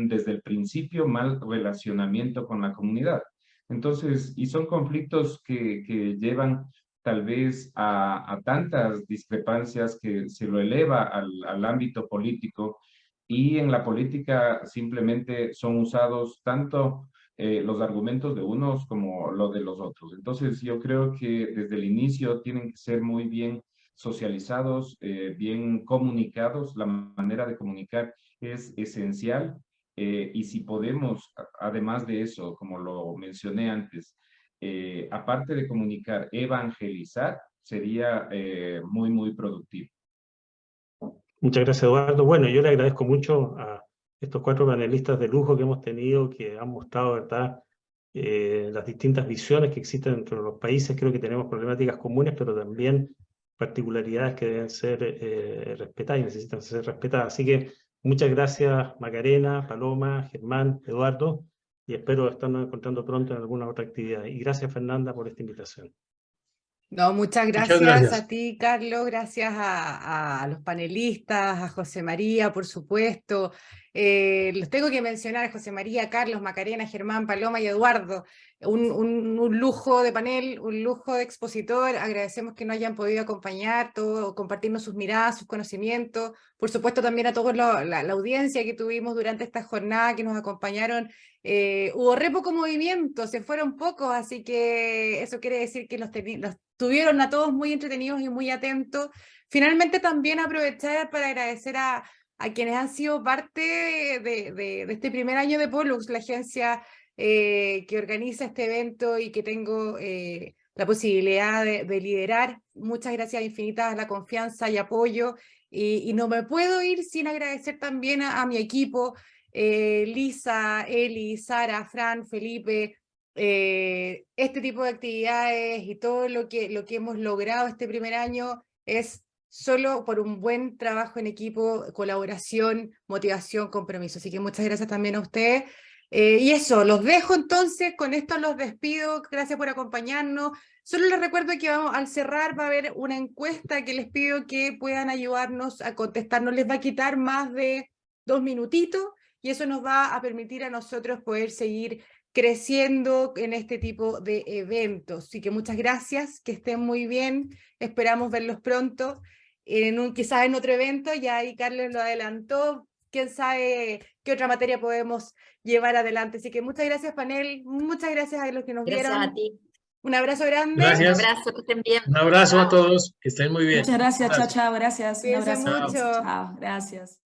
desde el principio, mal relacionamiento con la comunidad. Entonces, y son conflictos que llevan tal vez a tantas discrepancias que se lo eleva al ámbito político, y en la política simplemente son usados tanto los argumentos de unos como los de los otros. Entonces, yo creo que desde el inicio tienen que ser muy bien socializados, bien comunicados. La manera de comunicar es esencial. Y si podemos, además de eso, como lo mencioné antes, aparte de comunicar, evangelizar, sería muy, muy productivo. Muchas gracias, Eduardo. Bueno, yo le agradezco mucho a estos 4 panelistas de lujo que hemos tenido, que han mostrado, ¿verdad?, las distintas visiones que existen entre los países. Creo que tenemos problemáticas comunes, pero también particularidades que deben ser respetadas y necesitan ser respetadas. Así que muchas gracias, Macarena, Paloma, Germán, Eduardo, y espero estarnos encontrando pronto en alguna otra actividad. Y gracias, Fernanda, por esta invitación. No, muchas Muchas gracias gracias. a ti, Carlos, gracias a los panelistas, a José María, por supuesto. Los tengo que mencionar, José María, Carlos, Macarena, Germán, Paloma y Eduardo. Un lujo de panel, un lujo de expositor. Agradecemos que nos hayan podido acompañar, compartirnos sus miradas, sus conocimientos. Por supuesto, también a toda la audiencia que tuvimos durante esta jornada, que nos acompañaron. Hubo re poco movimiento, se fueron pocos, así que eso quiere decir que los tuvieron a todos muy entretenidos y muy atentos. Finalmente también aprovechar para agradecer a quienes han sido parte de este primer año de Pollux, la agencia que organiza este evento y que tengo la posibilidad de liderar. Muchas gracias infinitas a la confianza y apoyo, y no me puedo ir sin agradecer también a mi equipo, Lisa, Eli, Sara, Fran, Felipe. Este tipo de actividades y todo lo que hemos logrado este primer año es solo por un buen trabajo en equipo, colaboración, motivación, compromiso. Así que muchas gracias también a ustedes. Y eso, los dejo entonces, con esto los despido, gracias por acompañarnos. Solo les recuerdo que al cerrar va a haber una encuesta que les pido que puedan ayudarnos a contestar. No les va a quitar más de 2 minutitos y eso nos va a permitir a nosotros poder seguir creciendo en este tipo de eventos. Así que muchas gracias, que estén muy bien, esperamos verlos pronto, quizás en otro evento, ya ahí Carlos lo adelantó, quién sabe qué otra materia podemos llevar adelante. Así que muchas gracias, panel, muchas gracias a los que nos vieron. Gracias a ti. Un abrazo grande. Gracias. Un abrazo, que estén bien. Un abrazo a Chao. todos, que estén muy bien. Muchas gracias, Un abrazo. chao, chao, gracias. Un Cuídense abrazo. mucho. Chao, gracias.